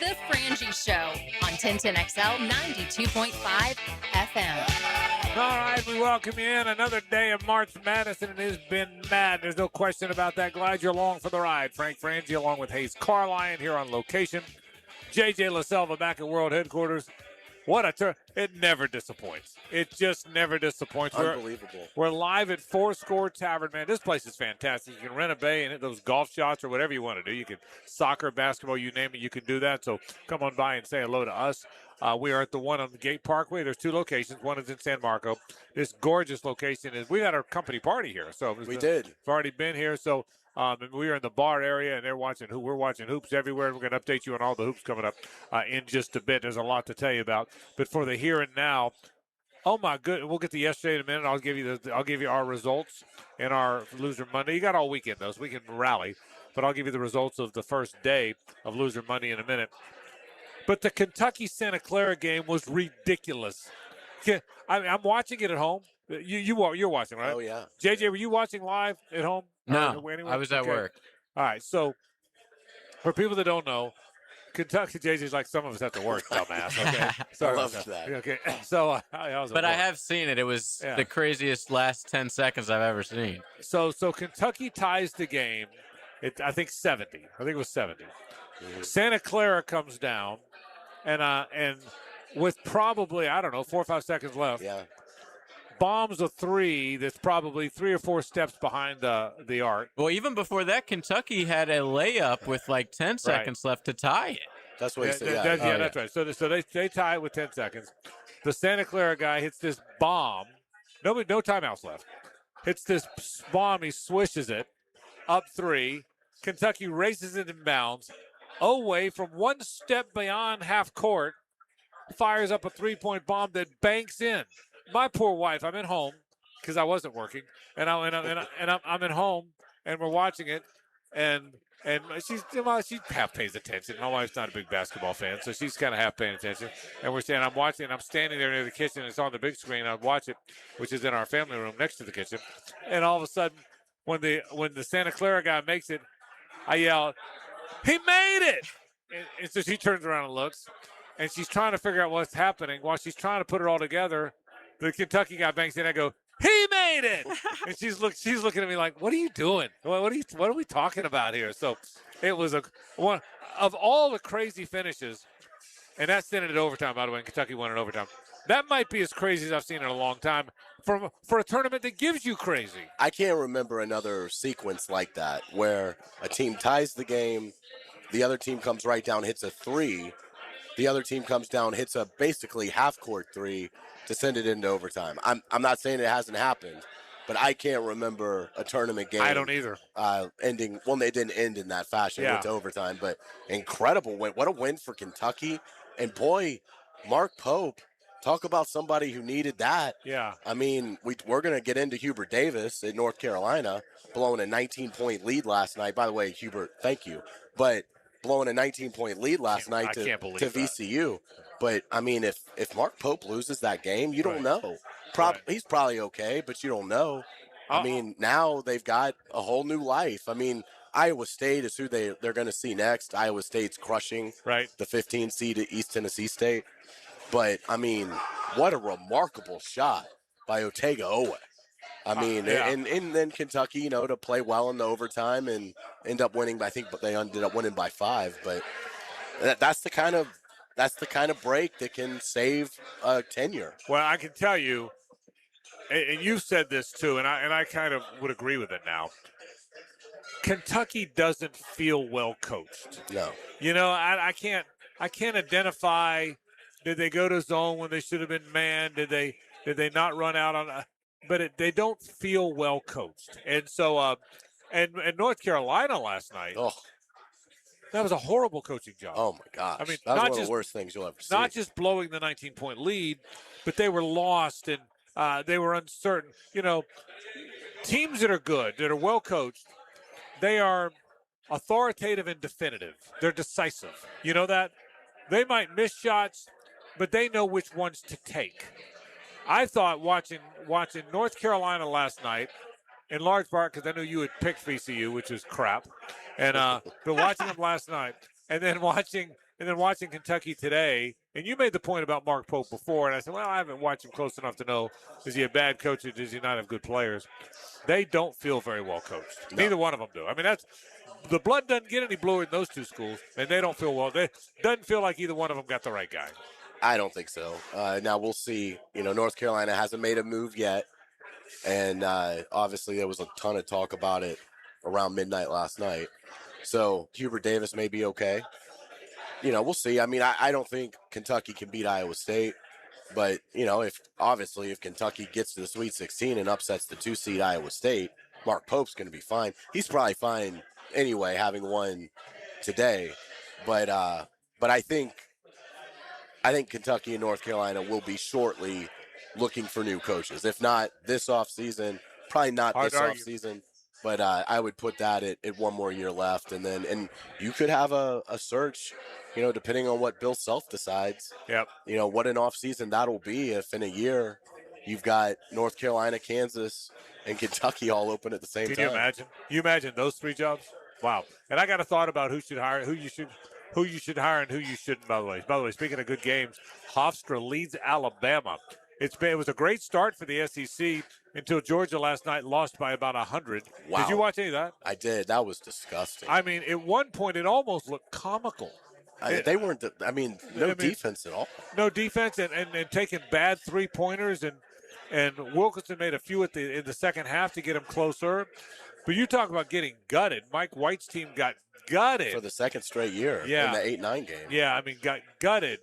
The Frangie Show on 1010XL 92.5 FM. All right, we welcome you in another day of March Madness, and it has been mad. There's no question about that. Glad you're along for the ride. Frank Frangie along with Hayes Carline here on location. JJ LaSelva back at World Headquarters. What a turn. It never disappoints. It just never disappoints. Unbelievable. We're live at Fore Score Tavern, man. This place is fantastic. You can rent a bay and hit those golf shots or whatever you want to do. You can soccer, basketball, you name it, you can do that. So come on by and say hello to us. We are at the one on the Gate Parkway. There's two locations. One is in San Marco. This gorgeous location is, we had our company party here. So We did. We've already been here. So and we are in the bar area, and we're watching hoops everywhere. We're going to update you on all the hoops coming up in just a bit. There's a lot to tell you about. But for the here and now, oh my goodness, we'll get to yesterday in a minute. I'll give you our results in our Loser Monday. You got all weekend though, so we can rally. But I'll give you the results of the first day of Loser Monday in a minute. But the Kentucky-Santa Clara game was ridiculous. I'm watching it at home. You're watching, right? Oh, yeah. JJ, were you watching live at home? No, I was at work. All right, so for people that don't know, Kentucky, JJ's like some of us have to work, dumbass. Okay, I love that. Okay, so But I have seen it. It was the craziest last 10 seconds I've ever seen. So Kentucky ties the game. I think 70. I think it was 70. Santa Clara comes down, and with probably 4 or 5 seconds left. Yeah. Bombs a three that's probably 3 or 4 steps behind the arc. Well, even before that, Kentucky had a layup with like 10 seconds left to tie it. That's what he said. That's right. So they tie it with 10 seconds. The Santa Clara guy hits this bomb. No timeouts left. Hits this bomb. He swishes it up 3. Kentucky races it in bounds. Away from 1 step beyond half court. Fires up a 3-point bomb that banks in. My poor wife, I'm at home because I wasn't working, and I'm at home, and we're watching it, and she half pays attention. My wife's not a big basketball fan, so she's kind of half paying attention. And I'm watching, and I'm standing there near the kitchen. It's on the big screen. I watch it, which is in our family room next to the kitchen. And all of a sudden, when the Santa Clara guy makes it, I yell, "He made it!" And so she turns around and looks, and she's trying to figure out what's happening. While she's trying to put it all together, the Kentucky guy banks in. I go, "He made it!" And she's looking at me like, "What are you doing? What are we talking about here?" So it was one of all the crazy finishes, and that sent it to overtime. By the way, and Kentucky won in overtime. That might be as crazy as I've seen in a long time for a tournament that gives you crazy. I can't remember another sequence like that where a team ties the game, the other team comes right down, hits a 3. The other team comes down, hits a basically half-court 3 to send it into overtime. I'm not saying it hasn't happened, but I can't remember a tournament game. I don't either. Ending. Well, they didn't end in that fashion. Went to overtime, but incredible win. What a win for Kentucky. And boy, Mark Pope, talk about somebody who needed that. Yeah. I mean, we're going to get into Hubert Davis at North Carolina, blowing a 19-point lead last night. By the way, Hubert, thank you. But blowing a 19-point lead last night to VCU. But, I mean, if Mark Pope loses that game, you don't know. He's probably okay, but you don't know. I mean, now they've got a whole new life. I mean, Iowa State is who they're going to see next. Iowa State's crushing the 15 seed at East Tennessee State. But, I mean, what a remarkable shot by Otega Owe. I mean, and then Kentucky, to play well in the overtime and end up winning. I think they ended up winning by 5. But that's the kind of break that can save a tenure. Well, I can tell you, and you said this too, and I kind of would agree with it now. Kentucky doesn't feel well coached. No. I can't identify. Did they go to zone when they should have been man? Did they not run out on? But they don't feel well coached, and so and North Carolina last night. Oh, that was a horrible coaching job. Oh my gosh! I mean, that was one of the worst things you'll ever see. Not just blowing the 19-point lead, but they were lost and they were uncertain. Teams that are good, that are well coached, they are authoritative and definitive. They're decisive. You know that? They might miss shots, but they know which ones to take. I thought watching North Carolina last night, in large part because I knew you had picked VCU, which is crap, and but watching them last night, And then watching Kentucky today, and you made the point about Mark Pope before, and I said, well, I haven't watched him close enough to know, is he a bad coach or does he not have good players? They don't feel very well coached. No. Neither one of them do. I mean, the blood doesn't get any bluer in those two schools, and they don't feel well. It doesn't feel like either one of them got the right guy. I don't think so. Now we'll see. North Carolina hasn't made a move yet, and obviously there was a ton of talk about it around midnight last night. So Hubert Davis may be okay. We'll see. I mean, I don't think Kentucky can beat Iowa State, but if Kentucky gets to the Sweet 16 and upsets the 2-seed Iowa State, Mark Pope's going to be fine. He's probably fine anyway, having won today. But I think Kentucky and North Carolina will be shortly looking for new coaches. If not this offseason, probably not this offseason. But I would put that at one more year left, and you could have a search, depending on what Bill Self decides. Yep. What an offseason that'll be if in a year you've got North Carolina, Kansas, and Kentucky all open at the same time. Can you imagine? You imagine those three jobs? Wow. And I got a thought about who you should hire, and who you shouldn't. By the way, speaking of good games, Hofstra leads Alabama. It was a great start for the SEC until Georgia last night lost by about 100. Wow. Did you watch any of that? I did. That was disgusting. I mean, at one point, it almost looked comical. They weren't. No defense at all. No defense, and taking bad 3-pointers, and Wilkinson made a few in the second half to get him closer. But you talk about getting gutted. Mike White's team got gutted for the second straight year in the 8-9 game. Yeah, I mean, got gutted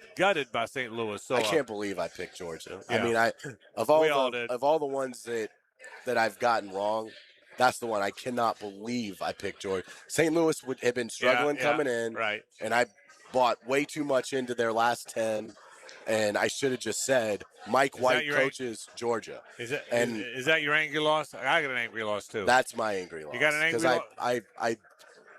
by St. Louis. So I can't believe I picked Georgia. Yeah. I mean, of all the ones that I've gotten wrong, that's the one I cannot believe I picked Georgia. St. Louis had been struggling coming in, right? And I bought way too much into their last 10. And I should have just said Mike White coaches Georgia. Is that your angry loss? I got an angry loss too. That's my angry loss. You got an angry loss? Because I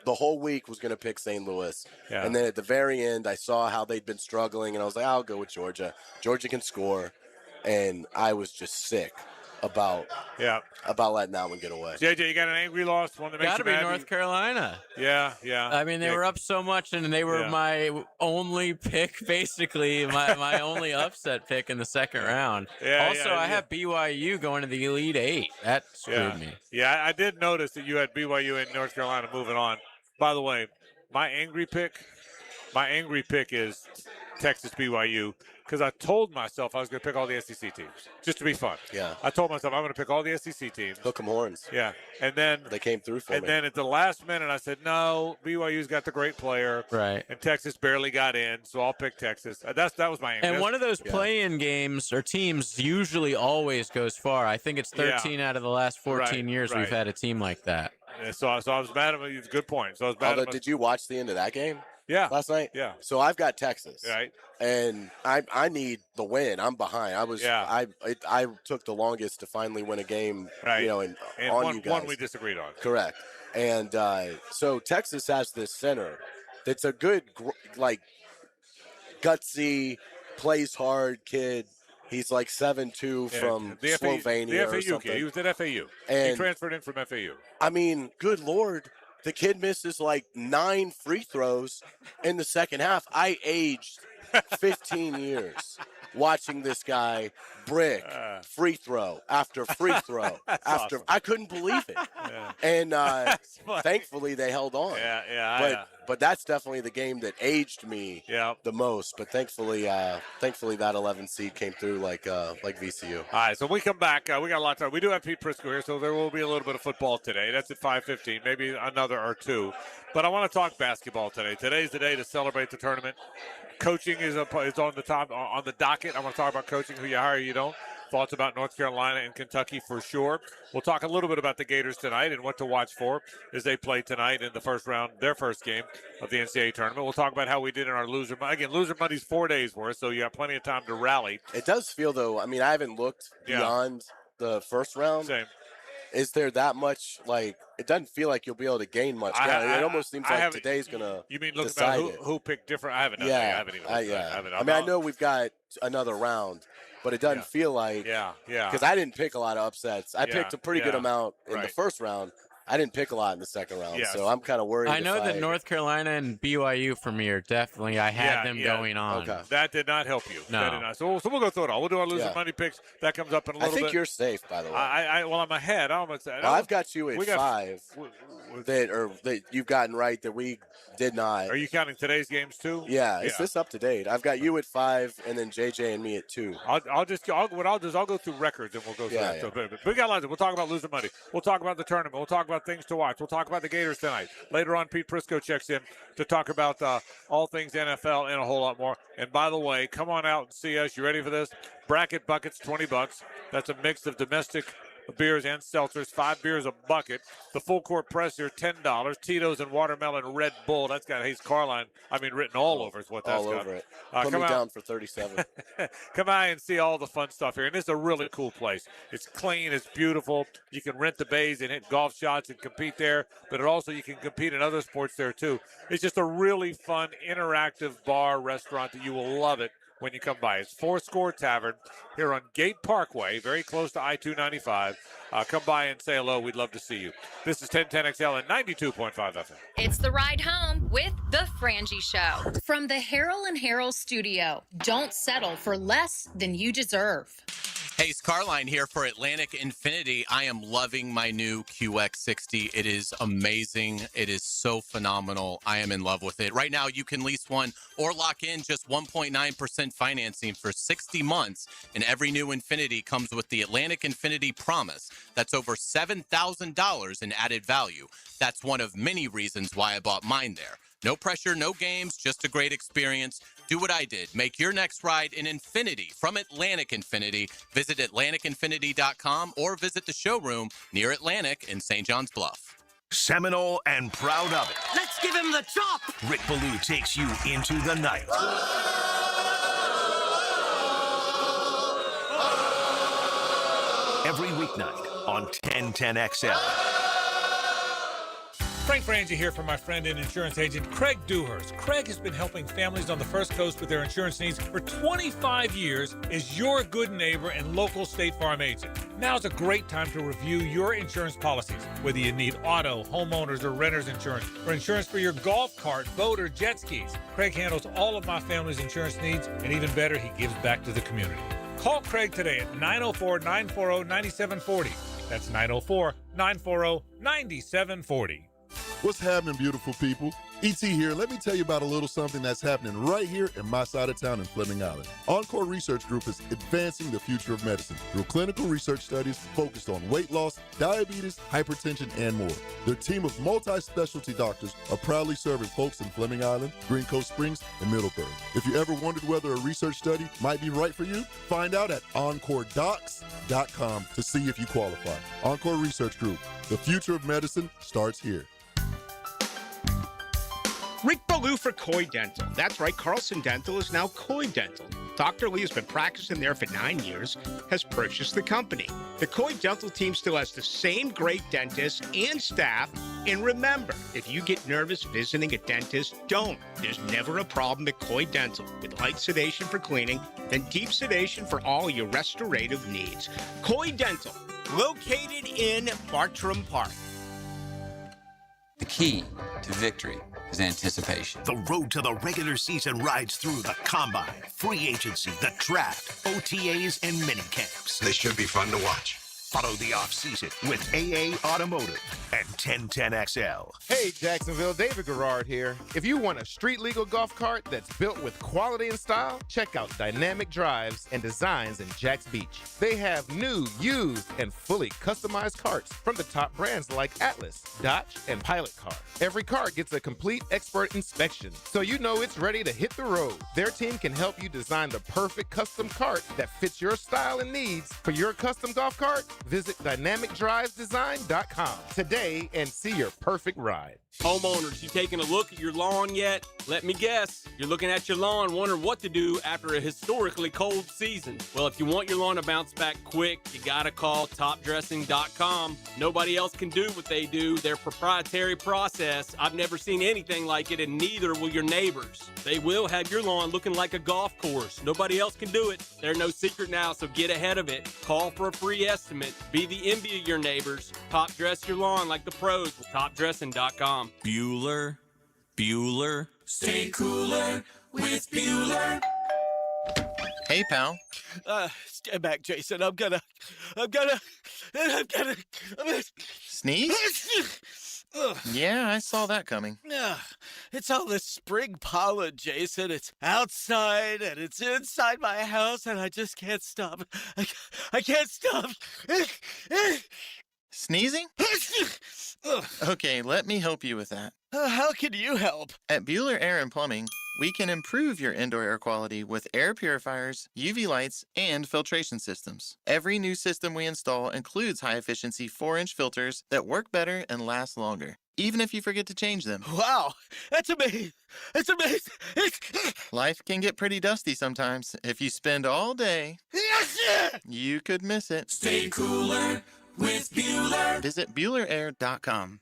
the whole week was going to pick St. Louis. Yeah. And then at the very end, I saw how they'd been struggling, and I was like, I'll go with Georgia. Georgia can score. And I was just sick about letting that one get away. JJ, you got an angry loss? One that makes you mad? Got to be North Carolina. Yeah. I mean, they were up so much, and they were my only pick, basically, my only upset pick in the second round. I have BYU going to the Elite Eight. That screwed me. Yeah, I did notice that you had BYU and North Carolina moving on. By the way, my angry pick is Texas BYU. Because I told myself I was going to pick all the SEC teams just to be fun. Yeah. I told myself I'm going to pick all the SEC teams. Hook 'em horns. Yeah. And then they came through for me. And then at the last minute, I said, no, BYU's got the great player. Right. And Texas barely got in, so I'll pick Texas. That was my aim. And one of those play-in games or teams usually always goes far. I think it's 13 out of the last 14 years we've had a team like that. Yeah, so I was mad at you. Good point. So I was mad. Although, did you watch the end of that game? Yeah. Last night? Yeah. So I've got Texas. Right. And I need the win. I'm behind. I took the longest to finally win a game, right. And on you guys. One we disagreed on. Correct. And so Texas has this center that's a good, gutsy, plays hard kid. He's like 7'2" from Slovenia or something. Kid. He was at FAU. And he transferred in from FAU. I mean, good Lord. The kid misses like 9 free throws in the second half. I aged 15 years watching this guy brick free throw after free throw after. Awesome. I couldn't believe it. Yeah. And thankfully they held on. But that's definitely the game that aged me the most. But thankfully that 11 seed came through like VCU. All right, so when we come back, we got a lot to talk. We do have Pete Prisco here, so there will be a little bit of football today. That's at 5:15, maybe another or two. But I want to talk basketball today. Today's the day to celebrate the tournament. Coaching is on the docket. I want to talk about coaching, who you hire, you don't. Thoughts about North Carolina and Kentucky for sure. We'll talk a little bit about the Gators tonight and what to watch for as they play tonight in the first round, their first game of the NCAA tournament. We'll talk about how we did in our loser money. Again, loser money's 4 days worth, so you got plenty of time to rally. It does feel, though, I mean, I haven't looked beyond the first round. Same. Is there that much, it doesn't feel like you'll be able to gain much. It almost seems like today's going to You mean looking decide at who picked different? I haven't done that. I haven't even looked at that. I know we've got another round, but it doesn't feel like – because I didn't pick a lot of upsets. I picked a pretty good amount in the first round. I didn't pick a lot in the second round, so I'm kind of worried. I know that North Carolina and BYU for me are definitely, I had them going on. Okay. That did not help you. No. That did not. So we'll go through it all. We'll do our loser money picks. That comes up in a little bit. I think you're safe, by the way. I'm ahead. I've got you at 5 that you've gotten right that we did not. Are you counting today's games too? Yeah, is this up to date? I've got you at 5, and then JJ and me at 2. I'll go through records and we'll go through that. Yeah. So, but we got lots. We'll talk about losing money. We'll talk about the tournament. We'll talk about things to watch. We'll talk about the Gators tonight. Later on, Pete Prisco checks in to talk about all things NFL and a whole lot more. And by the way, come on out and see us. You ready for this? Bracket buckets, $20. That's a mix of domestic beers and seltzers, 5 beers a bucket. The full court press here, $10. Tito's and watermelon Red Bull. That's got Hayes Carline, written all over is what that's got. All over it. Put me down for 37. Come by and see all the fun stuff here. And it's a really cool place. It's clean. It's beautiful. You can rent the bays and hit golf shots and compete there. But you can compete in other sports there, too. It's just a really fun, interactive bar restaurant that you will love it when you come by. It's Fore Score Tavern here on Gate Parkway, very close to I-295. Come by and say hello. We'd love to see you. This is 1010XL and 92.5 FM. It's the ride home with the Frangie Show. From the Harrell and Harrell studio, don't settle for less than you deserve. Hayes Carline here for Atlantic Infinity. I am loving my new QX60. It is amazing. It is so phenomenal. I am in love with it. Right now, you can lease one or lock in just 1.9% financing for 60 months. And every new Infinity comes with the Atlantic Infinity Promise. That's over $7,000 in added value. That's one of many reasons why I bought mine there. No pressure, no games, just a great experience. Do what I did. Make your next ride an Infinity from Atlantic Infinity. Visit AtlanticInfinity.com or visit the showroom near Atlantic in St. John's Bluff. Seminole and proud of it. Let's give him the chop! Rick Ballou takes you into the night. Every weeknight on 1010XL. Frank Frangie here for my friend and insurance agent Craig Dewhurst. Craig has been helping families on the First Coast with their insurance needs for 25 years as your good neighbor and local State Farm agent. Now's a great time to review your insurance policies, whether you need auto, homeowners, or renter's insurance, or insurance for your golf cart, boat, or jet skis. Craig handles all of my family's insurance needs, and even better, he gives back to the community. Call Craig today at 904-940-9740. That's 904-940-9740. What's happening, beautiful people? E.T. here. Let me tell you about a little something that's happening right here in my side of town in Fleming Island. Encore Research Group is advancing the future of medicine through clinical research studies focused on weight loss, diabetes, hypertension, and more. Their team of multi-specialty doctors are proudly serving folks in Fleming Island, Green Coast Springs, and Middleburg. If you ever wondered whether a research study might be right for you, find out at EncoreDocs.com to see if you qualify. Encore Research Group. The future of medicine starts here. Rick Ballou for Coy Dental. That's right, Carlson Dental is now Coy Dental. Dr. Lee has been practicing there for 9 years, has purchased the company. The Coy Dental team still has the same great dentists and staff. And remember, if you get nervous visiting a dentist, don't. There's never a problem at Coy Dental. With light sedation for cleaning, then deep sedation for all your restorative needs. Coy Dental, located in Bartram Park. The key to victory is anticipation. The road to the regular season rides through the combine, free agency, the draft, OTAs, and mini camps. They should be fun to watch. Follow the offseason with AA Automotive and 1010XL. Hey, Jacksonville, David Garrard here. If you want a street-legal golf cart that's built with quality and style, check out Dynamic Drives and Designs in Jacks Beach. They have new, used, and fully customized carts from the top brands like Atlas, Dodge, and Pilot Car. Every cart gets a complete expert inspection, so you know it's ready to hit the road. Their team can help you design the perfect custom cart that fits your style and needs. For your custom golf cart, visit DynamicDrivesDesign.com today and see your perfect ride. Homeowners, you taking a look at your lawn yet? Let me guess, you're looking at your lawn wondering what to do after a historically cold season. Well, if you want your lawn to bounce back quick, you gotta call TopDressing.com. Nobody else can do what they do. Their proprietary process. I've never seen anything like it, and neither will your neighbors. They will have your lawn looking like a golf course. Nobody else can do it. They're no secret now, so get ahead of it. Call for a free estimate. confident. Be the envy of your neighbors. Top dress your lawn like the pros with topdressing.com. Bueller. Stay cooler with Bueller. Hey, pal. Stand back, Jason. I'm gonna Sneeze? Yeah, I saw that coming. It's all this spring pollen, Jason. It's outside and it's inside my house, and I just can't stop. I can't stop. Sneezing? Okay, let me help you with that. How can you help? At Bueller Air and Plumbing, we can improve your indoor air quality with air purifiers, UV lights, and filtration systems. Every new system we install includes high-efficiency 4-inch filters that work better and last longer, even if you forget to change them. Wow, that's amazing. That's amazing. Life can get pretty dusty sometimes. If you spend all day, you could miss it. Stay cooler with Bueller. Visit BuellerAir.com.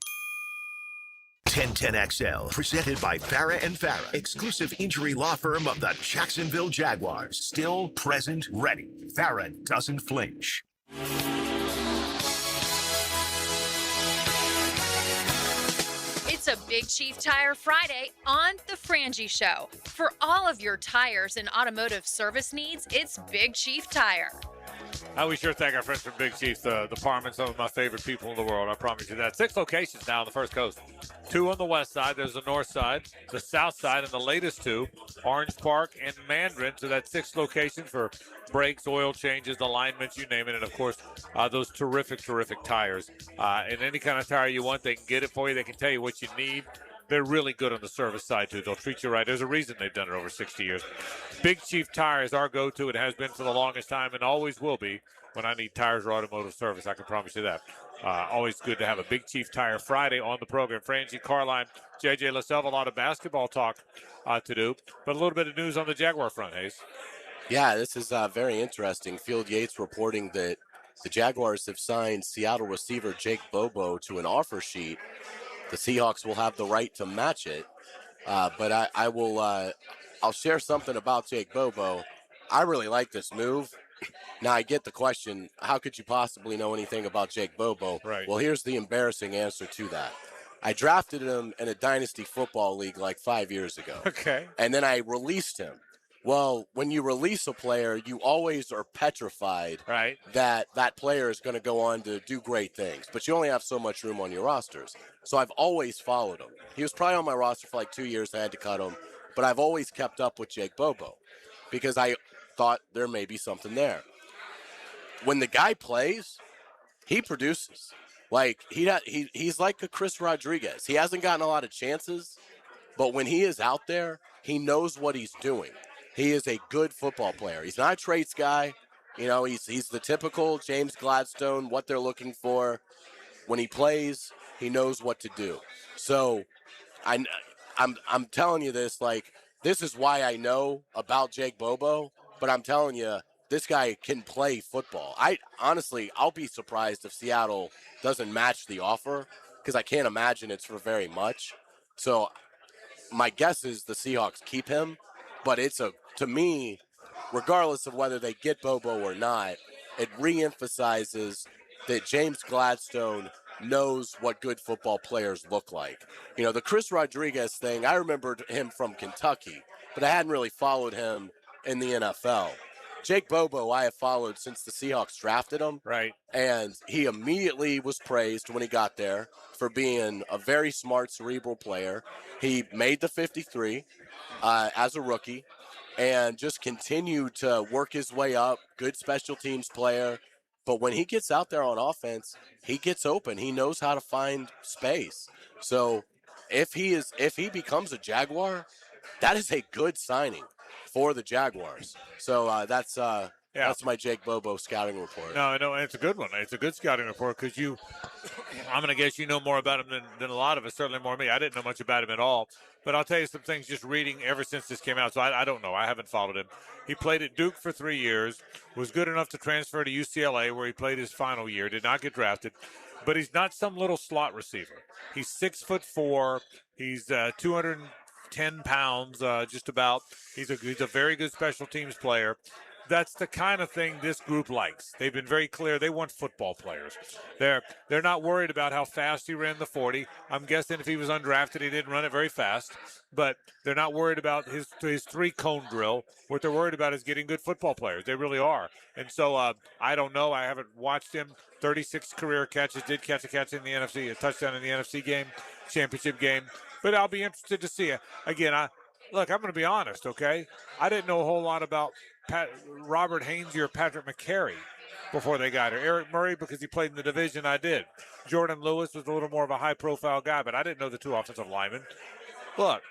1010XL, presented by Farah and Farah, exclusive injury law firm of the Jacksonville Jaguars. Still present, ready. Farah doesn't flinch. It's a Big Chief Tire Friday on The Frangie Show. For all of your tires and automotive service needs, it's Big Chief Tire. We sure thank our friends from Big Chief, the Parman, some of my favorite people in the world. I promise you that. 6 locations now on the First Coast. 2 on the west side. There's the north side, the south side, and the latest 2, Orange Park and Mandarin. So that's 6 locations for brakes, oil changes, alignments, you name it. And, of course, those terrific tires. And any kind of tire you want, they can get it for you. They can tell you what you need. They're really good on the service side, too. They'll treat you right. There's a reason they've done it over 60 years. Big Chief Tire is our go-to. It has been for the longest time and always will be when I need tires or automotive service. I can promise you that. Always good to have a Big Chief Tire Friday on the program. Frangie, Carline, J.J. LaSalle, a lot of basketball talk to do, but a little bit of news on the Jaguar front, Hayes. Yeah, this is very interesting. Field Yates reporting that the Jaguars have signed Seattle receiver Jake Bobo to an offer sheet. The Seahawks will have the right to match it, but I'll share something about Jake Bobo. I really like this move. Now, I get the question, how could you possibly know anything about Jake Bobo? Right. Well, here's the embarrassing answer to that. I drafted him in a dynasty football league like 5 years ago. Okay. And then I released him. Well, when you release a player, you always are petrified that that player is going to go on to do great things. But you only have so much room on your rosters. So I've always followed him. He was probably on my roster for like 2 years. I had to cut him. But I've always kept up with Jake Bobo because I thought there may be something there. When the guy plays, he produces. Like, he's like a Chris Rodriguez. He hasn't gotten a lot of chances, but when he is out there, he knows what he's doing. He is a good football player. He's not a traits guy. You know, he's the typical James Gladstone, what they're looking for. When he plays, he knows what to do. So I'm telling you this, like, this is why I know about Jake Bobo, but I'm telling you, this guy can play football. I'll be surprised if Seattle doesn't match the offer because I can't imagine it's for very much. So my guess is the Seahawks keep him, but to me, regardless of whether they get Bobo or not, it reemphasizes that James Gladstone knows what good football players look like. You know, the Chris Rodriguez thing, I remembered him from Kentucky, but I hadn't really followed him in the NFL. Jake Bobo, I have followed since the Seahawks drafted him. Right. And he immediately was praised when he got there for being a very smart, cerebral player. He made the 53 as a rookie and just continued to work his way up. Good special teams player. But when he gets out there on offense, he gets open. He knows how to find space. So if he becomes a Jaguar, that is a good signing for the Jaguars. So that's my Jake Bobo scouting report. No, it's a good one. It's a good scouting report because I'm going to guess you know more about him than a lot of us, certainly more than me. I didn't know much about him at all. But I'll tell you some things just reading ever since this came out. So I don't know. I haven't followed him. He played at Duke for 3 years, was good enough to transfer to UCLA where he played his final year, did not get drafted. But he's not some little slot receiver. He's 6'4". He's 210 pounds, just about. He's a very good special teams player. that's the kind of thing this group likes. They've been very clear. They want football players. They're not worried about how fast he ran the 40. I'm guessing if he was undrafted, he didn't run it very fast. But they're not worried about his 3-cone drill. What they're worried about is getting good football players. They really are. And so I don't know. I haven't watched him. 36 career catches. Did catch a catch in the NFC, a touchdown in the NFC game, championship game. But I'll be interested to see it. Again, I'm going to be honest, okay? I didn't know a whole lot about Robert Hainsey or Patrick McCary before they got here. Eric Murray, because he played in the division, I did. Jordan Lewis was a little more of a high-profile guy, but I didn't know the two offensive linemen. Look,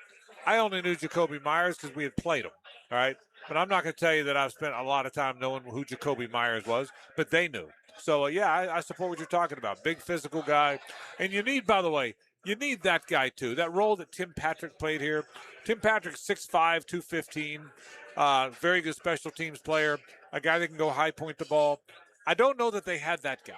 I only knew Jacoby Myers because we had played him, all right? But I'm not going to tell you that I've spent a lot of time knowing who Jacoby Myers was, but they knew. So, I support what you're talking about. Big physical guy. And you need, by the way, you need that guy, too. That role that Tim Patrick played here. Tim Patrick's 6'5", 215, very good special teams player, a guy that can go high point the ball. I don't know that they had that guy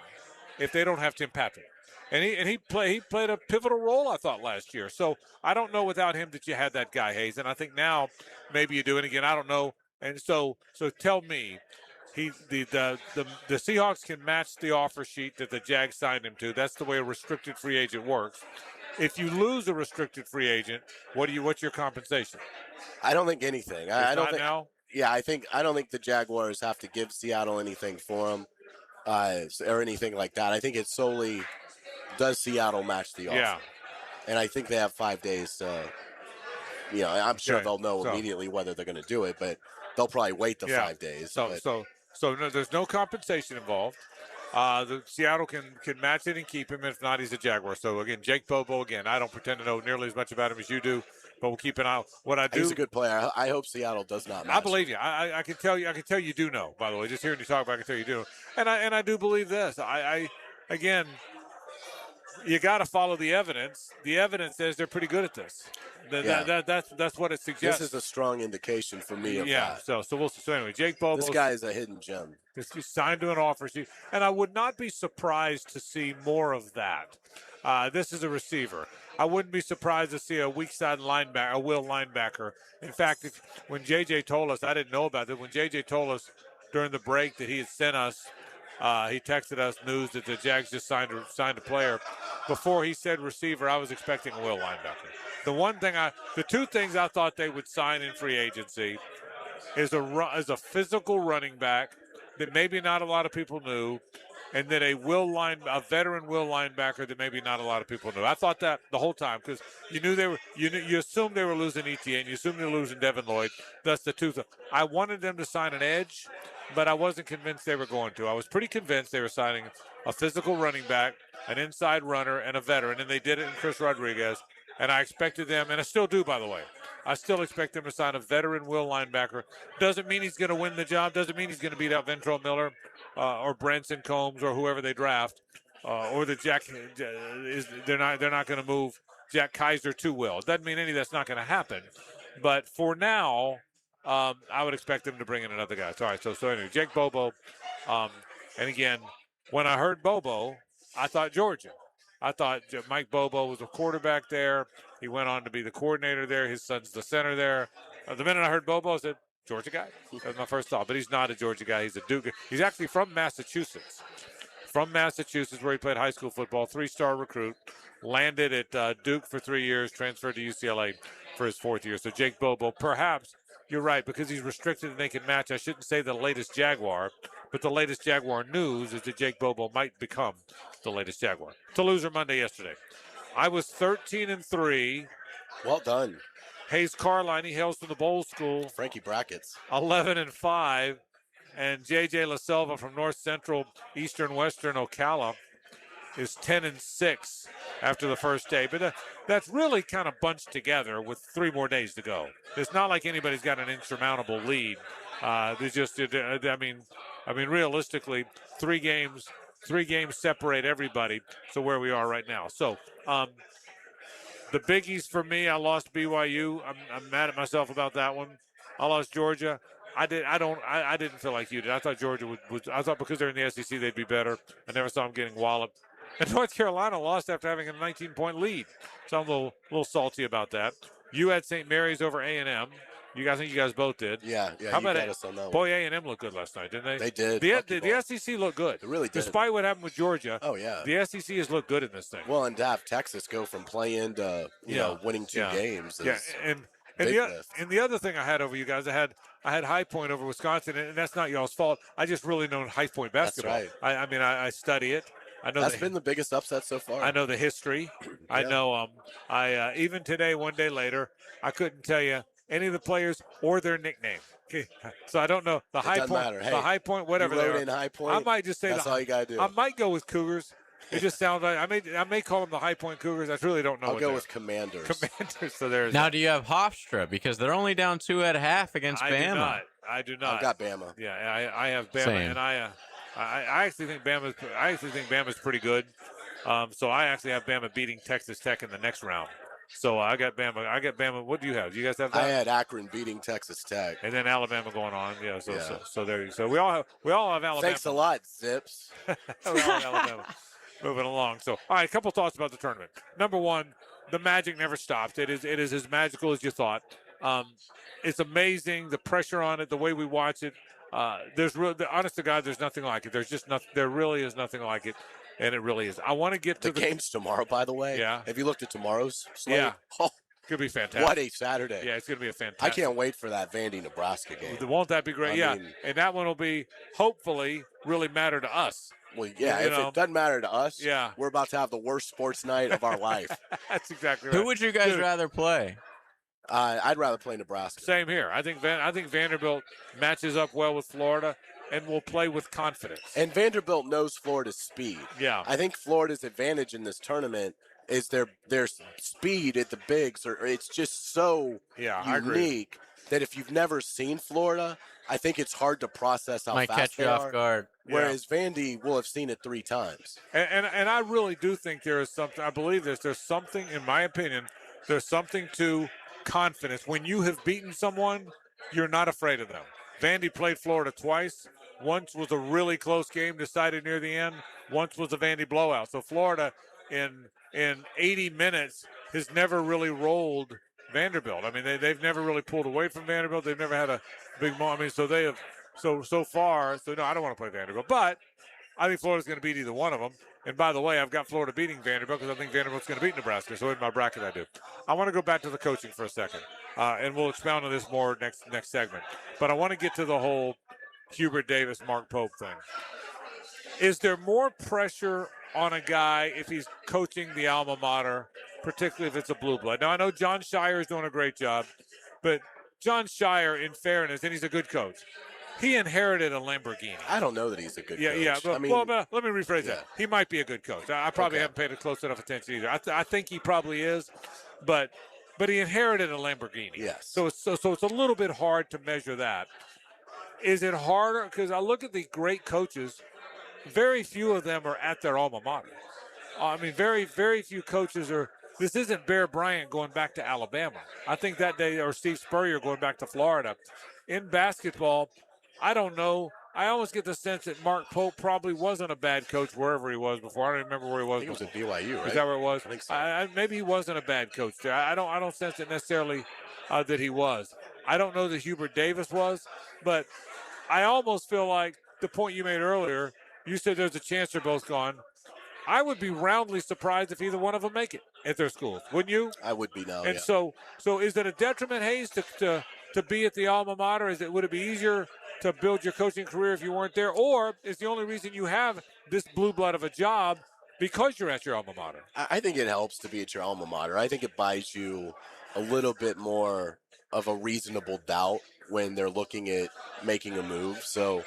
if they don't have Tim Patrick. And he played a pivotal role, I thought, last year. So I don't know without him that you had that guy, Hayes. And I think now maybe you do. And again, I don't know. And so tell me, the Seahawks can match the offer sheet that the Jags signed him to. That's the way a restricted free agent works. If you lose a restricted free agent, what's your compensation? I don't think anything. I don't think now. Yeah, I don't think the Jaguars have to give Seattle anything for him or anything like that. I think it's solely does Seattle match the offer. Yeah. And I think they have 5 days to, I'm sure they'll know immediately whether they're going to do it, but they'll probably wait the 5 days. So no, there's no compensation involved. The Seattle can match it and keep him. If not, he's a Jaguar. So again, Jake Bobo. Again, I don't pretend to know nearly as much about him as you do, but we'll keep an eye. What I do. He's a good player. I hope Seattle does not match. I believe you. I can tell you. I can tell you do know. By the way, just hearing you talk about, I can tell you do. And I do believe this. Again, you got to follow the evidence. The evidence says they're pretty good at this. That's what it suggests. This is a strong indication for me of that. So anyway, Jake Bobo. This guy is a hidden gem. He's signed to an offer sheet, and I would not be surprised to see more of that. This is a receiver. I wouldn't be surprised to see a weak side linebacker, a will linebacker. In fact, when JJ told us, I didn't know about it. When JJ told us during the break that he had sent us, he texted us news that the Jags just signed a player. Before he said receiver, I was expecting a will linebacker. The two things I thought they would sign in free agency is a physical running back that maybe not a lot of people knew, and then a veteran will linebacker that maybe not a lot of people knew. I thought that the whole time because you assumed they were losing ETN, you assumed they were losing Devin Lloyd. That's the two. I wanted them to sign an edge, but I wasn't convinced they were going to. I was pretty convinced they were signing a physical running back, an inside runner, and a veteran, and they did it in Chris Rodriguez. And I expected them, and I still do, by the way. I still expect them to sign a veteran will linebacker. Doesn't mean he's going to win the job. Doesn't mean he's going to beat out Ventrell Miller or Branson Combs or whoever they draft, or the Jack. They're not going to move Jack Kaiser to will. It doesn't mean any of that's not going to happen. But for now, I would expect them to bring in another guy. All right. So anyway, Jake Bobo, and again, when I heard Bobo, I thought Georgia. I thought Mike Bobo was a quarterback there. He went on to be the coordinator there. His son's the center there. The minute I heard Bobo, I said, Georgia guy? That was my first thought. But he's not a Georgia guy. He's a Duke. He's actually from Massachusetts. Where he played high school football. 3-star recruit. Landed at Duke for 3 years. Transferred to UCLA for his 4th year. So Jake Bobo, perhaps, you're right, because he's restricted and they can match. I shouldn't say the latest Jaguar, but the latest Jaguar news is that Jake Bobo might become the latest Jaguar. To loser Monday yesterday. I was 13-3. Well done. Hayes Carline, he hails from the Bowl School. Frankie Brackets. 11-5. And J.J. LaSelva from North Central, Eastern Western Ocala is 10-6 after the first day. But that's really kind of bunched together with 3 more days to go. It's not like anybody's got an insurmountable lead. There's just, I mean, realistically, 3 games separate everybody. So where we are right now. So the biggies for me, I lost BYU. I'm mad at myself about that one. I lost Georgia. I didn't feel like you did. I thought Georgia I thought because they're in the SEC they'd be better. I never saw them getting walloped. And North Carolina lost after having a 19-point lead. So I'm a little salty about that. You had St. Mary's over A&M. I think you guys both did. Yeah. How you about got it? us on that Boy, one. A&M looked good last night, didn't they? They did. The SEC looked good. It really did. Despite what happened with Georgia. Oh, yeah. The SEC has looked good in this thing. Well, and to have Texas go from playing to, winning 2 games is and the other thing I had over you guys, I had High Point over Wisconsin, and that's not y'all's fault. I just really know High Point basketball. That's right. I study it. I know that's been the biggest upset so far. I know the history. I know even today, one day later, I couldn't tell you any of the players or their nickname. Okay. So I don't know the High Point. Matter. Hey, the High Point, whatever you they wrote are. in High Point. I might just say that's all you gotta do. I might go with Cougars. It just sounds like I may call them the High Point Cougars. I really don't know. I'll go with Commanders. Commanders. So there's now. Do you have Hofstra because they're only down 2 at half against Bama? I do not. I've got Bama. Yeah, I have Bama, Same. and I actually think Bama's pretty good. So I actually have Bama beating Texas Tech in the next round. So I got Bama. What do you have? Do you guys have that? I had Akron beating Texas Tech, and then Alabama going on. Yeah. So there. So we all have Alabama. Thanks a lot, Zips. We all have Alabama. Moving along. So all right, a couple thoughts about the tournament. Number one, the magic never stops. It is as magical as you thought. It's amazing the pressure on it, the way we watch it. Honest to God, there's nothing like it. There's just nothing. There really is nothing like it. And it really is. I want to get to the game's tomorrow, by the way. Yeah. Have you looked at tomorrow's slate? Yeah. Oh, could be fantastic. What a Saturday. Yeah, it's going to be a fantastic. I can't wait for that Vandy, Nebraska game. Won't that be great? I mean, and that one will be, hopefully, really matter to us. Well, yeah, if it doesn't matter to us, we're about to have the worst sports night of our life. That's exactly right. Who would you guys rather play? I'd rather play Nebraska. Same here. I think Vanderbilt matches up well with Florida and will play with confidence. And Vanderbilt knows Florida's speed. Yeah. I think Florida's advantage in this tournament is their speed at the bigs. It's just so unique that if you've never seen Florida, I think it's hard to process how Might fast catch they you are. off guard. Whereas Vandy will have seen it 3 times. And I really do think there is something. I believe there's something, in my opinion, there's something to confidence. When you have beaten someone, you're not afraid of them. Vandy played Florida twice. Once was a really close game decided near the end. Once was a Vandy blowout. So Florida in 80 minutes has never really rolled Vanderbilt. I mean, they've never really pulled away from Vanderbilt. They've never had a big moment. I mean, so they have so far. So no, I don't want to play Vanderbilt, but I think Florida's going to beat either one of them. And by the way, I've got Florida beating Vanderbilt because I think Vanderbilt's going to beat Nebraska. So in my bracket, I do. I want to go back to the coaching for a second, and we'll expound on this more next segment. But I want to get to the whole Hubert Davis, Mark Pope thing. Is there more pressure on a guy if he's coaching the alma mater, particularly if it's a blue blood? Now, I know John Shire is doing a great job, but John Shire, in fairness, and he's a good coach, he inherited a Lamborghini. I don't know that he's a good coach. Yeah, but, I mean, but let me rephrase that. He might be a good coach. I probably haven't paid close enough attention either. I think he probably is, but he inherited a Lamborghini. Yes. So it's a little bit hard to measure that. Is it harder? Because I look at the great coaches, very few of them are at their alma mater. I mean, very, very few coaches are. This isn't Bear Bryant going back to Alabama. I think that day, or Steve Spurrier going back to Florida. In basketball, I don't know. I always get the sense that Mark Pope probably wasn't a bad coach wherever he was before. I don't remember where he was. I think he was at BYU, right? Is that where it was? I think so. Maybe he wasn't a bad coach there. I don't sense it necessarily that he was. I don't know that Hubert Davis was, but I almost feel like the point you made earlier, you said there's a chance they're both gone. I would be roundly surprised if either one of them make it at their schools. Wouldn't you? I would be now. And yeah. so is it a detriment, Hayes, to be at the alma mater? Would it be easier to build your coaching career if you weren't there? Or is the only reason you have this blue blood of a job because you're at your alma mater? I think it helps to be at your alma mater. I think it buys you a little bit more of a reasonable doubt when they're looking at making a move. So,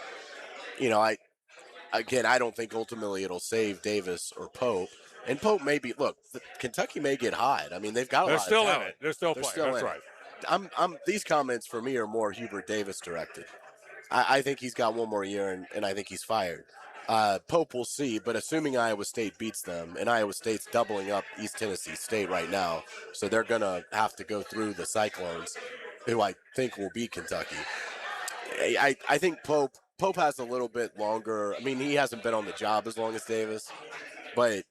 I don't think ultimately it'll save Davis or Pope. And Pope may be, Kentucky may get hot. I mean, they've got a lot of talent. They're still in it. They're still playing. That's right. These comments for me are more Hubert Davis directed. I think he's got one more year, and I think he's fired. Pope will see, but assuming Iowa State beats them, and Iowa State's doubling up East Tennessee State right now, so they're going to have to go through the Cyclones, who I think will beat Kentucky. I think Pope has a little bit longer. I mean, he hasn't been on the job as long as Davis, but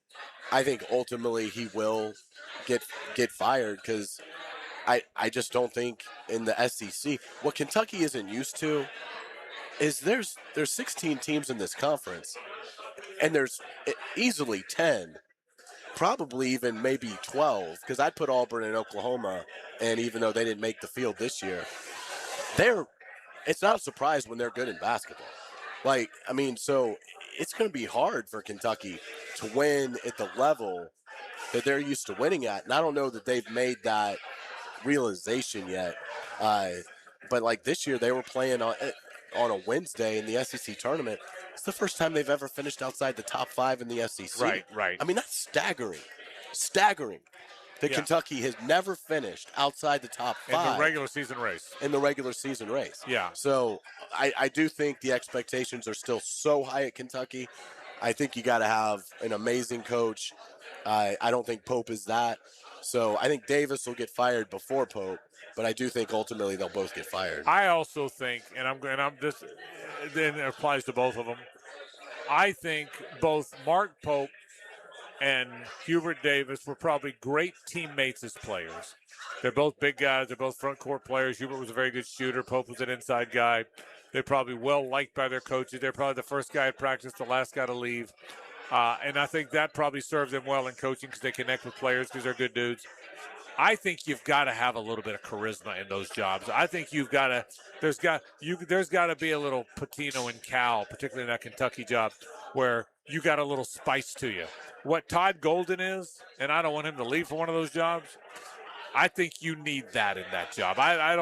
I think ultimately he will get fired because I just don't think in the SEC, what Kentucky isn't used to is there's 16 teams in this conference, and there's easily 10, probably even maybe 12, because I'd put Auburn and Oklahoma, and even though they didn't make the field this year, it's not a surprise when they're good in basketball. Like, I mean, so it's going to be hard for Kentucky to win at the level that they're used to winning at, and I don't know that they've made that realization yet. But like this year, they were playing on a Wednesday in the SEC tournament. It's the first time they've ever finished outside the top 5 in the SEC. Right. I mean, that's staggering. That Kentucky has never finished outside the top 5 in the regular season race. Yeah. So I do think the expectations are still so high at Kentucky. I think you got to have an amazing coach. I don't think Pope is that. So I think Davis will get fired before Pope, but I do think ultimately they'll both get fired. I also think, then it applies to both of them. I think both Mark Pope and Hubert Davis were probably great teammates as players. They're both big guys. They're both front court players. Hubert was a very good shooter. Pope was an inside guy. They're probably well liked by their coaches. They're probably the first guy at practice, the last guy to leave. And I think that probably serves them well in coaching because they connect with players because they're good dudes. I think you've got to have a little bit of charisma in those jobs. I think there's got to be a little Patino and Cal, particularly in that Kentucky job, where you got a little spice to you. What Todd Golden is, and I don't want him to leave for one of those jobs, I think you need that in that job. I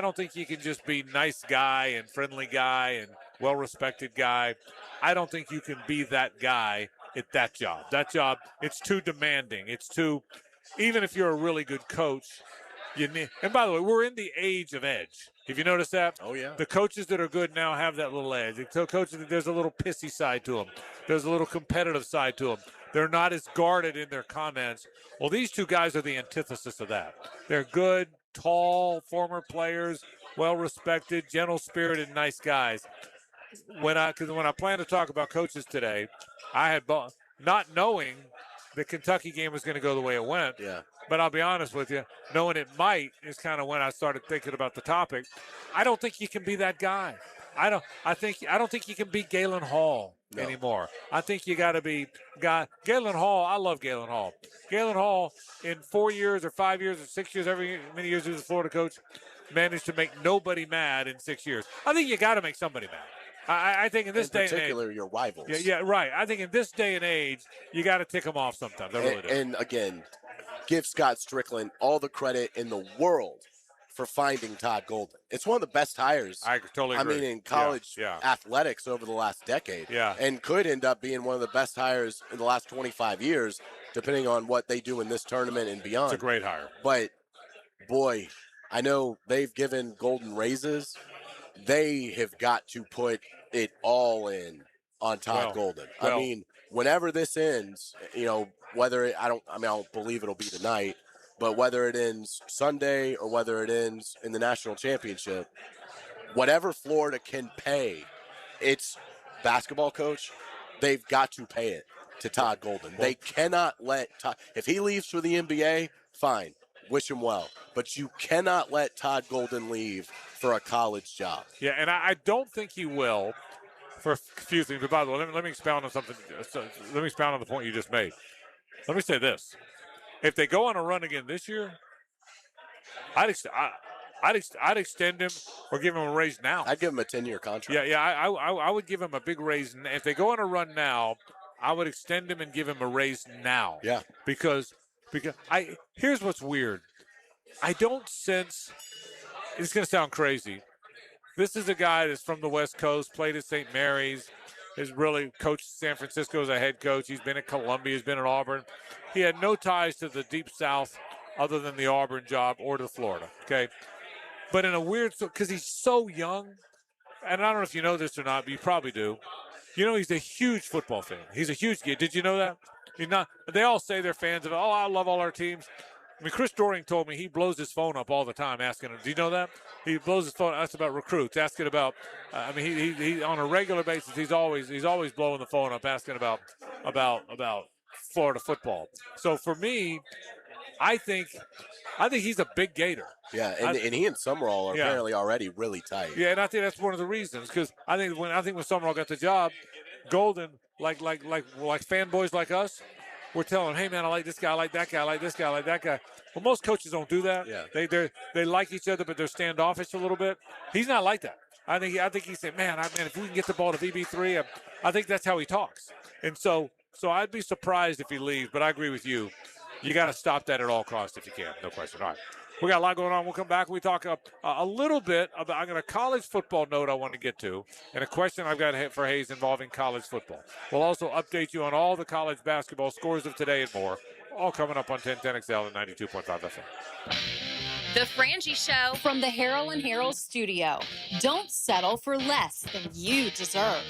don't think you can just be nice guy and friendly guy and well-respected guy. I don't think you can be that guy at that job. That job, it's too demanding. It's too, even if you're a really good coach, you need. And by the way, we're in the age of edge. Have you noticed that? Oh, yeah. The coaches that are good now have that little edge. The coaches, there's a little pissy side to them. There's a little competitive side to them. They're not as guarded in their comments. Well, these two guys are the antithesis of that. They're good, tall, former players, well-respected, gentle-spirited, nice guys. When I planned to talk about coaches today, I had not knowing the Kentucky game was going to go the way it went. Yeah. But I'll be honest with you, knowing it might is kind of when I started thinking about the topic. I don't think you can be that guy. I don't think you can be Galen Hall anymore. I think you got to be Galen Hall. I love Galen Hall. Galen Hall in 4 years or 5 years or 6 years, many years he was a Florida coach, managed to make nobody mad in 6 years. I think you got to make somebody mad. I think in this day and age, in particular, your rivals. Yeah, right. I think in this day and age, you got to tick them off sometimes. I really do. And again, give Scott Strickland all the credit in the world for finding Todd Golden. It's one of the best hires. I totally agree. I mean, in college athletics over the last decade. Yeah. And could end up being one of the best hires in the last 25 years, depending on what they do in this tournament and beyond. It's a great hire. But, boy, I know they've given Golden raises. They have got to put it all in on Todd Golden. I mean, whenever this ends, whether I don't believe it'll be tonight, but whether it ends Sunday or whether it ends in the national championship, whatever Florida can pay its basketball coach, they've got to pay it to Todd Golden. They cannot let Todd, if he leaves for the NBA, fine. Wish him well. But you cannot let Todd Golden leave for a college job. Yeah, and I don't think he will for a few things. But by the way, let me expound on something. Let me expound on the point you just made. Let me say this. If they go on a run again this year, I'd extend him or give him a raise now. I'd give him a 10-year contract. Yeah, I would give him a big raise. If they go on a run now, I would extend him and give him a raise now. Yeah. Because here's what's weird. I don't sense – it's going to sound crazy. This is a guy that's from the West Coast, played at St. Mary's, has really coached San Francisco as a head coach. He's been at Columbia. He's been at Auburn. He had no ties to the Deep South other than the Auburn job or to Florida, okay? But in a weird – because he's so young, and I don't know if you know this or not, but you probably do. He's a huge football fan. He's a huge – did you know that? He's not. They all say they're fans of. Oh, I love all our teams. I mean, Chris Doring told me he blows his phone up all the time asking him. Do you know that? He blows his phone. Asks about recruits. Asking about. He on a regular basis. He's always blowing the phone up asking about Florida football. So for me, I think he's a big gator. Yeah, and he and Summerall are apparently already really tight. Yeah, and I think that's one of the reasons, because I think when Summerall got the job, Golden, like fanboys like us, we're telling him, hey man, I like this guy, I like that guy, I like this guy, I like that guy. Well, most coaches don't do that. Yeah. They like each other, but they're standoffish a little bit. He's not like that. I think he said, man, if we can get the ball to VB3, I think that's how he talks. And so I'd be surprised if he leaves, but I agree with you. You got to stop that at all costs if you can, no question. All right. We got a lot going on. We'll come back. We talk a little bit about, I got a college football note I want to get to, and a question I've got for Hayes involving college football. We'll also update you on all the college basketball scores of today and more, all coming up on 1010XL and 92.5 FM. The Frangie Show from the Harold and Harold studio. Don't settle for less than you deserve.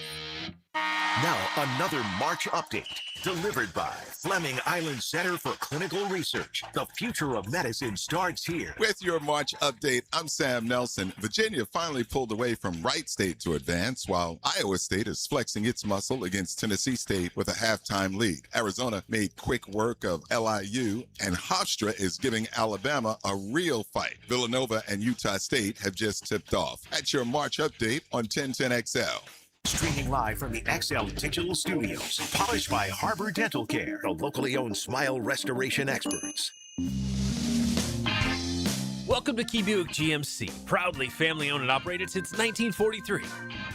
Now, another March update delivered by Fleming Island Center for Clinical Research. The future of medicine starts here. With your March update, I'm Sam Nelson. Virginia finally pulled away from Wright State to advance, while Iowa State is flexing its muscle against Tennessee State with a halftime lead. Arizona made quick work of LIU, and Hofstra is giving Alabama a real fight. Villanova and Utah State have just tipped off. That's your March update on 1010XL. Streaming live from the XL Digital Studios. Polished by Harbor Dental Care, the locally owned smile restoration experts. Welcome to Key Buick GMC, proudly family-owned and operated since 1943.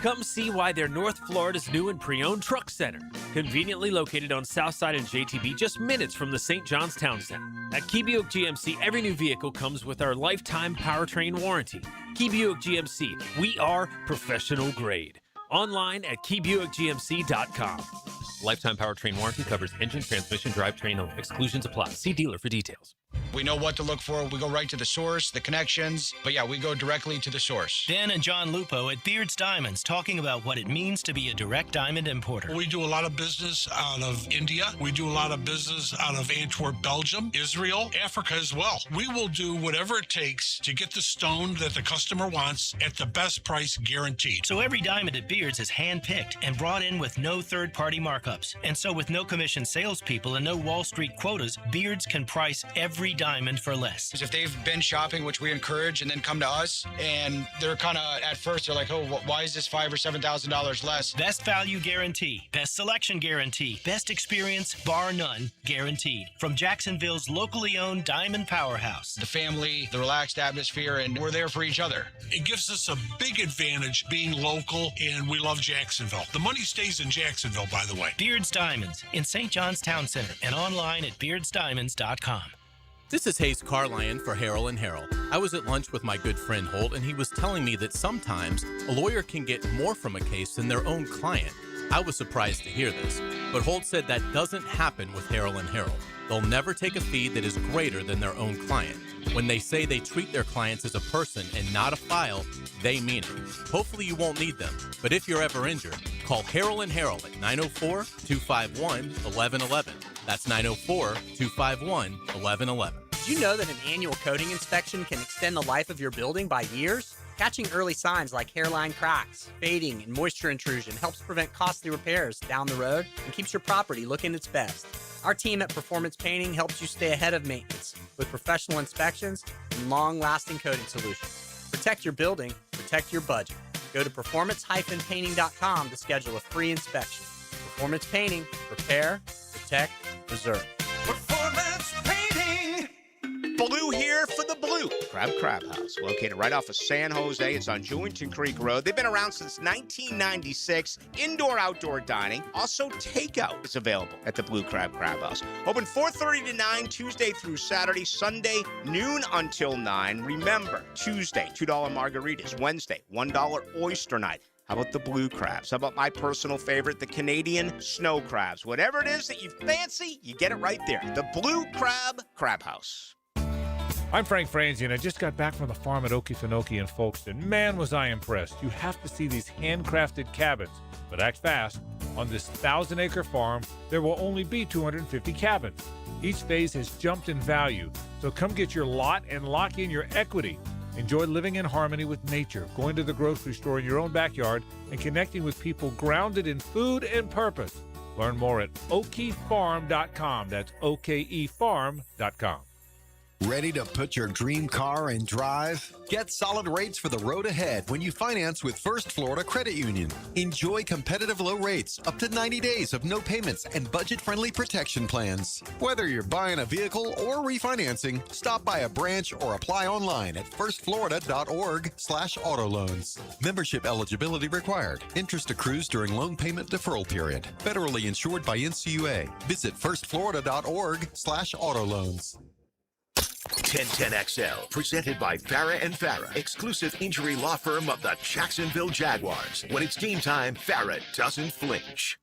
Come see why they're North Florida's new and pre-owned truck center, conveniently located on Southside and JTB, just minutes from the St. John's Town Center. At Key Buick GMC, every new vehicle comes with our lifetime powertrain warranty. Key Buick GMC, we are professional grade. Online at keybuickgmc.com. Lifetime powertrain warranty covers engine, transmission, drivetrain only. Exclusions apply. See dealer for details. We know what to look for. We go right to the source, the connections. But yeah, we go directly to the source. Dan and John Lupo at Beard's Diamonds talking about what it means to be a direct diamond importer. We do a lot of business out of India. We do a lot of business out of Antwerp, Belgium, Israel, Africa as well. We will do whatever it takes to get the stone that the customer wants at the best price guaranteed. So every diamond at Beard's is hand-picked and brought in with no third-party markups. And so with no commission salespeople and no Wall Street quotas, Beard's can price every diamond for less. If they've been shopping, which we encourage, and then come to us, and they're kind of, at first, they're like, oh, why is this $5,000 or $7,000 less? Best value guarantee, best selection guarantee, best experience, bar none, guaranteed. From Jacksonville's locally owned Diamond Powerhouse. The family, the relaxed atmosphere, and we're there for each other. It gives us a big advantage being local, and we love Jacksonville. The money stays in Jacksonville, by the way. Beard's Diamonds in St. John's Town Center and online at beardsdiamonds.com. This is Hayes Carlion for Harold and Harold. I was at lunch with my good friend Holt, and he was telling me that sometimes a lawyer can get more from a case than their own client. I was surprised to hear this, but Holt said that doesn't happen with Harold and Harold. They'll never take a fee that is greater than their own client. When they say they treat their clients as a person and not a file, they mean it. Hopefully you won't need them, but if you're ever injured, call Harold and Harold at 904-251-1111. That's 904-251-1111. Did you know that an annual coating inspection can extend the life of your building by years? Catching early signs like hairline cracks, fading, and moisture intrusion helps prevent costly repairs down the road and keeps your property looking its best. Our team at Performance Painting helps you stay ahead of maintenance with professional inspections and long-lasting coating solutions. Protect your building, protect your budget. Go to performance-painting.com to schedule a free inspection. Performance Painting, repair, protect, preserve. Performance Painting! Blue here for the Blue Crab House, located right off of San Jose. It's on Jewington Creek Road. They've been around since 1996. Indoor-outdoor dining. Also, takeout is available at the Blue Crab House. Open 4:30 to 9, Tuesday through Saturday. Sunday, noon until 9. Remember, Tuesday, $2 margaritas. Wednesday, $1 oyster night. How about the blue crabs? How about my personal favorite, the Canadian snow crabs? Whatever it is that you fancy, you get it right there. The Blue Crab House. I'm Frank Frangie, and I just got back from the farm at Okefenokee in Folkestone. Man, was I impressed. You have to see these handcrafted cabins. But act fast. On this 1,000-acre farm, there will only be 250 cabins. Each phase has jumped in value, so come get your lot and lock in your equity. Enjoy living in harmony with nature, going to the grocery store in your own backyard, and connecting with people grounded in food and purpose. Learn more at okefarm.com. That's okefarm.com. Ready to put your dream car in drive? Get solid rates for the road ahead when you finance with First Florida Credit Union. Enjoy competitive low rates, up to 90 days of no payments and budget-friendly protection plans. Whether you're buying a vehicle or refinancing, stop by a branch or apply online at firstflorida.org/auto loans. Membership eligibility required. Interest accrues during loan payment deferral period. Federally insured by NCUA. Visit firstflorida.org/auto loans. 1010XL, presented by Farah and Farah, exclusive injury law firm of the Jacksonville Jaguars. When it's game time, Farah doesn't flinch.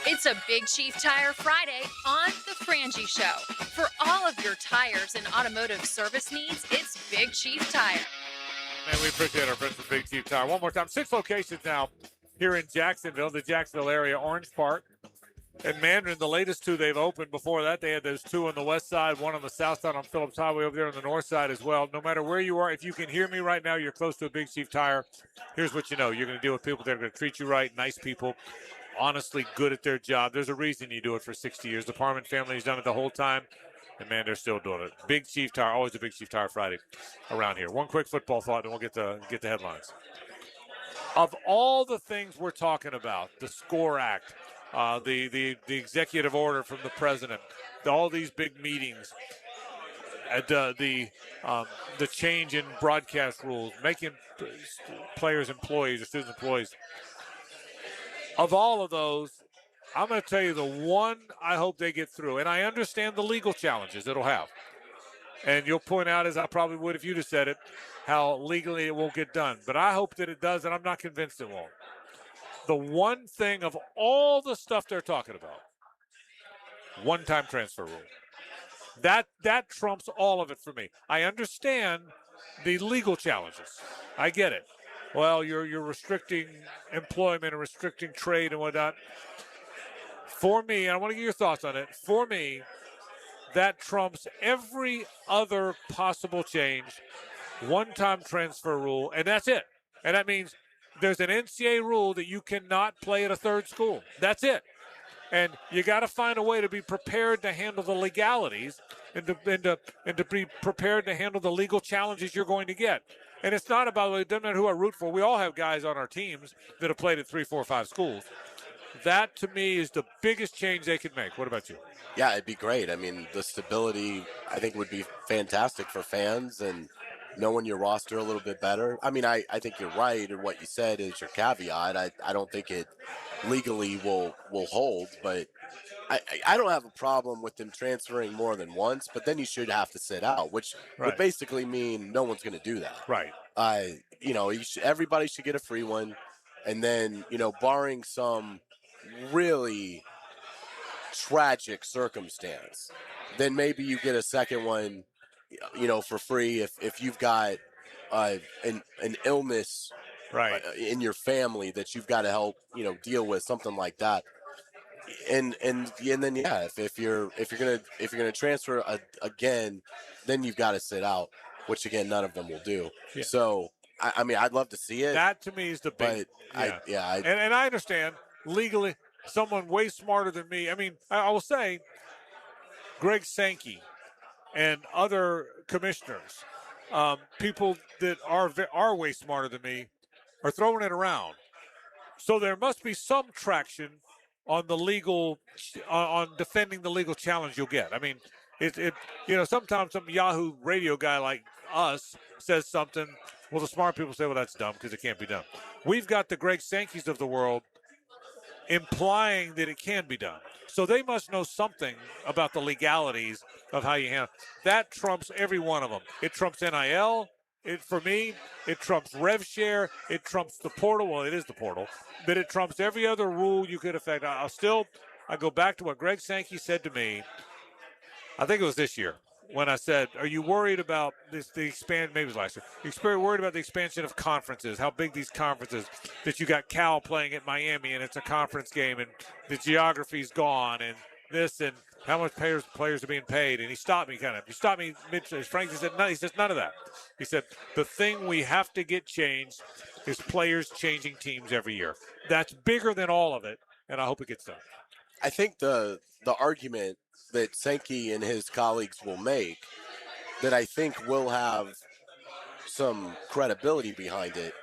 It's a Big Chief Tire Friday on the Frangie Show. For all of your tires and automotive service needs, it's Big Chief Tire. Man, we appreciate our friends at Big Chief Tire. One more time, 6 locations now here in Jacksonville, the Jacksonville area, Orange Park and Mandarin. The latest 2 they've opened. Before that, they had those 2 on the west side, 1 on the south side on Phillips Highway over there on the north side as well. No matter where you are, if you can hear me right now, you're close to a Big Chief Tire. Here's what you know. You're going to deal with people that are going to treat you right, nice people, honestly good at their job. There's a reason you do it for 60 years. The Parman family has done it the whole time, and, man, they're still doing it. Big Chief Tire, always a Big Chief Tire Friday around here. One quick football thought, and we'll get the headlines. Of all the things we're talking about, the SCORE Act, the executive order from the president, all these big meetings, the change in broadcast rules, making players employees or students employees. Of all of those, I'm going to tell you the one I hope they get through, and I understand the legal challenges it'll have. And you'll point out, as I probably would if you'd have said it, how legally it won't get done. But I hope that it does, and I'm not convinced it won't. The one thing of all the stuff they're talking about, one-time transfer rule. That trumps all of it for me. I understand the legal challenges. I get it. Well, you're restricting employment and restricting trade and whatnot. For me, and I want to get your thoughts on it, for me, that trumps every other possible change, one-time transfer rule, and that's it. And that means there's an NCAA rule that you cannot play at a third school. That's it. And you got to find a way to be prepared to handle the legalities and to be prepared to handle the legal challenges you're going to get. And it's not about, it doesn't matter who I root for. We all have guys on our teams that have played at 3, 4, 5 schools. That, to me, is the biggest change they could make. What about you? Yeah, it'd be great. I mean, the stability, I think, would be fantastic for fans and knowing your roster a little bit better. I mean, I think you're right, and what you said is your caveat. I don't think it legally will hold, but I don't have a problem with them transferring more than once, but then you should have to sit out, which would basically mean no one's going to do that. Right. Everybody should get a free one, and then, barring some really tragic circumstance, then maybe you get a second one, for free if you've got an illness in your family that you've got to help, deal with, something like that. And then if you're gonna transfer again, then you've got to sit out, which again none of them will do. Yeah. So I mean, I'd love to see it. That to me is the big. And I understand legally someone way smarter than me. I mean, I will say, Greg Sankey and other commissioners, people that are way smarter than me, are throwing it around. So there must be some traction on the legal, on defending the legal challenge you'll get. I mean, sometimes some Yahoo radio guy like us says something. Well, the smart people say, well, that's dumb because it can't be done. We've got the Greg Sankeys of the world implying that it can be done. So they must know something about the legalities of how you handle. That trumps every one of them. It trumps NIL. For me, it trumps rev share. It trumps the portal. Well, it is the portal. But it trumps every other rule you could affect. I go back to what Greg Sankey said to me, I think it was this year, when I said, are you worried about maybe it was last year. You're worried about the expansion of conferences, how big these conferences, that you got Cal playing at Miami and it's a conference game and the geography's gone and this and how much players are being paid. And he stopped me mid-stage. Frankie said, no, he says none of that. He said, the thing we have to get changed is players changing teams every year. That's bigger than all of it. and I hope it gets done. I think the argument that Sankey and his colleagues will make that I think will have some credibility behind it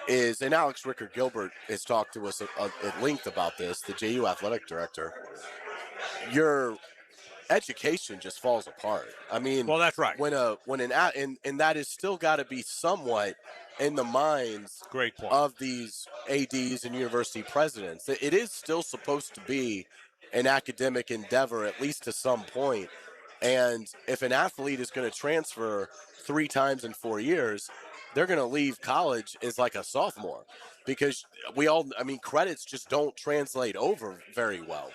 is, and Alex Ricker-Gilbert has talked to us at length about this, the JU athletic director, your education just falls apart. I mean, well, that's right. And that is still got to be somewhat in the minds of these ADs and university presidents. It is still supposed to be an academic endeavor, at least to some point. And if an athlete is going to transfer 3 times in 4 years, they're going to leave college as like a sophomore, because credits just don't translate over very well,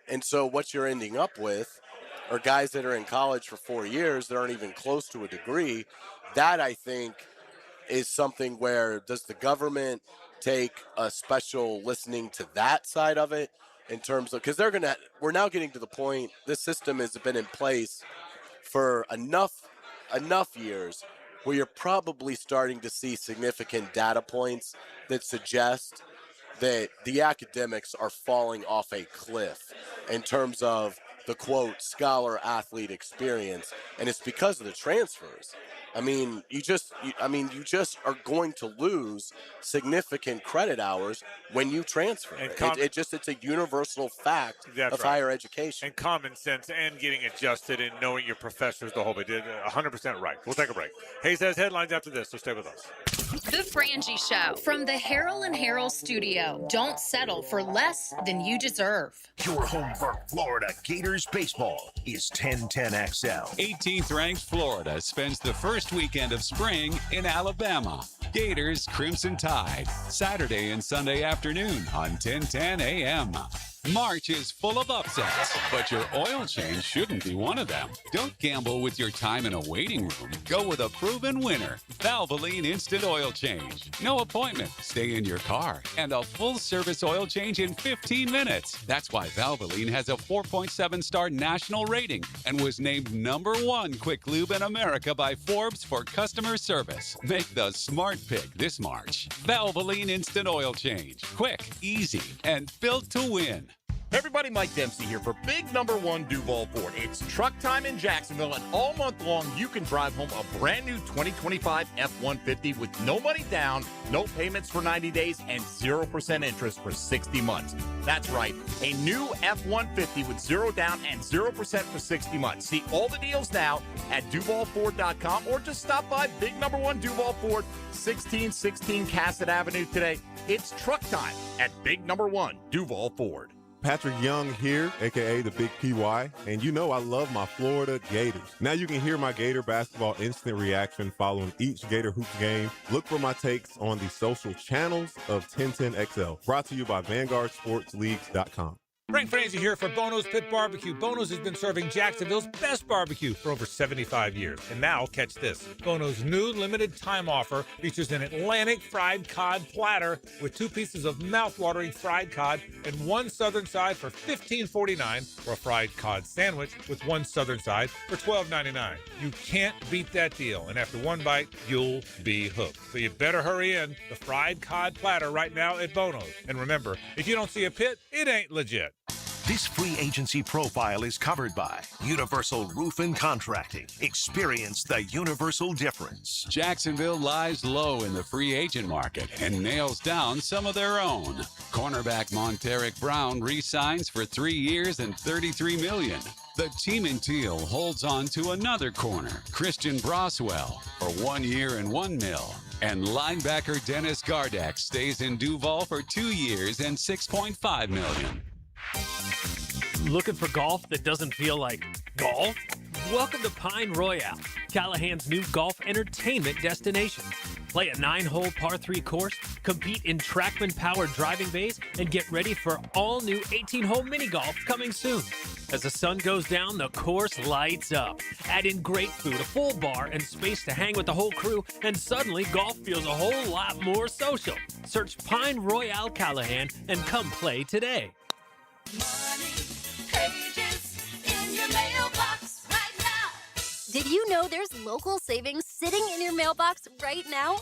and so what you're ending up with are guys that are in college for 4 years that aren't even close to a degree. That, I think, is something where, does the government take a special listening to that side of it in terms of, because we're now getting to the point, this system has been in place for enough years where you're probably starting to see significant data points that suggest that the academics are falling off a cliff in terms of the, quote, scholar-athlete experience, and it's because of the transfers. You just are going to lose significant credit hours when you transfer. It's a universal fact of higher education. And common sense and getting adjusted and knowing your professors, the whole bit. 100% right. We'll take a break. Hayes has headlines after this, so stay with us. The Frangie Show from the Harrell and Harrell studio. Don't settle for less than you deserve. Your home for Florida Gators baseball is 1010XL. 18th ranked Florida spends the first weekend of spring in Alabama. Gators Crimson Tide, Saturday and Sunday afternoon on 1010 AM. March is full of upsets, but your oil change shouldn't be one of them. Don't gamble with your time in a waiting room. Go with a proven winner, Valvoline Instant Oil Change. No appointment, stay in your car, and a full-service oil change in 15 minutes. That's why Valvoline has a 4.7-star national rating and was named #1 quick lube in America by Forbes for customer service. Make the smart pick this March. Valvoline Instant Oil Change. Quick, easy, and built to win. Hey everybody, Mike Dempsey here for big #1 Duval Ford. It's truck time in Jacksonville, and all month long you can drive home a brand new 2025 F-150 with no money down, no payments for 90 days, and 0% interest for 60 months. That's right, a new F-150 with 0 down and 0% for 60 months. See all the deals now at DuvalFord.com, or just stop by big #1 Duval Ford, 1616 Cassett Avenue today. It's truck time at big #1 Duval Ford. Patrick Young here, a.k.a. the Big PY, and you know I love my Florida Gators. Now you can hear my Gator basketball instant reaction following each Gator Hoops game. Look for my takes on the social channels of 1010XL. Brought to you by VanguardSportsLeagues.com. Frank Frangie here for Bono's Pit Barbecue. Bono's has been serving Jacksonville's best barbecue for over 75 years. And now, catch this. Bono's new limited time offer features an Atlantic fried cod platter with 2 pieces of mouth-watering fried cod and 1 southern side for $15.49, or a fried cod sandwich with 1 southern side for $12.99. You can't beat that deal, and after 1 bite, you'll be hooked. So you better hurry in. The fried cod platter right now at Bono's. And remember, if you don't see a pit, it ain't legit. This free agency profile is covered by Universal Roof and Contracting. Experience the universal difference. Jacksonville lies low in the free agent market and nails down some of their own. Cornerback Monteric Brown re-signs for 3 years and $33 million. The team in teal holds on to another corner, Christian Broswell, for 1 year and $1 million. And linebacker Dennis Gardeck stays in Duval for 2 years and $6.5 million. Looking for golf that doesn't feel like golf? Welcome to Pine Royale, Callahan's new golf entertainment destination. Play a 9-hole par 3 course, compete in Trackman-powered driving bays, and get ready for all-new 18-hole mini golf coming soon. As the sun goes down, the course lights up. Add in great food, a full bar, and space to hang with the whole crew, and suddenly golf feels a whole lot more social. Search Pine Royale Callahan and come play today. Pages in your mailbox right now. Did you know there's local savings sitting in your mailbox right now?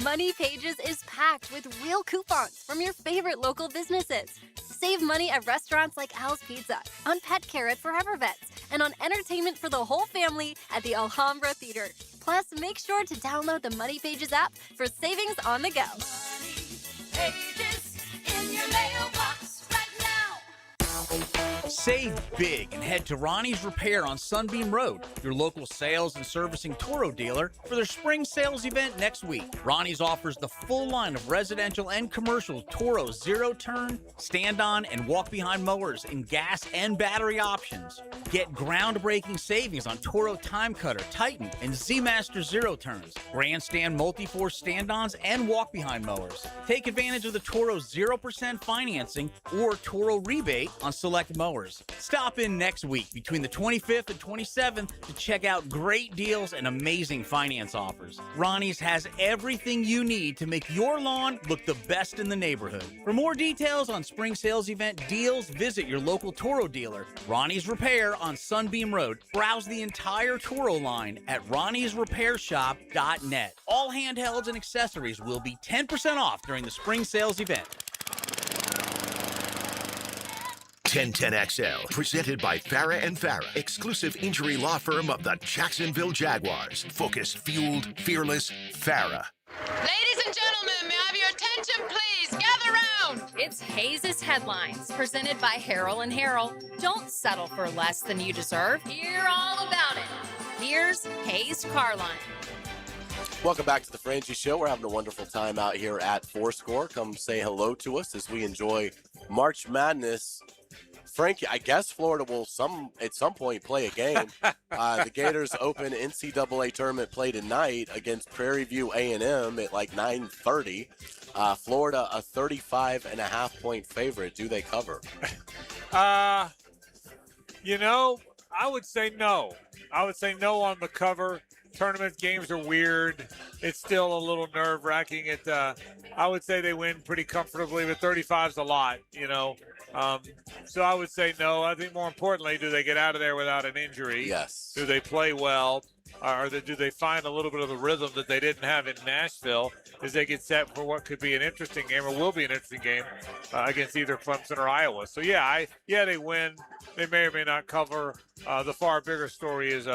Money Pages is packed with real coupons from your favorite local businesses. Save money at restaurants like Al's Pizza, on pet care at Forever Vets, and on entertainment for the whole family at the Alhambra Theater. Plus, make sure to download the Money Pages app for savings on the go. Pages in your mailbox right now. Save big and head to Ronnie's Repair on Sunbeam Road, your local sales and servicing Toro dealer, for their spring sales event next week. Ronnie's offers the full line of residential and commercial Toro zero-turn, stand-on, and walk-behind mowers in gas and battery options. Get groundbreaking savings on Toro Time Cutter, Titan, and Z-Master zero-turns, Grandstand multi-force stand-ons, and walk-behind mowers. Take advantage of the Toro 0% financing or Toro rebate on select mowers. Stop in next week between the 25th and 27th to check out great deals and amazing finance offers. Ronnie's has everything you need to make your lawn look the best in the neighborhood. For more details on spring sales event deals, visit your local Toro dealer. Ronnie's Repair on Sunbeam Road. Browse the entire Toro line at ronniesrepairshop.net. All handhelds and accessories will be 10% off during the spring sales event. 1010XL, presented by Farah and Farah, exclusive injury law firm of the Jacksonville Jaguars. Focused, fueled, fearless, Farah. Ladies and gentlemen, may I have your attention, please? Gather round. It's Hayes' Headlines, presented by Harrell and Harrell. Don't settle for less than you deserve. Hear all about it. Here's Hayes Carline. Welcome back to the Frangie Show. We're having a wonderful time out here at Fore Score. Come say hello to us as we enjoy March Madness. Frankie, I guess Florida will at some point play a game. The Gators open NCAA tournament play tonight against Prairie View A&M at like 9:30. Florida, a 35.5-point favorite. Do they cover? I would say no. I would say no on the cover. Tournament games are weird. It's still a little nerve-wracking. I would say they win pretty comfortably, but 35's a lot, So I would say no. I think more importantly, do they get out of there without an injury? Yes. Do they play well? Or do they find a little bit of the rhythm that they didn't have in Nashville as they get set for what could be an interesting game or will be an interesting game against either Clemson or Iowa? So, they win. They may or may not cover. The far bigger story is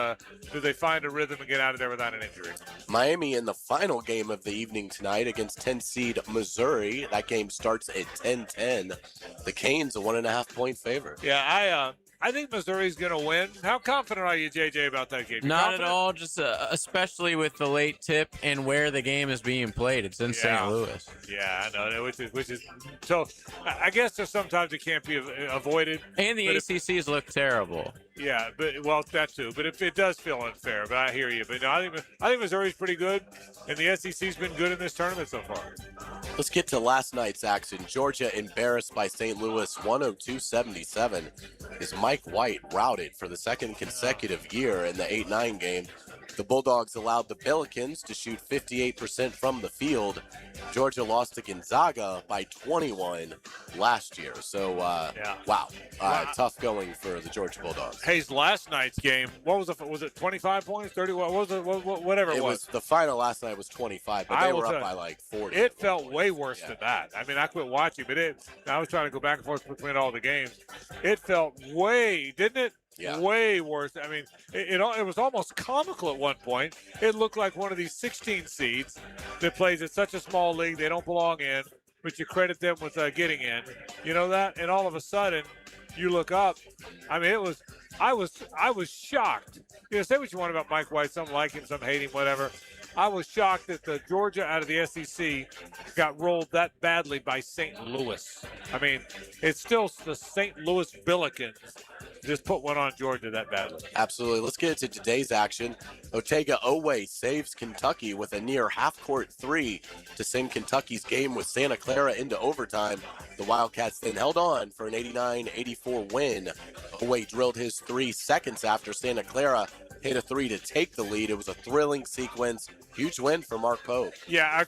do they find a rhythm and get out of there without an injury? Miami in the final game of the evening tonight against 10-seed Missouri. That game starts at 10:10. The Canes, a 1.5-point favorite. Yeah, I think Missouri's going to win. How confident are you, JJ, about that game? Not at all, just especially with the late tip and where the game is being played. It's in St. Louis. Yeah, I know, which is so I guess there's sometimes it can't be avoided. And the ACCs look terrible. Yeah, that too. But if it does feel unfair, but I hear you. But no, I think Missouri's pretty good, and the SEC's been good in this tournament so far. Let's get to last night's action. Georgia embarrassed by St. Louis 102-77 as Mike White routed for the second consecutive year in the 8-9 game. The Bulldogs allowed the Billikens to shoot 58% from the field. Georgia lost to Gonzaga by 21 last year. So, wow. Tough going for the Georgia Bulldogs. Hayes, last night's game, what was it? Was it 25 points, 30? What was it? Whatever it was. The final last night was 25, but they were up by like 40. It felt way worse than that. I mean, I quit watching, but I was trying to go back and forth between all the games. It felt didn't it? Yeah. Way worse. I mean, it was almost comical at one point. It looked like one of these 16 seeds that plays at such a small league they don't belong in, but you credit them with getting in. You know that? And all of a sudden, you look up. I mean, I was shocked. Say what you want about Mike White. Some like him, some hate him, whatever. I was shocked that the Georgia out of the SEC got rolled that badly by St. Louis. I mean, it's still the St. Louis Billikens just put one on Georgia that badly. Absolutely. Let's get into today's action. Otega Oweh saves Kentucky with a near half-court three to send Kentucky's game with Santa Clara into overtime. The Wildcats then held on for an 89-84 win. Oweh drilled his 3 seconds after Santa Clara hit a three to take the lead. It was a thrilling sequence. Huge win for Mark Pope. Yeah,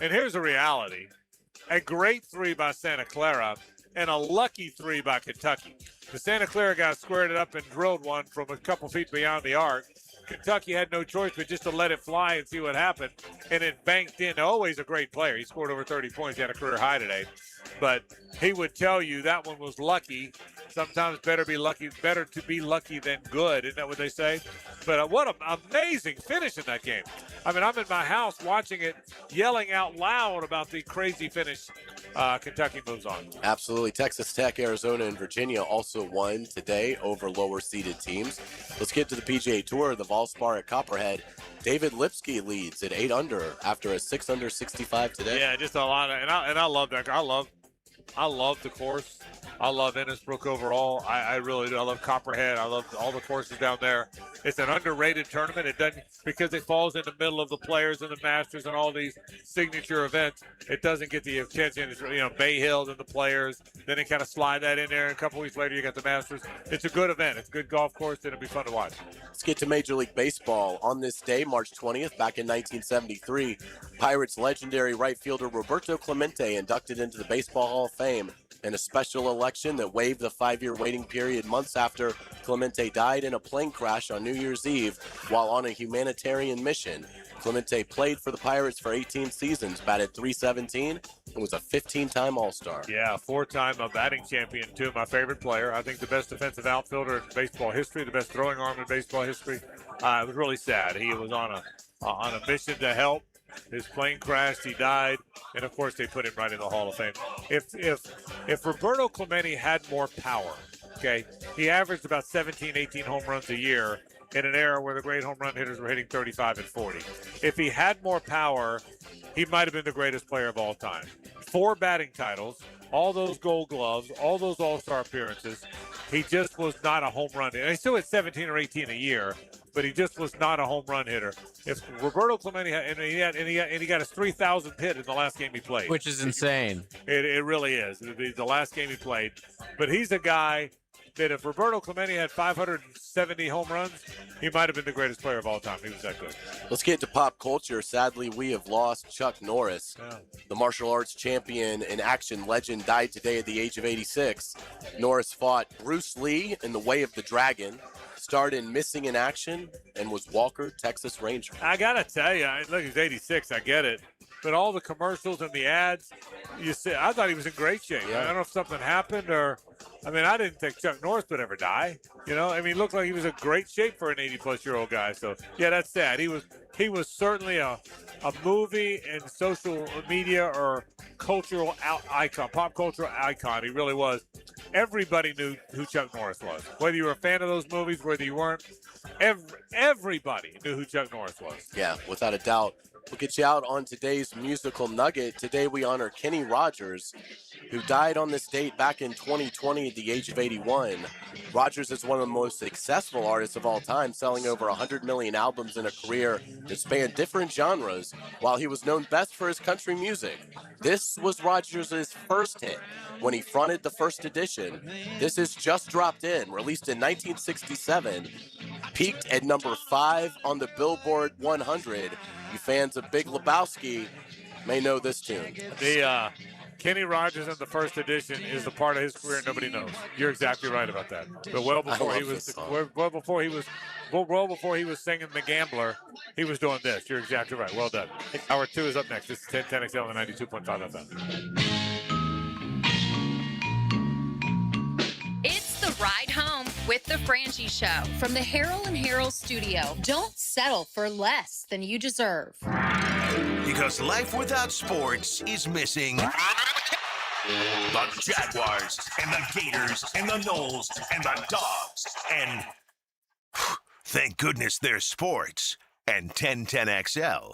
and here's the reality. A great three by Santa Clara and a lucky three by Kentucky. The Santa Clara guy squared it up and drilled one from a couple feet beyond the arc. Kentucky had no choice but just to let it fly and see what happened. And it banked in. Always a great player. He scored over 30 points. He had a career high today. But he would tell you that one was lucky. Sometimes better to be lucky than good. Isn't that what they say? But what an amazing finish in that game. I mean, I'm in my house watching it, yelling out loud about the crazy finish Kentucky moves on. Absolutely. Texas Tech, Arizona, and Virginia also won today over lower-seeded teams. Let's get to the PGA Tour. The Valspar at Copperhead. David Lipsky leads at 8 under after a 6 under 65 today. Yeah, just a lot of, and I love that. I love the course. I love Innisbrook overall. I really do. I love Copperhead. I love all the courses down there. It's an underrated tournament. It doesn't, because it falls in the middle of the Players and the Masters and all these signature events. It doesn't get the attention. It's, Bay Hill and the Players. Then they kind of slide that in there. And a couple weeks later, you got the Masters. It's a good event. It's a good golf course, and it'll be fun to watch. Let's get to Major League Baseball. On this day, March 20th, back in 1973, Pirates legendary right fielder Roberto Clemente inducted into the Baseball Hall of Fame in a special election that waived the 5-year waiting period months after Clemente died in a plane crash on New Year's Eve while on a humanitarian mission. Clemente played for the Pirates for 18 seasons, batted .317, and was a 15-time All-Star. Yeah, 4-time batting champion, too. My favorite player. I think the best defensive outfielder in baseball history, the best throwing arm in baseball history. It was really sad. He was on a mission to help. His plane crashed, he died, and of course they put him right in the Hall of Fame. If Roberto Clemente had more power, okay, he averaged about 17, 18 home runs a year in an era where the great home run hitters were hitting 35 and 40. If he had more power, he might have been the greatest player of all time. 4 batting titles, all those Gold Gloves, all those All-Star appearances. He just was not a home run hitter. He still had 17 or 18 a year, but he just was not a home run hitter. If Roberto Clemente he got his 3,000th hit in the last game he played, which is insane. It really is. It would be the last game he played. But he's a guy that if Roberto Clemente had 570 home runs, he might have been the greatest player of all time. He was that good. Let's get to pop culture. Sadly, we have lost Chuck Norris. Yeah. The martial arts champion and action legend died today at the age of 86. Norris fought Bruce Lee in The Way of the Dragon, starred in Missing in Action, and was Walker, Texas Ranger. I got to tell you, look, he's 86. I get it. But all the commercials and the ads, I thought he was in great shape. Yeah. I don't know if something happened or, I didn't think Chuck Norris would ever die. He looked like he was in great shape for an 80-plus-year-old guy. So, yeah, that's sad. He was certainly a movie and social media or cultural icon, pop cultural icon. He really was. Everybody knew who Chuck Norris was. Whether you were a fan of those movies, whether you weren't, everybody knew who Chuck Norris was. Yeah, without a doubt. We'll get you out on today's musical nugget. Today we honor Kenny Rogers, who died on this date back in 2020 at the age of 81. Rogers is one of the most successful artists of all time, selling over 100 million albums in a career that spanned different genres, while he was known best for his country music. This was Rogers' first hit when he fronted the First Edition. This is Just Dropped In, released in 1967, peaked at number 5 on the Billboard 100. You fans of Big Lebowski may know this tune. The Kenny Rogers in the First Edition is the part of his career nobody knows. You're exactly right about that. But well before he was singing The Gambler, he was doing this. You're exactly right. Well done. Hour 2 is up next. This is 1010XL on 92.5 FM. It's the ride home with the Frangie Show from the Harold and Harold studio. Don't settle for less than you deserve. Because life without sports is missing the Jaguars and the Gators and the Knowles and the Dogs. And thank goodness there's sports and 1010XL.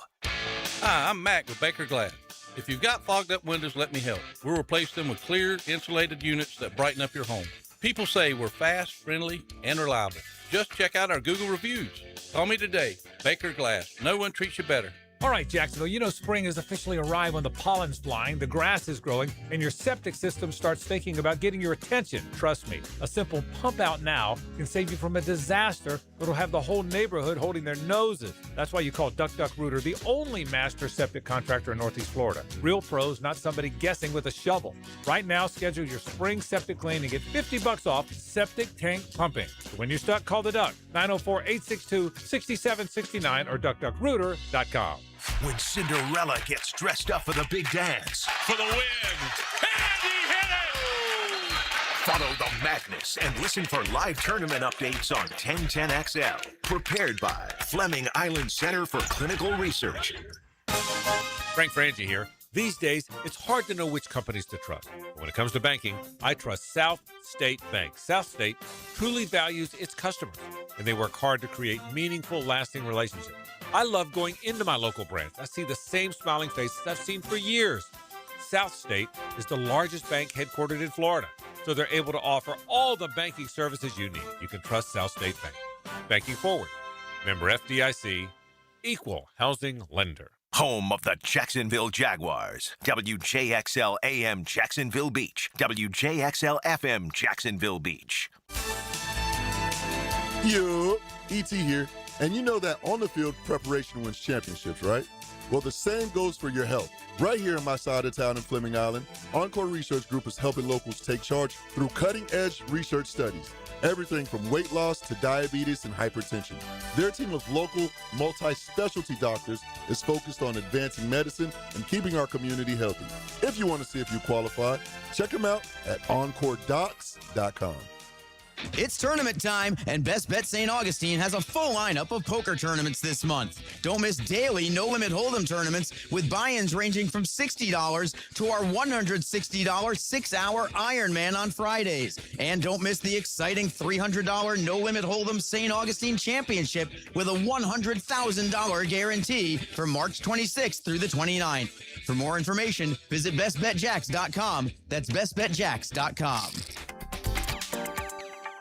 Hi, I'm Mac with Baker Glass. If you've got fogged up windows, let me help. We'll replace them with clear, insulated units that brighten up your home. People say we're fast, friendly, and reliable. Just check out our Google reviews. Call me today. Baker Glass. No one treats you better. All right, Jacksonville, spring has officially arrived when the pollen's flying, the grass is growing, and your septic system starts thinking about getting your attention. Trust me, a simple pump out now can save you from a disaster that'll have the whole neighborhood holding their noses. That's why you call Duck Duck Rooter the only master septic contractor in Northeast Florida. Real pros, not somebody guessing with a shovel. Right now, schedule your spring septic clean and get $50 off septic tank pumping. When you're stuck, call the Duck, 904-862-6769 or duckduckrooter.com. When Cinderella gets dressed up for the big dance. For the win! Follow the madness and listen for live tournament updates on 1010XL. Prepared by Fleming Island Center for Clinical Research. Frank Frangie here. These days, it's hard to know which companies to trust. But when it comes to banking, I trust South State Bank. South State truly values its customers, and they work hard to create meaningful, lasting relationships. I love going into my local branch. I see the same smiling faces I've seen for years. South State is the largest bank headquartered in Florida, so they're able to offer all the banking services you need. You can trust South State Bank. Banking forward. Member FDIC, equal housing lender. Home of the Jacksonville Jaguars. WJXL AM Jacksonville Beach. WJXL FM Jacksonville Beach. Yo, E.T. here. And you know that on the field, preparation wins championships, right? Well, the same goes for your health. Right here in my side of town in Fleming Island, Encore Research Group is helping locals take charge through cutting-edge research studies. Everything from weight loss to diabetes and hypertension. Their team of local, multi-specialty doctors is focused on advancing medicine and keeping our community healthy. If you want to see if you qualify, check them out at encoredocs.com. It's tournament time, and Best Bet St. Augustine has a full lineup of poker tournaments this month. Don't miss daily no-limit hold'em tournaments with buy-ins ranging from $60 to our $160 6-hour Ironman on Fridays. And don't miss the exciting $300 no-limit hold'em St. Augustine Championship with a $100,000 guarantee from March 26th through the 29th. For more information, visit bestbetjacks.com. That's bestbetjacks.com.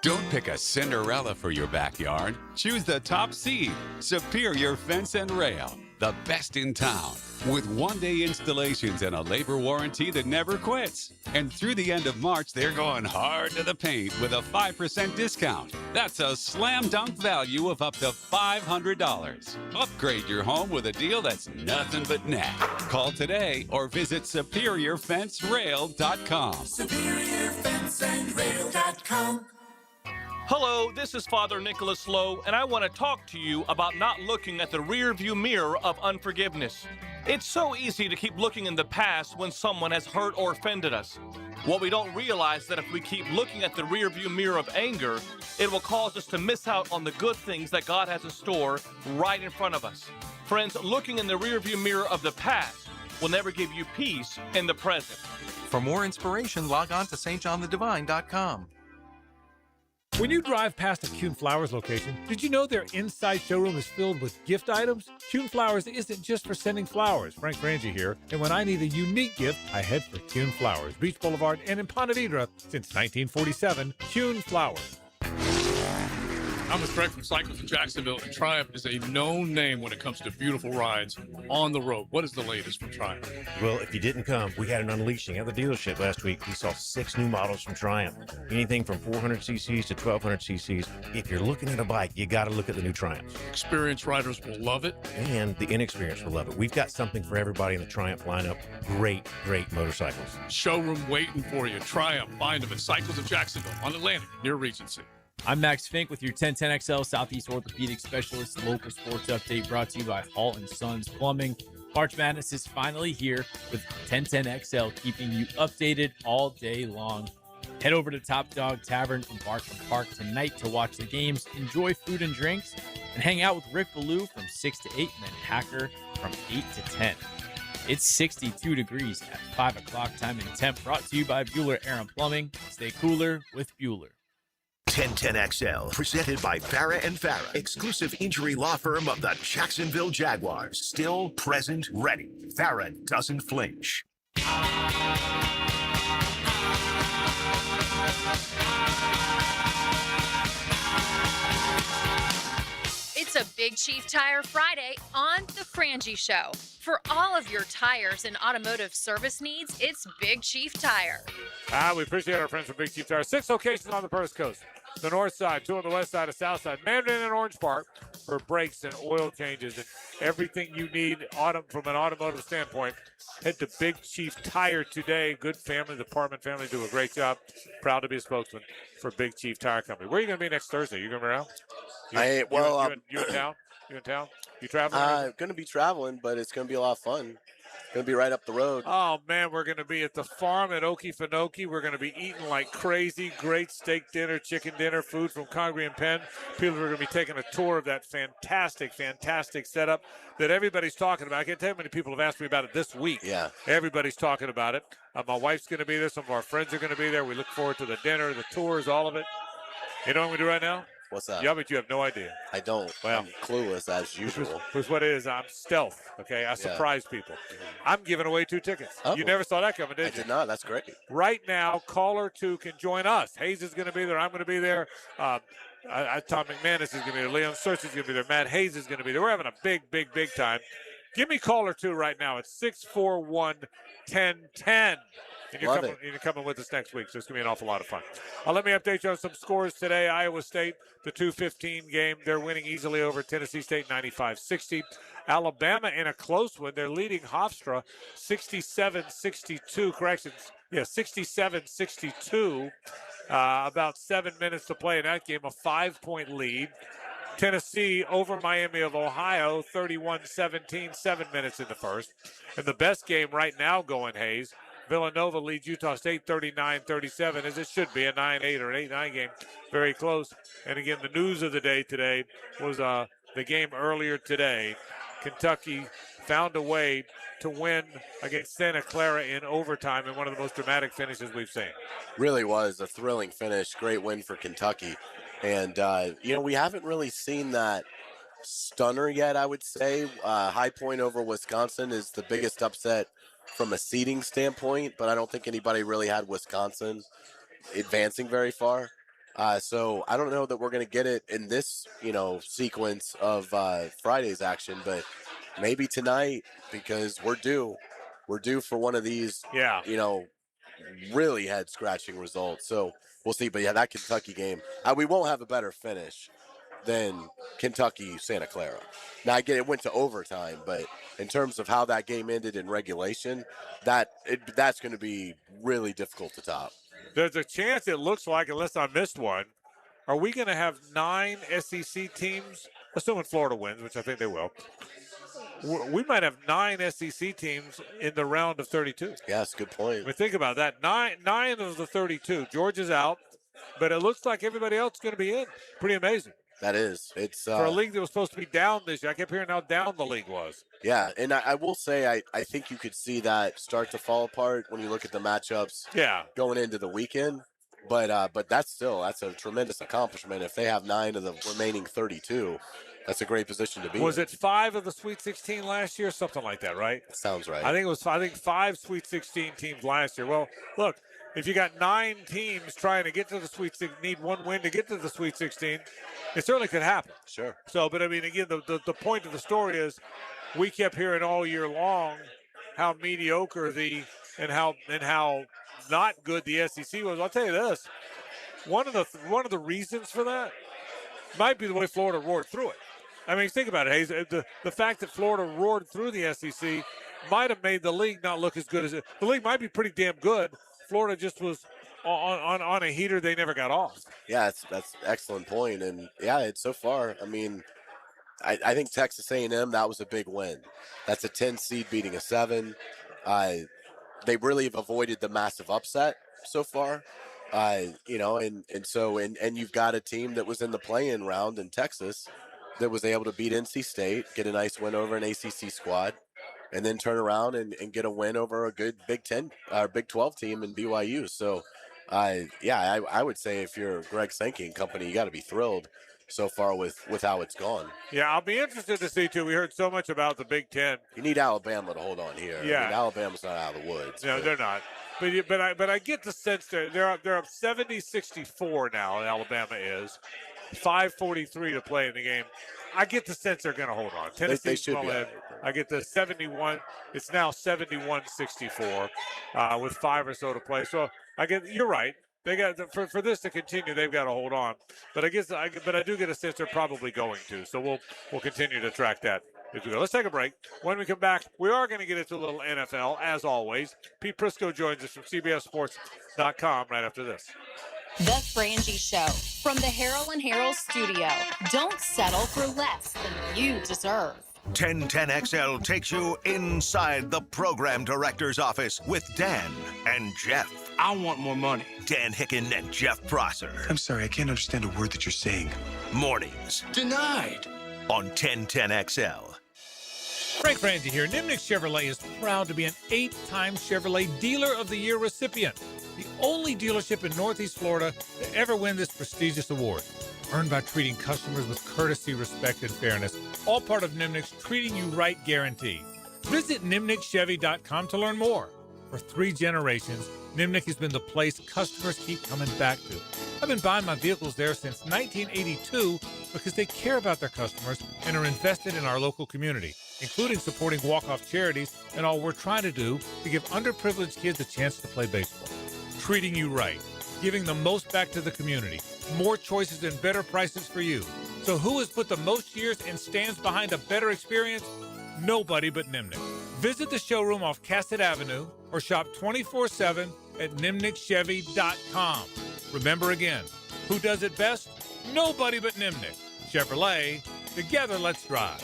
Don't pick a Cinderella for your backyard. Choose the top seed, Superior Fence and Rail, the best in town, with one-day installations and a labor warranty that never quits. And through the end of March, they're going hard to the paint with a 5% discount. That's a slam dunk value of up to $500. Upgrade your home with a deal that's nothing but net. Call today or visit SuperiorFenceRail.com. SuperiorFenceandRail.com. Hello, this is Father Nicholas Lowe, and I want to talk to you about not looking at the rearview mirror of unforgiveness. It's so easy to keep looking in the past when someone has hurt or offended us. What we don't realize that if we keep looking at the rearview mirror of anger, it will cause us to miss out on the good things that God has in store right in front of us. Friends, looking in the rearview mirror of the past will never give you peace in the present. For more inspiration, log on to stjohnthedivine.com. When you drive past a Kuhn Flowers location, did you know their inside showroom is filled with gift items? Kuhn Flowers isn't just for sending flowers. Frank Frangie here, and when I need a unique gift, I head for Kuhn Flowers, Beach Boulevard and in Ponte Vedra since 1947. Kuhn Flowers. I'm with Craig from Cycles in Jacksonville, and Triumph is a known name when it comes to beautiful rides on the road. What is the latest from Triumph? Well, if you didn't come, we had an unleashing at the dealership last week. We saw 6 new models from Triumph, anything from 400 cc's to 1200 cc's. If you're looking at a bike, you got to look at the new Triumphs. Experienced riders will love it. And the inexperienced will love it. We've got something for everybody in the Triumph lineup. Great, great motorcycles. Showroom waiting for you. Triumph. Find them at Cycles of Jacksonville on Atlantic near Regency. I'm Max Fink with your 1010XL Southeast Orthopedic Specialist local sports update brought to you by Halt & Sons Plumbing. March Madness is finally here with 1010XL keeping you updated all day long. Head over to Top Dog Tavern in Barton Park tonight to watch the games, enjoy food and drinks, and hang out with Rick Ballou from 6 to 8 and then Hacker from 8 to 10. It's 62 degrees at 5 o'clock time and temp brought to you by Bueller Air & Plumbing. Stay cooler with Bueller. 1010XL, presented by Farah and Farah, exclusive injury law firm of the Jacksonville Jaguars. Still, present, ready. Farah doesn't flinch. It's a Big Chief Tire Friday on The Frangie Show. For all of your tires and automotive service needs, it's Big Chief Tire. We appreciate our friends from Big Chief Tire. 6 locations on the First Coast. The north side, 2 on the west side, the south side, Mandarin and Orange Park. for brakes and oil changes and everything you need from an automotive standpoint, head to Big Chief Tire today. Good family, the Parman family do a great job. Proud to be a spokesman for Big Chief Tire Company. Where are you going to be next Thursday? You going to be around? You in town? You in town? You traveling? I'm going to be traveling, but it's going to be a lot of fun. Going to be right up the road. Oh, man, we're going to be at the farm at Okefenokee. We're going to be eating like crazy. Great steak dinner, chicken dinner, food from Congaree and Penn. People are going to be taking a tour of that fantastic, fantastic setup that everybody's talking about. I can't tell you how many people have asked me about it this week. Yeah. Everybody's talking about it. My wife's going to be there. Some of our friends are going to be there. We look forward to the dinner, the tours, all of it. You know what I'm going to do right now? What's that? Yeah, but you have no idea. I don't. Well, I'm clueless as usual. Here's what it is. I'm stealth, okay? I surprise people. I'm giving away 2 tickets. Oh. You never saw that coming, did you? I did not. That's great. Right now, caller 2 can join us. Hayes is going to be there. I'm going to be there. Tom McManus is going to be there. Leon Search is going to be there. Matt Hayes is going to be there. We're having a big, big, big time. Give me caller 2 right now. It's 641-1010. And you're coming with us next week, so it's going to be an awful lot of fun. Let me update you on some scores today. Iowa State, the 2:15 game, they're winning easily over Tennessee State 95-60. Alabama in a close one. They're leading Hofstra 67-62. Corrections, 67-62. About 7 minutes to play in that game, a 5-point lead. Tennessee over Miami of Ohio, 31-17, 7 minutes in the first. And the best game right now going, Hayes, Villanova leads Utah State 39-37, as it should be, a 9-8 or an 8-9 game. Very close. And again, the news of the day today was the game earlier today. Kentucky found a way to win against Santa Clara in overtime in one of the most dramatic finishes we've seen. Really was a thrilling finish. Great win for Kentucky. And, we haven't really seen that stunner yet, I would say. High Point over Wisconsin is the biggest upset from a seeding standpoint, but I don't think anybody really had Wisconsin advancing very far. So I don't know that we're going to get it in this, sequence of Friday's action, but maybe tonight, because we're due for one of these, really head-scratching results. So we'll see. But, that Kentucky game, we won't have a better finish than Kentucky-Santa Clara. Now, I get it went to overtime, but in terms of how that game ended in regulation, that's going to be really difficult to top. There's a chance, it looks like, unless I missed one, are we going to have 9 SEC teams, assuming Florida wins, which I think they will, we might have 9 SEC teams in the round of 32. Yes, good point. I mean, think about that. 9 of the 32. Georgia's out, but it looks like everybody else is going to be in. Pretty amazing. That is. It's for a league that was supposed to be down this year. I kept hearing how down the league was. Yeah, and I will say I think you could see that start to fall apart when you look at the matchups going into the weekend. But that's a tremendous accomplishment. If they have 9 of the remaining 32, that's a great position to be in. Was it 5 of the Sweet 16 last year? Something like that, right? That sounds right. I think 5 Sweet 16 teams last year. Well, look, if you got 9 teams trying to get to the Sweet 16, need 1 win to get to the Sweet 16, it certainly could happen. Sure. So, but I mean, again, the point of the story is we kept hearing all year long how mediocre and how not good the SEC was. I'll tell you this: one of the reasons for that might be the way Florida roared through it. I mean, think about it, Hayes. The fact that Florida roared through the SEC might have made the league not look as good as it. The league might be pretty damn good. Florida just was on a heater they never got off. Yeah, that's an excellent point. And, it's so far. I mean, I think Texas A&M, that was a big win. That's a 10 seed beating a 7. They really have avoided the massive upset so far. And you've got a team that was in the play-in round in Texas that was able to beat NC State, get a nice win over an ACC squad, and then turn around and get a win over a good Big 10 or Big 12 team in BYU. So, I would say if you're Greg Sankey and company, you got to be thrilled so far with how it's gone. Yeah, I'll be interested to see, too. We heard so much about the Big 10. You need Alabama to hold on here. Yeah. I mean, Alabama's not out of the woods. No, they're not. But I get the sense they're up 70-64 now, Alabama is. 5:43 to play in the game. I get the sense they're going to hold on. Tennessee should be. I get the 71. It's now 71-64 with 5 or so to play. So you're right. They got for this to continue. They've got to hold on. But I do get a sense they're probably going to. So we'll continue to track that as we go. Let's take a break. When we come back, we are going to get into a little NFL as always. Pete Prisco joins us from CBSSports.com right after this. The Frangie Show from the Harrell and Harrell studio. Don't settle for less than you deserve. 1010XL takes you inside the program director's office with Dan and Jeff. I want more money. Dan Hicken and Jeff Prosser. I'm sorry, I can't understand a word that you're saying. Mornings. Denied. On 1010XL. Frank Frangie here. Nimnick Chevrolet is proud to be an 8-time Chevrolet Dealer of the Year recipient. The only dealership in Northeast Florida to ever win this prestigious award. Earned by treating customers with courtesy, respect, and fairness. All part of Nimnick's Treating You Right guarantee. Visit nimnickchevy.com to learn more. For 3 generations, Nimnick has been the place customers keep coming back to. I've been buying my vehicles there since 1982 because they care about their customers and are invested in our local community, including supporting walk-off charities and all we're trying to do to give underprivileged kids a chance to play baseball. Treating you right, giving the most back to the community, more choices and better prices for you. So who has put the most years and stands behind a better experience? Nobody but Nimnick. Visit the showroom off Cassett Avenue or shop 24/7 at nimnickchevy.com. Remember again, who does it best? Nobody but Nimnick. Chevrolet, together let's drive.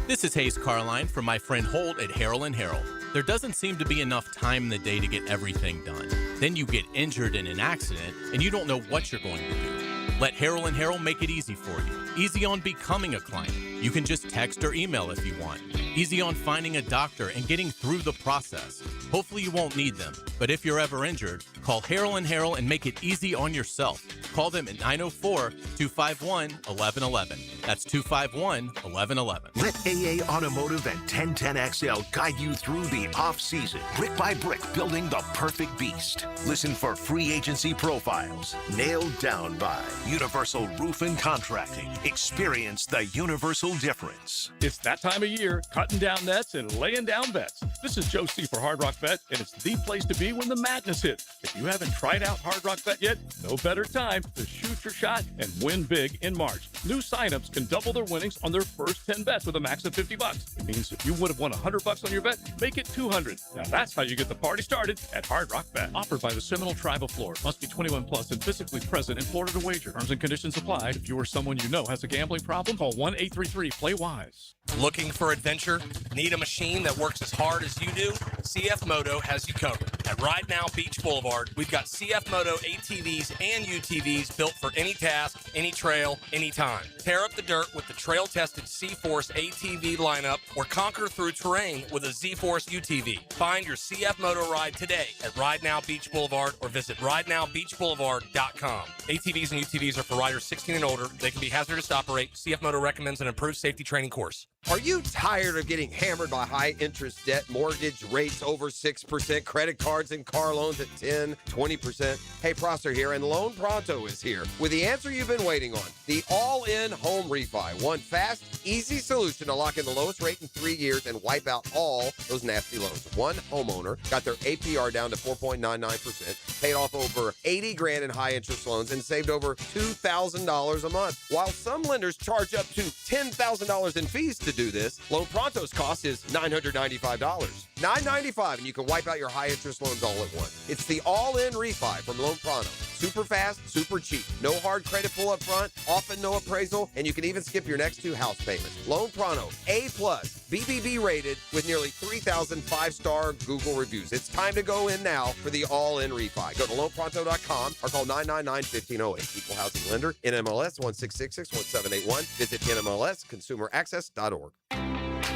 This is Hayes Carline from my friend Holt at Harrell & Harrell. There doesn't seem to be enough time in the day to get everything done. Then you get injured in an accident and you don't know what you're going to do. Let Harrell & Harrell make it easy for you. Easy on becoming a client. You can just text or email if you want. Easy on finding a doctor and getting through the process. Hopefully you won't need them, but if you're ever injured, call Harrell & Harrell and make it easy on yourself. Call them at 904-251-1111. That's 251-1111. Let AA Automotive and 1010XL guide you through the off-season, brick by brick, building the perfect beast. Listen for free agency profiles, nailed down by Universal Roof and Contracting. Experience the universal difference. It's that time of year, cutting down nets and laying down bets. This is Joe C. for Hard Rock Bet, and it's the place to be when the madness hits. If you haven't tried out Hard Rock Bet yet, no better time to shoot your shot and win big in March. New signups can double their winnings on their first 10 bets with a max of $50. It means if you would have won $100 on your bet, make it $200. Now that's how you get the party started at Hard Rock Bet. Offered by the Seminole Tribe of Florida. Must be 21 plus and physically present in Florida to wager. Terms and conditions apply. If you or someone you know has a gambling problem, call 1-833-PLAY-WISE. Looking for adventure? Need a machine that works as hard as you do? CF Moto has you covered. At Ride Now Beach Boulevard, we've got CF Moto ATVs and UTVs built for any task, any trail, anytime. Tear up the dirt with the trail-tested C-Force ATV lineup or conquer through terrain with a Z-Force UTV. Find your CF Moto ride today at Ride Now Beach Boulevard or visit ridenowbeachboulevard.com. ATVs and UTVs are for riders 16 and older. They can be hazardous to operate. CF Moto recommends an improved safety training course. Are you tired of getting hammered by high-interest debt, mortgage rates over 6%, credit cards and car loans at 10, 20%? Hey, Prosser here, and Loan Pronto is here with the answer you've been waiting on, the all-in home refi. One fast, easy solution to lock in the lowest rate in 3 years and wipe out all those nasty loans. One homeowner got their APR down to 4.99%, paid off over $80,000 in high-interest loans, and saved over $2,000 a month. While some lenders charge up to $10,000 in fees to do this, Loan Pronto's cost is $995. $995, and you can wipe out your high-interest loans all at once. It's the all-in refi from Loan Pronto. Super fast, super cheap. No hard credit pull up front, often no appraisal, and you can even skip your next 2 house payments. Loan Pronto, A+, BBB rated with nearly 3,000 5-star Google reviews. It's time to go in now for the all-in refi. Go to loanpronto.com or call 999-1508. Equal housing lender, NMLS 16661-781. Visit NMLSconsumeraccess.org.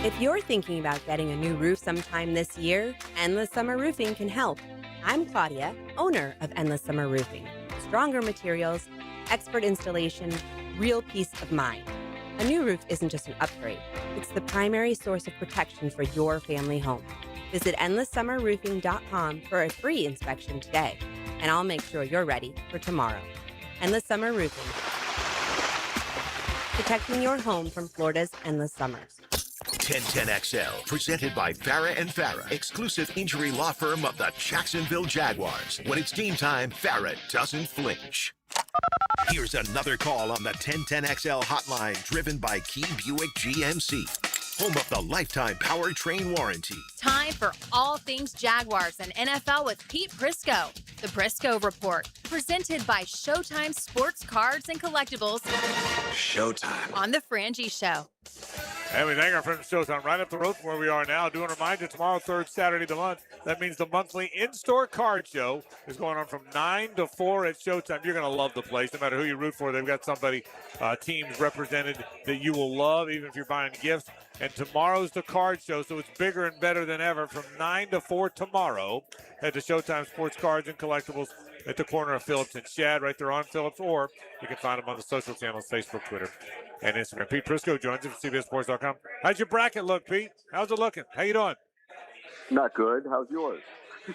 If you're thinking about getting a new roof sometime this year, Endless Summer Roofing can help. I'm Claudia, owner of Endless Summer Roofing. Stronger materials, expert installation, real peace of mind. A new roof isn't just an upgrade. It's the primary source of protection for your family home. Visit EndlessSummerRoofing.com for a free inspection today, and I'll make sure you're ready for tomorrow. Endless Summer Roofing. Protecting your home from Florida's endless summers. 1010XL, presented by Farah and Farah, exclusive injury law firm of the Jacksonville Jaguars. When it's game time, Farah doesn't flinch. Here's another call on the 1010XL hotline, driven by Key Buick GMC, home of the lifetime powertrain warranty. Time for all things Jaguars and NFL with Pete Prisco. The Prisco Report, presented by Showtime Sports Cards and Collectibles. Showtime. On the Frangie Show. And we thank our friends Showtime right up the road from where we are now. Do want to remind you, tomorrow, third Saturday of the month, that means the monthly in-store card show is going on from 9 to 4 at Showtime. You're going to love the place, no matter who you root for. They've got somebody, teams represented that you will love, even if you're buying gifts. And tomorrow's the card show, so it's bigger and better than ever. From 9 to 4 tomorrow, head to Showtime Sports Cards and Collectibles at the corner of Phillips and Shad, right there on Phillips, or you can find them on the social channels, Facebook, Twitter, and Instagram. Pete Prisco joins us from CBSSports.com. How's your bracket look, Pete? How's it looking? How you doing? Not good. How's yours?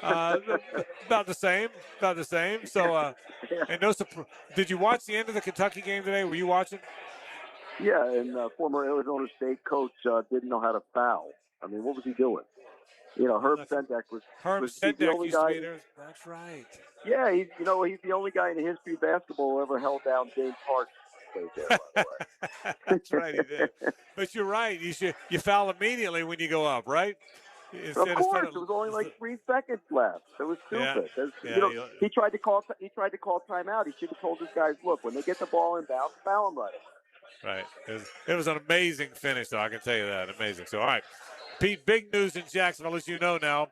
About the same. About the same. So, and no surprise. Did you watch the end of the Kentucky game today? Were you watching? Yeah, and former Arizona State coach didn't know how to foul. I mean, what was he doing? You know, Herb Sendek was the only guy. That's right. Yeah, he's the only guy in the history of basketball who ever held down James Harden. There, by the way. That's right, he did. But you're right. You foul immediately when you go up, right? Of course, there was only like 3 seconds left. It was stupid. Yeah. He tried to call timeout. He should have told his guys, look, when they get the ball inbound, foul them right. Right. It was an amazing finish, though. I can tell you that. Amazing. So, all right, Pete, big news in Jacksonville, as you know now.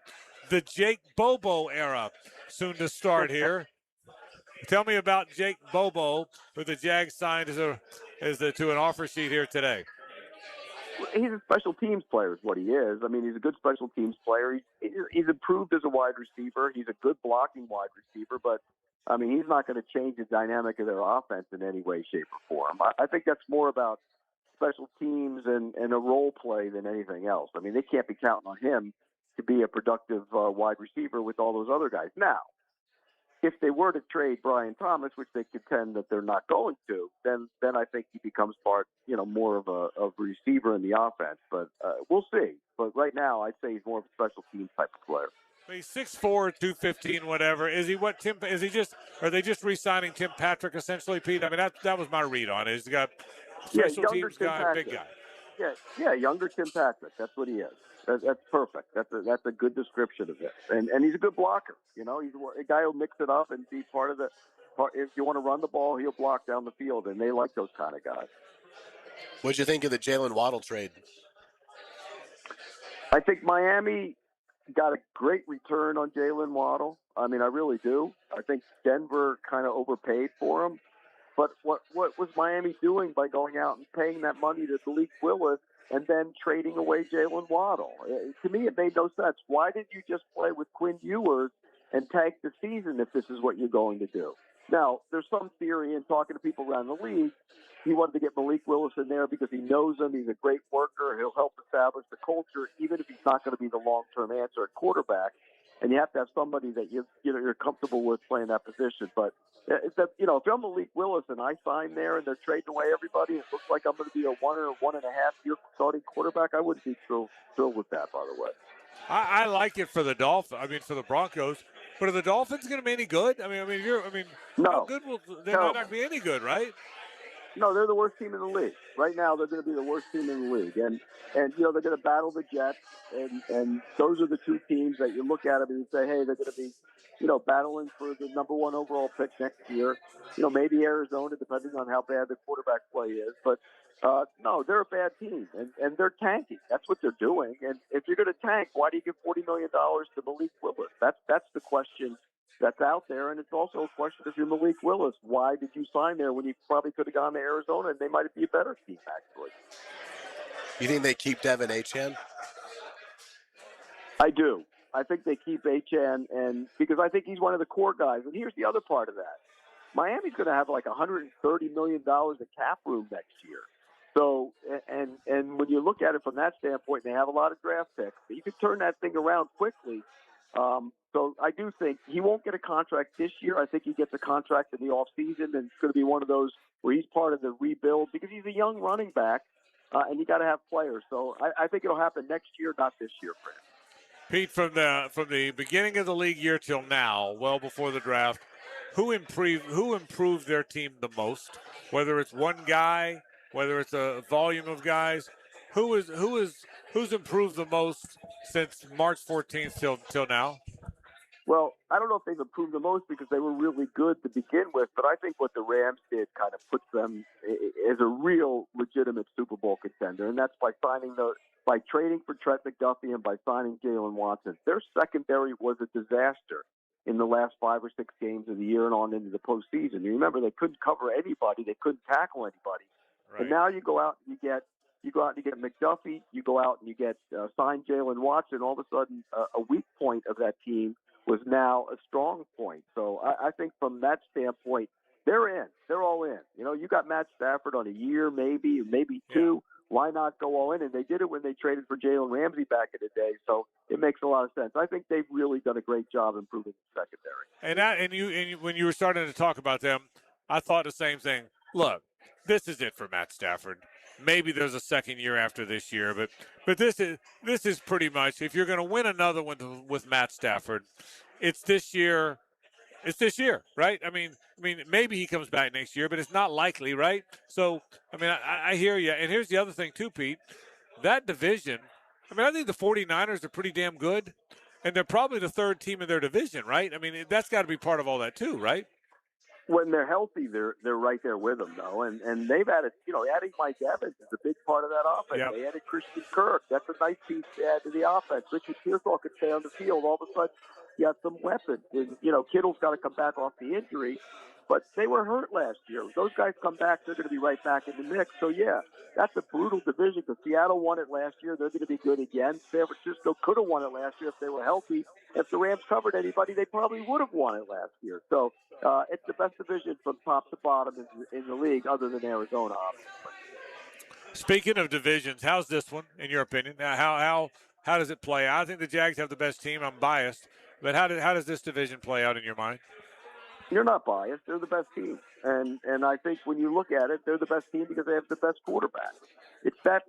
The Jake Bobo era soon to start here. Tell me about Jake Bobo, who the Jags signed to an offer sheet here today. He's a special teams player is what he is. I mean, he's a good special teams player. He's improved as a wide receiver. He's a good blocking wide receiver, but, I mean, he's not going to change the dynamic of their offense in any way, shape, or form. I think that's more about special teams and a role play than anything else. I mean, they can't be counting on him to be a productive wide receiver with all those other guys. Now, if they were to trade Brian Thomas, which they contend that they're not going to, then I think he becomes part, more of a receiver in the offense. But we'll see. But right now, I'd say he's more of a special teams type of player. He's 6'4", 215, whatever. Is he what Tim? Is he just? Are they just re-signing Tim Patrick essentially, Pete? I mean, that was my read on it. He's got special teams guy, big guy. Yeah, younger Tim Patrick. That's what he is. That's perfect. That's a good description of it. And he's a good blocker. He's a guy who'll mix it up and be part of the. If you want to run the ball, he'll block down the field, and they like those kind of guys. What'd you think of the Jalen Waddle trade? I think Miami got a great return on Jalen Waddle. I mean, I really do. I think Denver kind of overpaid for him. But what was Miami doing by going out and paying that money to Malik Willis and then trading away Jalen Waddle? To me, it made no sense. Why did you just play with Quinn Ewers and tank the season if this is what you're going to do? Now, there's some theory in talking to people around the league. He wanted to get Malik Willis in there because he knows him. He's a great worker. He'll help establish the culture, even if he's not going to be the long-term answer at quarterback. And you have to have somebody that you're comfortable with playing that position. But if I'm Malik Willis and I sign there and they're trading away everybody, it looks like I'm going to be a 1 or 1.5 year starting quarterback. I wouldn't be thrilled with that, by the way. I like it for the Dolphins. I mean, for the Broncos. But are the Dolphins going to be any good? I mean, no. How good they might not be any good, right? No, they're the worst team in the league. Right now, they're going to be the worst team in the league. And they're going to battle the Jets. And those are the two teams that you look at them and you say, hey, they're going to be, battling for the number 1 overall pick next year. Maybe Arizona, depending on how bad the quarterback play is. But, no, they're a bad team. And they're tanking. That's what they're doing. And if you're going to tank, why do you give $40 million to Malik Willis? That's the question that's out there, and it's also a question if you're Malik Willis, why did you sign there when you probably could have gone to Arizona and they might be a better team, actually? You think they keep Devin Achane? I do. I think they keep Achane, and because I think he's one of the core guys. And here's the other part of that. Miami's going to have like $130 million of cap room next year. So, and when you look at it from that standpoint, they have a lot of draft picks. But you can turn that thing around quickly. So I do think he won't get a contract this year. I think he gets a contract in the offseason, and it's going to be one of those where he's part of the rebuild because he's a young running back. and you got to have players. So I think it'll happen next year, not this year, Fran. Pete, from the beginning of the league year till now, well before the draft, who improved their team the most? Whether it's one guy, whether it's a volume of guys, who's improved the most since March 14th till now? Well, I don't know if they've improved the most because they were really good to begin with, but I think what the Rams did kind of puts them as a real legitimate Super Bowl contender, and that's by trading for Trent McDuffie and by signing Jalen Watson. Their secondary was a disaster in the last 5 or 6 games of the year and on into the postseason. You remember, they couldn't cover anybody, they couldn't tackle anybody. Right. And now you go out and you go out and you get McDuffie, you go out and you get sign Jalen Watson. All of a sudden, a weak point of that team was now a strong point. So I think from that standpoint, they're in. They're all in. You know, you got Matt Stafford on a year, maybe two. Yeah. Why not go all in? And they did it when they traded for Jalen Ramsey back in the day. So it makes a lot of sense. I think they've really done a great job improving the secondary. And when you were starting to talk about them, I thought the same thing. Look, this is it for Matt Stafford. Maybe there's a second year after this year, but this is pretty much, if you're going to win another one with Matt Stafford, it's this year. It's this year, right? I mean, maybe he comes back next year, but it's not likely, right? So, I mean, I hear you. And here's the other thing too, Pete. That division, I mean, I think the 49ers are pretty damn good, and they're probably the third team in their division, right? I mean, that's got to be part of all that too, right? When they're healthy, they're right there with them, though. And they've added, adding Mike Evans is a big part of that offense. Yep. They added Christian Kirk. That's a nice piece to add to the offense. Richard Pearsall could stay on the field. All of a sudden, you have some weapons. And, Kittle's got to come back off the injury. But they were hurt last year. Those guys come back, they're going to be right back in the mix. So, yeah, that's a brutal division because Seattle won it last year. They're going to be good again. San Francisco could have won it last year if they were healthy. If the Rams covered anybody, they probably would have won it last year. So it's the best division from top to bottom in the league other than Arizona, obviously. Speaking of divisions, how's this one, in your opinion? How does it play? I think the Jags have the best team. I'm biased. But how does this division play out in your mind? You're not biased. They're the best team. And I think when you look at it, they're the best team because they have the best quarterback. It's that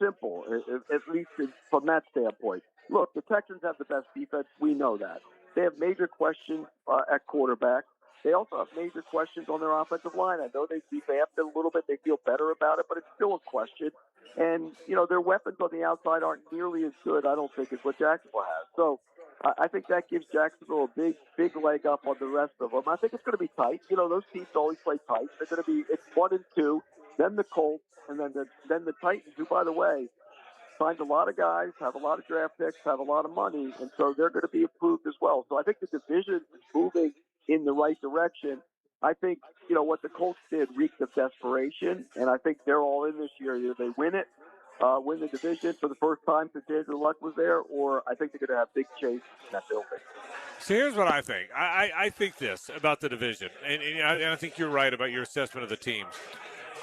simple, at least from that standpoint. Look, the Texans have the best defense. We know that. They have major questions at quarterback. They also have major questions on their offensive line. I know they revamped it a little bit. They feel better about it, but it's still a question. And, their weapons on the outside aren't nearly as good, I don't think, as what Jacksonville has. So I think that gives Jacksonville a big leg up on the rest of them. I think it's going to be tight. Those teams always play tight. They're going to be, it's 1 and 2, then the Colts, and then the Titans, who, by the way, signed a lot of guys, have a lot of draft picks, have a lot of money, and so they're going to be improved as well. So I think the division is moving in the right direction. I think, what the Colts did reeked of desperation, and I think they're all in this year. Either they win it, win the division for the first time since Andrew Luck was there, or I think they're going to have big changes in that building. So here's what I think. I think this about the division, and I think you're right about your assessment of the teams.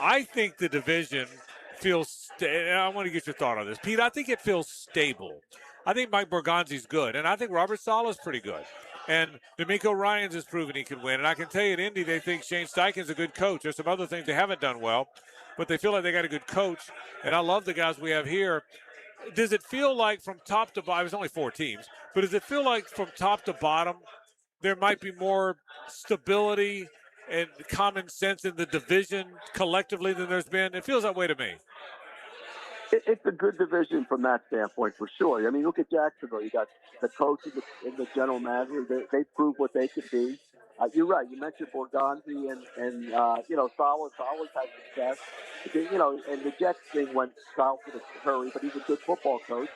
I think the division feels I want to get your thought on this. Pete, I think it feels stable. I think Mike Borgonzi's good, and I think Robert Saleh's pretty good. And D'Amico Ryans has proven he can win. And I can tell you at Indy, they think Shane Steichen's a good coach. There's some other things they haven't done well, but they feel like they got a good coach. And I love the guys we have here. Does it feel like from top to bottom, it's only 4 teams, but does it feel like from top to bottom there might be more stability and common sense in the division collectively than there's been? It feels that way to me. It's a good division from that standpoint, for sure. I mean, look at Jacksonville. You got the coach and the general manager. They prove what they could be. You're right. You mentioned Borgonzi and Saleh. Saleh's had success. And the Jets thing went south in a hurry, but he's a good football coach.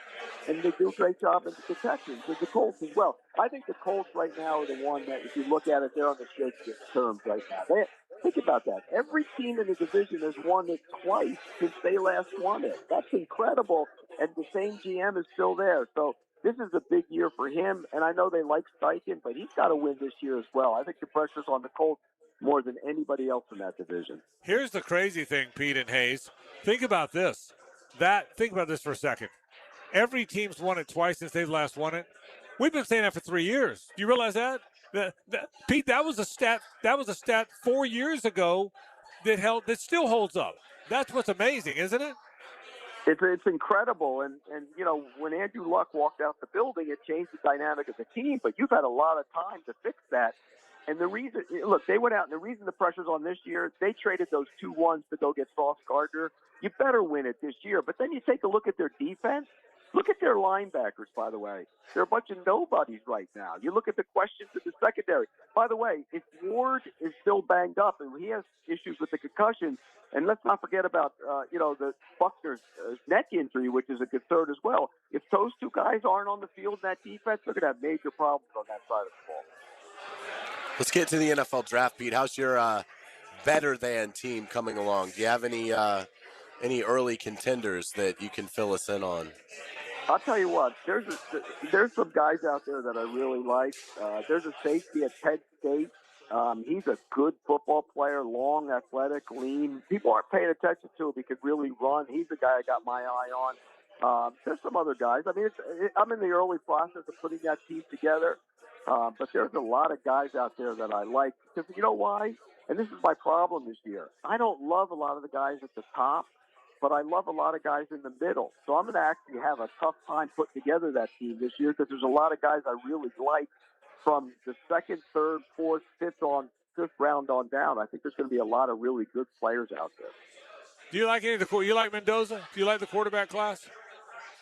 And they do a great job in the Texans and the Colts as well. I think the Colts right now are the one that, if you look at it, they're on the shaky terms right now. Think about that. Every team in the division has won it twice since they last won it. That's incredible. And the same GM is still there. So this is a big year for him. And I know they like Steichen, but he's got to win this year as well. I think the pressure's on the Colts more than anybody else in that division. Here's the crazy thing, Pete and Hayes. Think about this. Think about this for a second. Every team's won it twice since they've last won it. We've been saying that for 3 years. Do you realize that? Pete, that was a stat 4 years ago that still holds up. That's what's amazing, isn't it? It's incredible, and when Andrew Luck walked out the building, it changed the dynamic of the team. But you've had a lot of time to fix that. And the reason, look, they went out, and the reason the pressure's on this year, they traded those 2-1s to go get Sauce Gardner. You better win it this year. But then you take a look at their defense. Look at their linebackers, by the way. They're a bunch of nobodies right now. You look at the questions in the secondary. By the way, if Ward is still banged up and he has issues with the concussion, and let's not forget about, the Buckner's neck injury, which is a concern as well. If those two guys aren't on the field in that defense, they're going to have major problems on that side of the ball. Let's get to the NFL draft, Pete. How's your better than team coming along? Do you have any early contenders that you can fill us in on? I'll tell you what, there's some guys out there that I really like. There's a safety at Penn State. He's a good football player, long, athletic, lean. People aren't paying attention to him. He can really run. He's the guy I got my eye on. There's some other guys. I mean, I'm in the early process of putting that team together. But there's a lot of guys out there that I like. Because you know why? And this is my problem this year. I don't love a lot of the guys at the top, but I love a lot of guys in the middle. So I'm going to actually have a tough time putting together that team this year because there's a lot of guys I really like from the second, third, fourth, fifth round on down. I think there's going to be a lot of really good players out there. Do you like you like Mendoza? Do you like the quarterback class?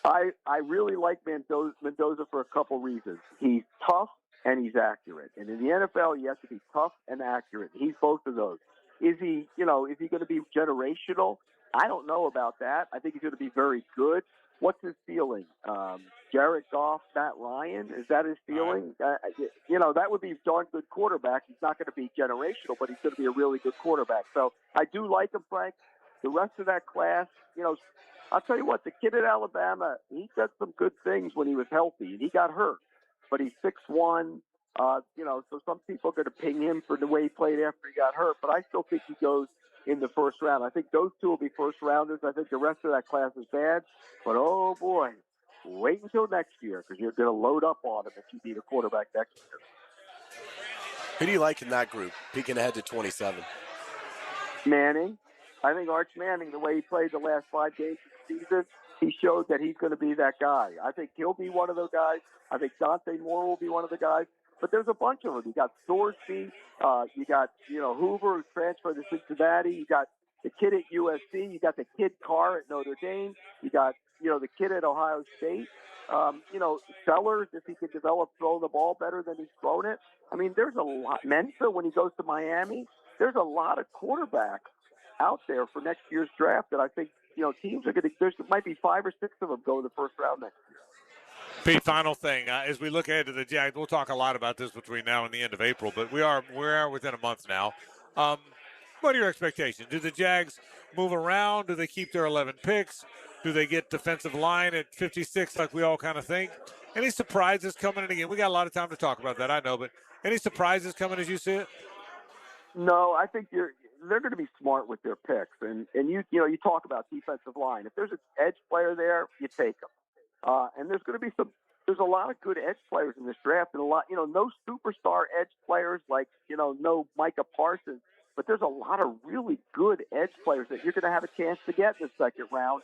I really like Mendoza for a couple reasons. He's tough and he's accurate. And in the NFL, you have to be tough and accurate. He's both of those. Is he going to be generational? I don't know about that. I think he's going to be very good. What's his ceiling? Jared Goff, Matt Ryan, is that his ceiling? That would be a darn good quarterback. He's not going to be generational, but he's going to be a really good quarterback. So I do like him, Frank. The rest of that class, I'll tell you what, the kid at Alabama, he did some good things when he was healthy, and he got hurt. But he's 6'1", so some people are going to ping him for the way he played after he got hurt. But I still think he goes in the first round. I think those two will be first rounders. I think the rest of that class is bad. But, oh, boy, wait until next year because you're going to load up on him if you need a quarterback next year. Who do you like in that group, peeking ahead to 27? Manning. I think Arch Manning, the way he played the last 5 games of the season, he showed that he's going to be that guy. I think he'll be one of those guys. I think Dante Moore will be one of the guys. But there's a bunch of them. You got Thorsby. You got, Hoover, who transferred to Cincinnati. You got the kid at USC. You got the kid Carr at Notre Dame. You got, the kid at Ohio State. Sellers, if he could develop throwing the ball better than he's thrown it. I mean, there's a lot. Mensa, when he goes to Miami, there's a lot of quarterbacks out there for next year's draft that I think, teams are going to, there might be 5 or 6 of them go in the first round next year. Pete, final thing. As we look ahead to the Jags, we'll talk a lot about this between now and the end of April, but we are within a month now. What are your expectations? Do the Jags move around? Do they keep their 11 picks? Do they get defensive line at 56 like we all kind of think? Any surprises coming in again? We got a lot of time to talk about that, I know, but any surprises coming as you see it? No, I think they're going to be smart with their picks. And you talk about defensive line. If there's an edge player there, you take them. And there's going to be there's a lot of good edge players in this draft, and a lot, no superstar edge players like, no Micah Parsons, but there's a lot of really good edge players that you're going to have a chance to get in the second round.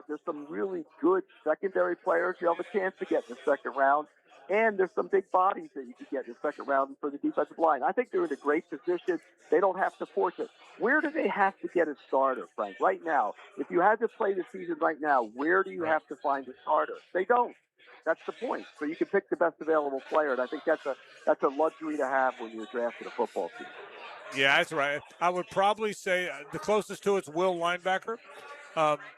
There's some really good secondary players you have a chance to get in the second round, and there's some big bodies that you can get in the second round for the defensive line. I think they're in a great position. They don't have to force it. Where do they have to get a starter, Frank? Right now, if you had to play the season right now, where do you have to find a starter? They don't. That's the point. So you can pick the best available player, and I think that's a luxury to have when you're drafting a football team. Yeah, that's right. I would probably say the closest to it's Will linebacker.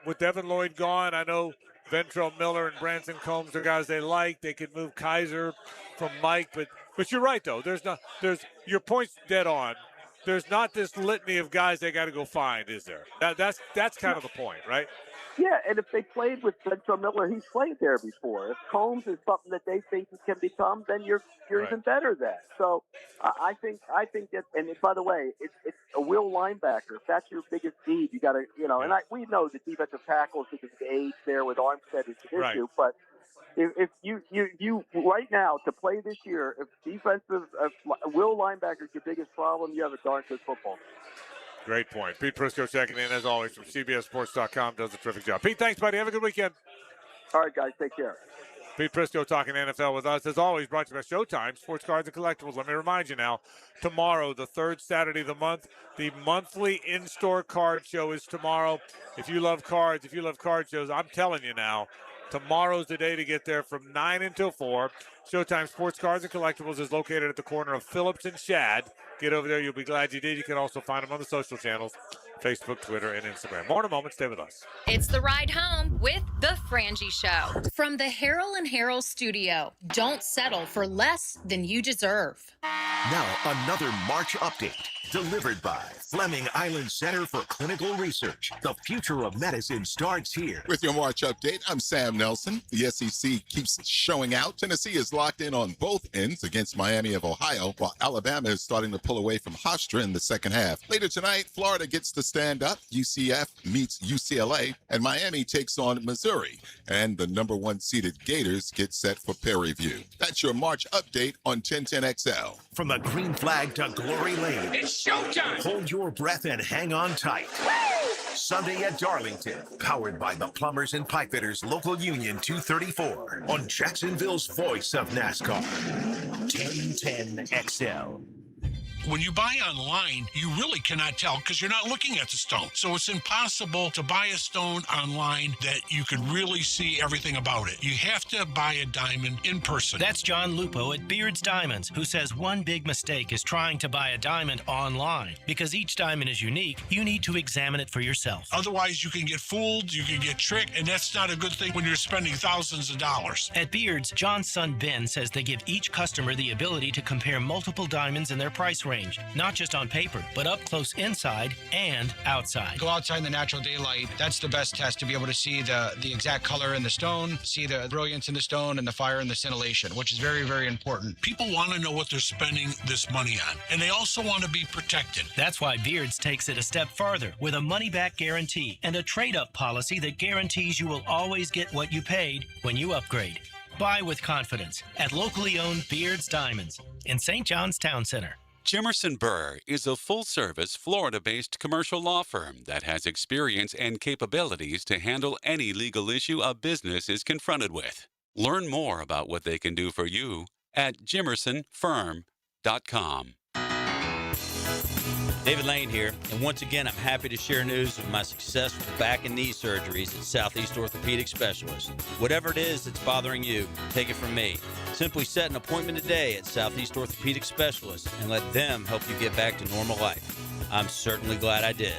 With Devin Lloyd gone, I know Ventrell Miller and Branson Combs are guys they like. They could move Kaiser from Mike, but you're right though. There's your point's dead on. There's not this litany of guys they got to go find, is there? That's kind of the point, right? Yeah, and if they played with Ventrell Miller, he's played there before. If Combs is something that they think he can become, then you're right. Even better than. So I think that. And by the way, it's a will linebacker. If that's your biggest need, you got to And we know the defensive tackles because of the age there with Armstead is an issue, but. If you right now to play this year, if defensive will linebacker is your biggest problem, you have a darn good football team. Great point. Pete Prisco checking in, as always, from CBSSports.com. Does a terrific job. Pete, thanks, buddy. Have a good weekend. All right, guys. Take care. Pete Prisco talking NFL with us. As always, brought to you by Showtime, Sports Cards and Collectibles. Let me remind you now, tomorrow, the third Saturday of the month, the monthly in-store card show is tomorrow. If you love cards, if you love card shows, I'm telling you now, tomorrow's the day to get there from 9 until 4. Showtime Sports Cards and Collectibles is located at the corner of Phillips and Shad. Get over there. You'll be glad you did. You can also find them on the social channels, Facebook, Twitter, and Instagram. More in a moment. Stay with us. It's the ride home with the Frangie Show. From the Harrell and Harrell studio. Don't settle for less than you deserve. Now, another March update delivered by Fleming Island Center for Clinical Research. The future of medicine starts here. With your March update, I'm Sam Nelson. The SEC keeps showing out. Tennessee is locked in on both ends against Miami of Ohio, while Alabama is starting to pull away from Hofstra in the second half. Later tonight, Florida gets to stand up. UCF meets UCLA, and Miami takes on Missouri. And the number 1 seeded Gators get set for Perry View. That's your March update on 1010XL. From the green flag to Glory Lane. It's showtime! Hold your breath and hang on tight. Woo! Sunday at Darlington, powered by the Plumbers and Pipefitters Local Union 234 on Jacksonville's voice of NASCAR. 1010XL. When you buy online, you really cannot tell because you're not looking at the stone. So it's impossible to buy a stone online that you could really see everything about it. You have to buy a diamond in person. That's John Lupo at Beard's Diamonds, who says one big mistake is trying to buy a diamond online. Because each diamond is unique, you need to examine it for yourself. Otherwise, you can get fooled, you can get tricked, and that's not a good thing when you're spending thousands of dollars. At Beard's, John's son Ben says they give each customer the ability to compare multiple diamonds in their price range. Not just on paper, but up close inside and outside. Go outside in the natural daylight. That's the best test to be able to see the exact color in the stone, see the brilliance in the stone, and the fire and the scintillation, which is very, very important. People want to know what they're spending this money on, and they also want to be protected. That's why Beard's takes it a step farther with a money-back guarantee and a trade-up policy that guarantees you will always get what you paid when you upgrade. Buy with confidence at locally owned Beard's Diamonds in St. John's Town Center. Jimerson Burr is a full-service, Florida-based commercial law firm that has experience and capabilities to handle any legal issue a business is confronted with. Learn more about what they can do for you at jimersonfirm.com. David Lane here, and once again, I'm happy to share news of my success with back and knee surgeries at Southeast Orthopedic Specialists. Whatever it is that's bothering you, take it from me. Simply set an appointment today at Southeast Orthopedic Specialists and let them help you get back to normal life. I'm certainly glad I did.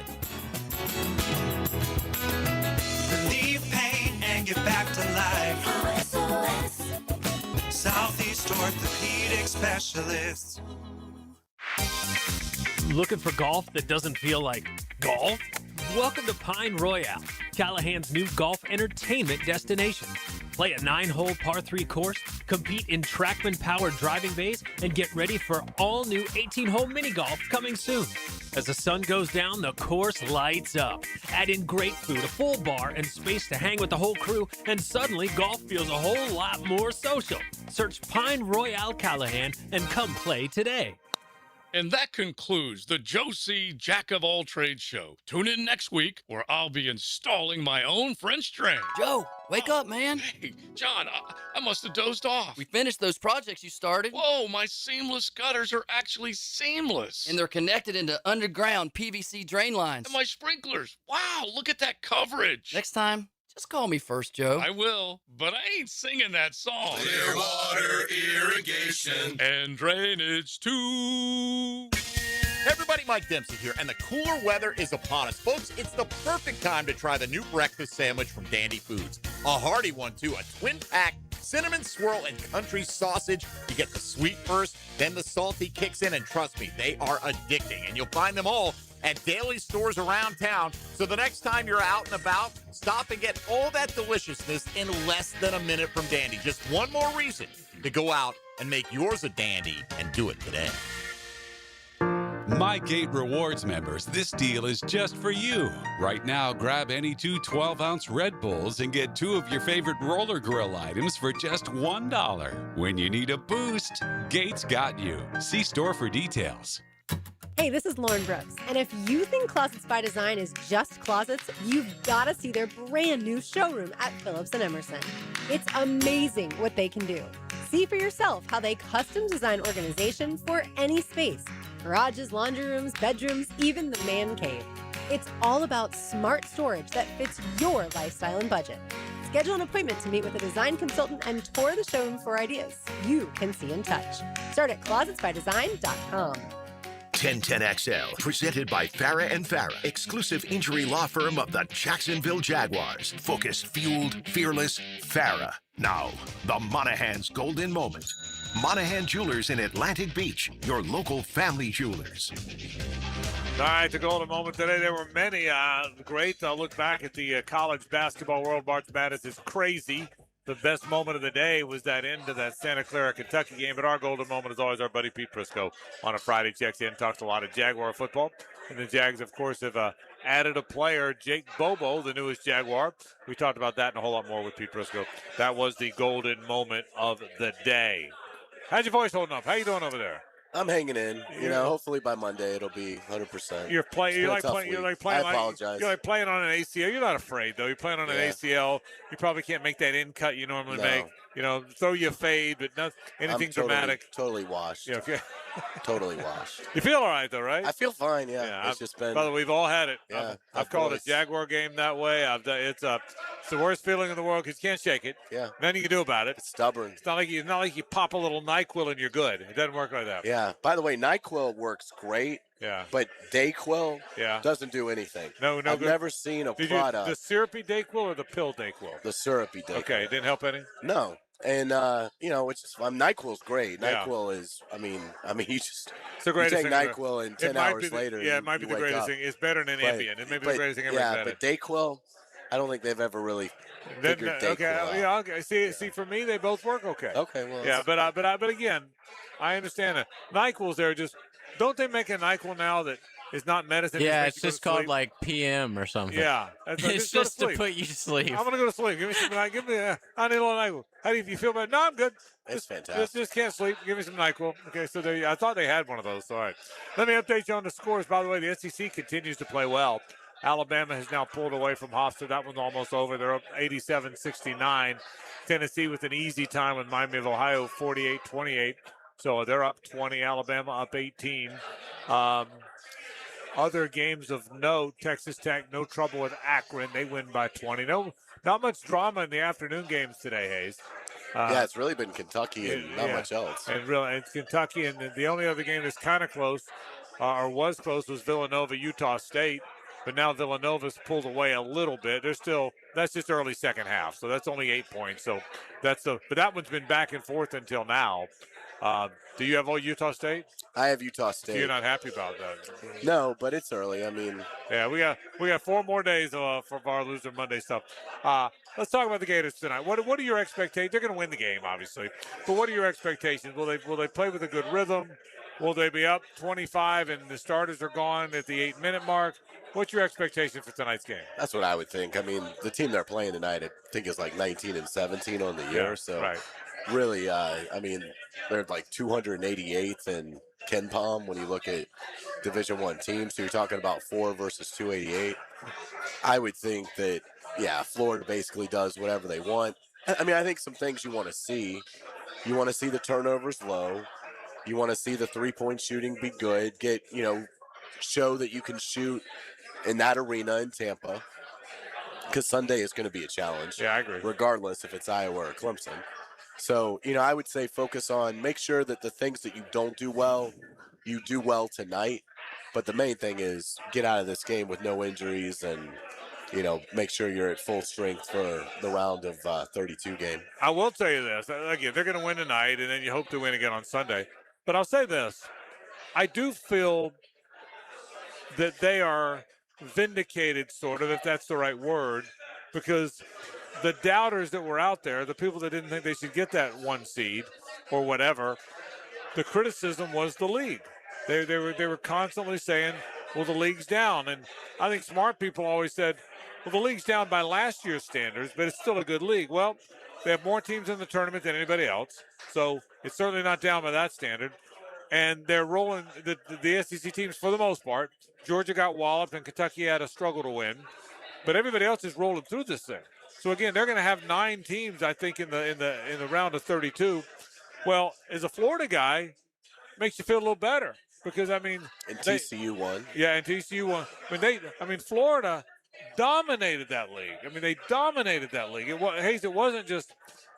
Relieve pain and get back to life. SOS. Southeast Orthopedic Specialists. Looking for golf that doesn't feel like golf? Welcome to Pine Royale, Callahan's new golf entertainment destination. Play a 9-hole par 3 course, compete in TrackMan-powered driving bays, and get ready for all-new 18-hole mini golf coming soon. As the sun goes down, the course lights up. Add in great food, a full bar, and space to hang with the whole crew, and suddenly golf feels a whole lot more social. Search Pine Royale Callahan and come play today. And that concludes the Joe C. Jack of All Trades show. Tune in next week where I'll be installing my own French drain. Joe, wake up, man. Hey, John, I must have dozed off. We finished those projects you started. Whoa, my seamless gutters are actually seamless. And they're connected into underground PVC drain lines. And my sprinklers. Wow, look at that coverage. Next time, just call me first, Joe. I will, but I ain't singing that song. Clear water irrigation and drainage too. Hey everybody, Mike Dempsey here, and the cooler weather is upon us. Folks, it's the perfect time to try the new breakfast sandwich from Dandy Foods. A hearty one, too. A twin-pack cinnamon swirl and country sausage. You get the sweet first, then the salty kicks in, and trust me, they are addicting. And you'll find them all at daily stores around town. So the next time you're out and about, stop and get all that deliciousness in less than a minute from Dandy. Just one more reason to go out and make yours a dandy, and do it today. My Gate Rewards members, this deal is just for you. Right now, grab any 2 12-ounce Red Bulls and get 2 of your favorite roller grill items for just $1. When you need a boost, Gates got you. See store for details. Hey, this is Lauren Brooks, and if you think Closets by Design is just closets, you've got to see their brand new showroom at Phillips and Emerson. It's amazing what they can do. See for yourself how they custom design organization for any space. Garages, laundry rooms, bedrooms, even the man cave. It's all about smart storage that fits your lifestyle and budget. Schedule an appointment to meet with a design consultant and tour the showroom for ideas you can see and touch. Start at closetsbydesign.com. 1010XL, presented by Farah and Farah, exclusive injury law firm of the Jacksonville Jaguars. Focused, fueled, fearless, Farah. Now, the Monahan's golden moment. Monahan Jewelers in Atlantic Beach, your local family jewelers. All right, the golden moment today. There were many great. Look back at the college basketball world. March Madness is crazy. The best moment of the day was that end of that Santa Clara, Kentucky game. But our golden moment is always our buddy Pete Prisco on a Friday. Checks in, talks a lot of Jaguar football. And the Jags, of course, have added a player, Jake Bobo, the newest Jaguar. We talked about that and a whole lot more with Pete Prisco. That was the golden moment of the day. How's your voice holding up? How you doing over there? I'm hanging in. You know, hopefully by Monday it'll be 100%. You're playing. I apologize. You're like playing on an ACL. You're not afraid though. You're playing on an ACL. You probably can't make that in cut you normally make. You know, throw you a fade, but not anything dramatic. Totally washed. Yeah, okay. Totally washed. You feel all right though, right? I feel fine. Yeah. It's just been. By the way, we've all had it. Yeah. I've called a Jaguar game that way. It's the worst feeling in the world because you can't shake it. Yeah. Nothing you can do about it. It's stubborn. It's not like you pop a little NyQuil and you're good. It doesn't work like that. Yeah. By the way, NyQuil works great. Yeah. But DayQuil doesn't do anything. No I've good. never seen a product. The syrupy DayQuil or the pill DayQuil? The syrupy DayQuil. Okay. It didn't help any? No. And it's just NyQuil's great. NyQuil is, you just it's the greatest you take thing NyQuil and 10 hours later. Yeah, it might be the greatest thing. It's better than Ambien. It may be the greatest thing ever invented. But DayQuil, I don't think they've ever really figured DayQuil out. Okay. See, for me, they both work okay. Okay, well. Yeah, but again, I understand that NyQuil's there. Just don't they make a NyQuil now that is not medicine? Yeah, it's just called like PM or something. Yeah, it's just to put you to sleep. I'm gonna go to sleep. Give me some. I need a little NyQuil. How do you feel about it? No, I'm good. It's fantastic. Just can't sleep. Give me some NyQuil. Okay, so I thought they had one of those. All right. Let me update you on the scores. By the way, the SEC continues to play well. Alabama has now pulled away from Hofstra. That one's almost over. They're up 87-69. Tennessee with an easy time with Miami of Ohio, 48-28. So they're up 20. Alabama up 18. Other games of note, Texas Tech, no trouble with Akron. They win by 20. Not much drama in the afternoon games today, Hayes. It's really been Kentucky and not much else. And really, it's Kentucky, and the only other game that's kind of close, or was close, was Villanova, Utah State. But now Villanova's pulled away a little bit. That's just early second half, so that's only 8 points. So but that one's been back and forth until now. Do you have all Utah State? I have Utah State. So you're not happy about that? No, but it's early. Yeah, we got 4 more days for our Loser Monday stuff. Let's talk about the Gators tonight. What are your expectations? They're going to win the game, obviously, but what are your expectations? Will they play with a good rhythm? Will they be up 25 and the starters are gone at the 8-minute mark? What's your expectation for tonight's game? That's what I would think. The team they're playing tonight, I think, is like 19-17 on the year. So right. Really, they're like 288th in Ken Palm when you look at Division I teams. So you're talking about 4 versus 288. I would think that, Florida basically does whatever they want. I think some things you want to see. You want to see the turnovers low. You want to see the three-point shooting be good. Show that you can shoot in that arena in Tampa. Because Sunday is going to be a challenge. Yeah, I agree. Regardless if it's Iowa or Clemson. So, I would say focus on, make sure that the things that you don't do well, you do well tonight. But the main thing is get out of this game with no injuries and, make sure you're at full strength for the round of 32 game. I will tell you this. Again, they're going to win tonight, and then you hope to win again on Sunday. But I'll say this. I do feel that they are vindicated, sort of, if that's the right word, because the doubters that were out there, the people that didn't think they should get that 1 seed or whatever, the criticism was the league. They were constantly saying, well, the league's down. And I think smart people always said, well, the league's down by last year's standards, but it's still a good league. Well, they have more teams in the tournament than anybody else, so it's certainly not down by that standard. and they're rolling the SEC teams for the most part. Georgia got walloped, and Kentucky had a struggle to win, but everybody else is rolling through this thing. So again, they're going to have 9 teams, I think, in the round of 32. Well, as a Florida guy, makes you feel a little better because TCU won. Yeah, and TCU won. Florida dominated that league. They dominated that league. It wasn't just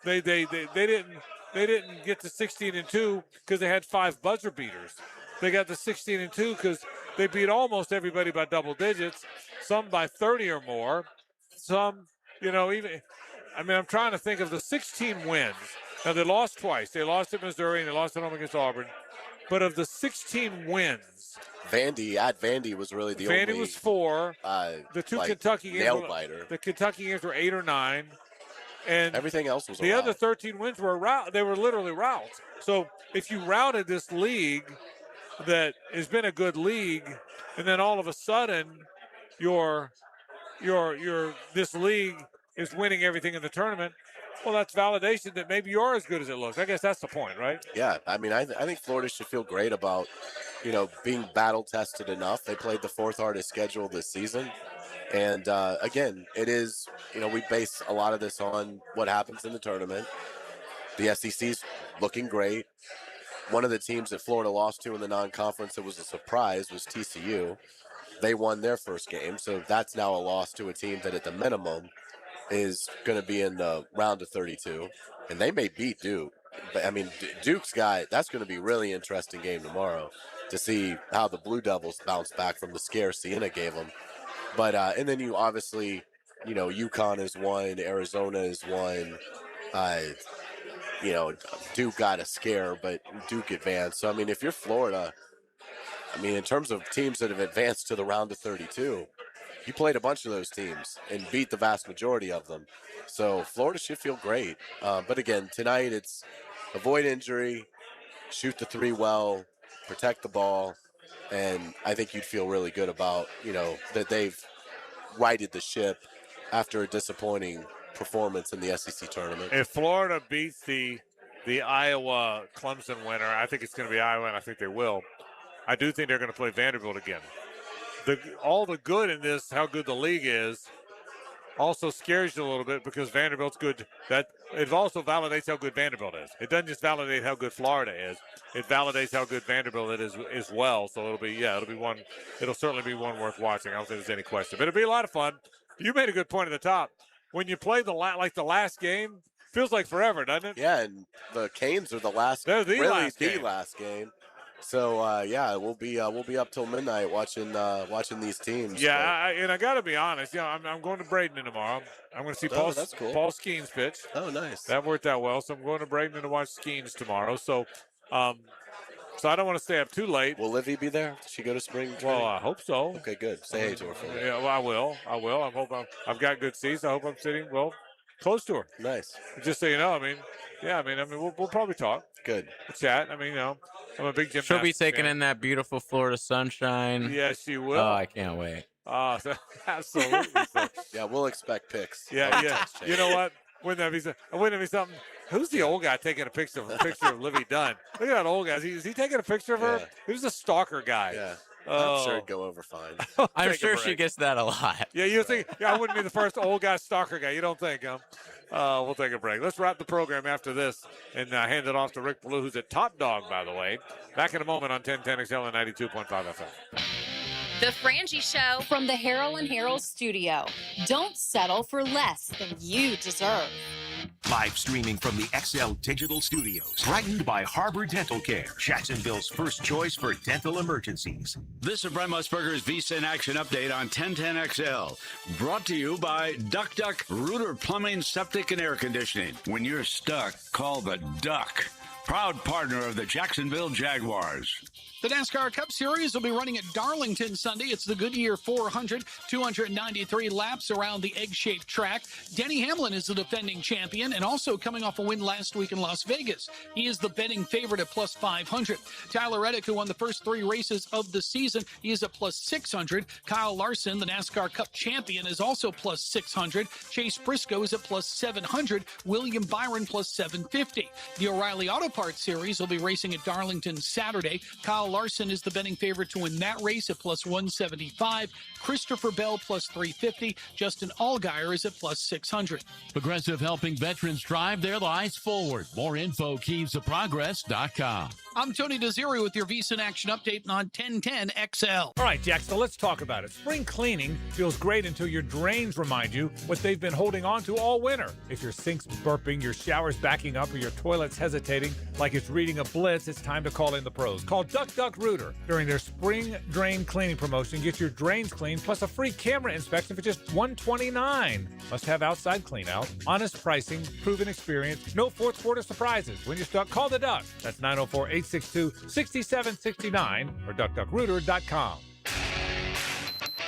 they didn't get to 16-2 because they had 5 buzzer beaters. They got to 16-2 because they beat almost everybody by double digits, some by 30 or more, some, I'm trying to think of the 16 wins. Now, they lost twice. They lost at Missouri and they lost at home against Auburn. But of the 16 wins, Vandy was really the only. Vandy was 4. The 2 Kentucky games, the Kentucky games were 8 or 9. And everything else was the other 13 wins were they were literally routes. So if you routed this league that has been a good league, and then all of a sudden this league is winning everything in the tournament, well, that's validation that maybe you are as good as it looks. I guess that's the point, right? Yeah, I think Florida should feel great about, being battle-tested enough. They played the 4th hardest schedule this season. And, again, it is, we base a lot of this on what happens in the tournament. The SEC's looking great. One of the teams that Florida lost to in the non-conference that was a surprise was TCU. They won their first game, so that's now a loss to a team that at the minimum is going to be in the round of 32, and they may beat Duke. But, Duke's that's going to be a really interesting game tomorrow to see how the Blue Devils bounce back from the scare Siena gave them. But, and then you obviously, UConn is 1, Arizona is 1. Duke got a scare, but Duke advanced. So, if you're Florida, in terms of teams that have advanced to the round of 32, you played a bunch of those teams and beat the vast majority of them. So Florida should feel great. But again, tonight it's avoid injury, shoot the 3 well, protect the ball. And I think you'd feel really good about, that they've righted the ship after a disappointing performance in the SEC tournament. If Florida beats the Iowa Clemson winner, I think it's going to be Iowa, and I think they will. I do think they're going to play Vanderbilt again. All the good in this, how good the league is, also scares you a little bit because Vanderbilt's good. It also validates how good Vanderbilt is. It doesn't just validate how good Florida is. It validates how good Vanderbilt is as well. So it'll certainly be one worth watching. I don't think there's any question. But it'll be a lot of fun. You made a good point at the top. When you play the last game, feels like forever, doesn't it? Yeah, and the Canes are the last game. So we'll be up till midnight watching these teams. Yeah, I got to be honest. I'm going to Bradenton tomorrow. I'm going to see Paul Skeens pitch. Oh, nice. That worked out well. So I'm going to Bradenton to watch Skeens tomorrow. So, so I don't want to stay up too late. Will Livy be there? Did she go to spring training? Well, I hope so. Okay, good. Say hey to her for me. Yeah, well, I will. I've got good seats. I hope I'm sitting close to her. Nice. Just so you know, we'll probably talk. Good. Chat. I'm a big gymnast. She'll be taking in that beautiful Florida sunshine. Yes, she will. Oh, I can't wait. Absolutely. Yeah, we'll expect pics. Yeah. You know what? Wouldn't that be something? Who's the old guy taking a picture of Livy Dunn? Look at that old guy. Is he taking a picture of her? He was a stalker guy. Yeah. I'm sure it'd go over fine. I'm sure she gets that a lot. Yeah, you think? Yeah, I wouldn't be the first old guy stalker guy. You don't think, huh? We'll take a break. Let's wrap the program after this and hand it off to Rick Ballou, who's at Top Dog, by the way. Back in a moment on 1010XL and 92.5 FM. The Frangie Show from the Harrell and Harrell studio. Don't settle for less than you deserve. Live streaming from the XL Digital Studios. Brightened by Harbor Dental Care, Jacksonville's first choice for dental emergencies. This is Brent Musburger's VSIN Action Update on 1010XL. Brought to you by Duck Duck Rooter Plumbing, Septic, and Air Conditioning. When you're stuck, call the Duck. Proud partner of the Jacksonville Jaguars. The NASCAR Cup Series will be running at Darlington Sunday. It's the Goodyear 400, 293 laps around the egg-shaped track. Denny Hamlin is the defending champion and also coming off a win last week in Las Vegas. He is the betting favorite at plus 500. Tyler Reddick, who won the first 3 races of the season, he is at plus 600. Kyle Larson, the NASCAR Cup champion, is also plus 600. Chase Briscoe is at plus 700. William Byron plus 750. The O'Reilly Auto Mopart Series will be racing at Darlington Saturday. Kyle Larson is the betting favorite to win that race at plus 175. Christopher Bell plus 350. Justin Allgaier is at plus 600. Progressive helping veterans drive their lives forward. More info, KeysOfProgress.com. I'm Tony Desiri with your VSiN Action Update on 1010 XL. All right, Jack, so let's talk about it. Spring cleaning feels great until your drains remind you what they've been holding on to all winter. If your sink's burping, your shower's backing up, or your toilet's hesitating like it's reading a blitz, it's time to call in the pros. Call Duck Duck Rooter. During their spring drain cleaning promotion, get your drains cleaned plus a free camera inspection for just $129. Must have outside clean out, honest pricing, proven experience, no fourth quarter surprises. When you're stuck, call the Duck. That's 904-862-6769 or duckduckrooter.com.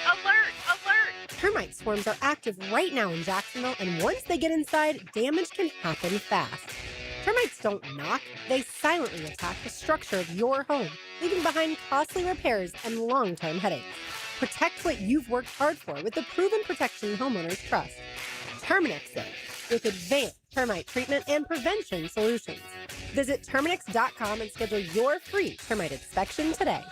Alert! Alert! Termite swarms are active right now in Jacksonville, and once they get inside, damage can happen fast. Termites don't knock, they silently attack the structure of your home, leaving behind costly repairs and long-term headaches. Protect what you've worked hard for with the proven protection homeowners trust. Terminix with advanced termite treatment and prevention solutions. Visit Terminix.com and schedule your free termite inspection today.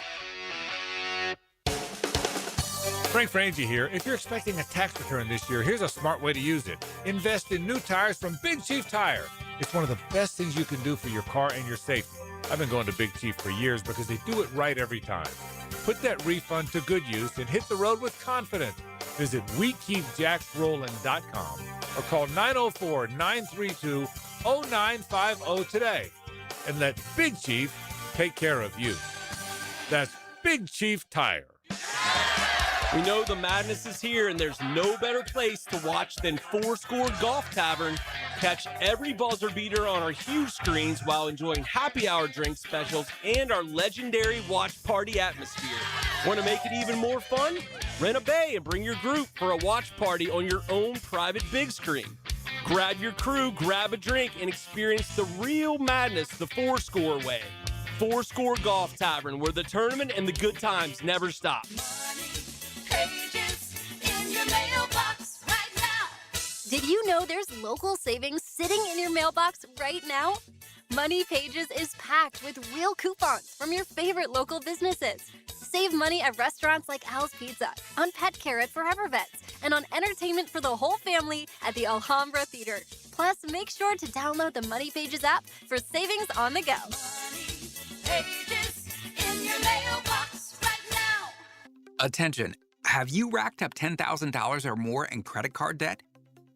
Frangie here. If you're expecting a tax return this year, here's a smart way to use it. Invest in new tires from Big Chief Tire. It's one of the best things you can do for your car and your safety. I've been going to Big Chief for years because they do it right every time. Put that refund to good use and hit the road with confidence. Visit WeKeepJacksRollin.com or call 904-932-0950 today and let Big Chief take care of you. That's Big Chief Tire. We know the madness is here, and there's no better place to watch than Fore Score Golf Tavern. Catch every buzzer beater on our huge screens while enjoying happy hour drink specials and our legendary watch party atmosphere. Want to make it even more fun? Rent a bay and bring your group for a watch party on your own private big screen. Grab your crew, grab a drink, and experience the real madness the Fore Score way. Fore Score Golf Tavern, where the tournament and the good times never stop. Pages in your mailbox right now. Did you know there's local savings sitting in your mailbox right now? Money Pages is packed with real coupons from your favorite local businesses. Save money at restaurants like Al's Pizza, on pet care at Forever Vets, and on entertainment for the whole family at the Alhambra Theater. Plus, make sure to download the Money Pages app for savings on the go. Money Pages in your mailbox right now. Attention. Have you racked up $10,000 or more in credit card debt?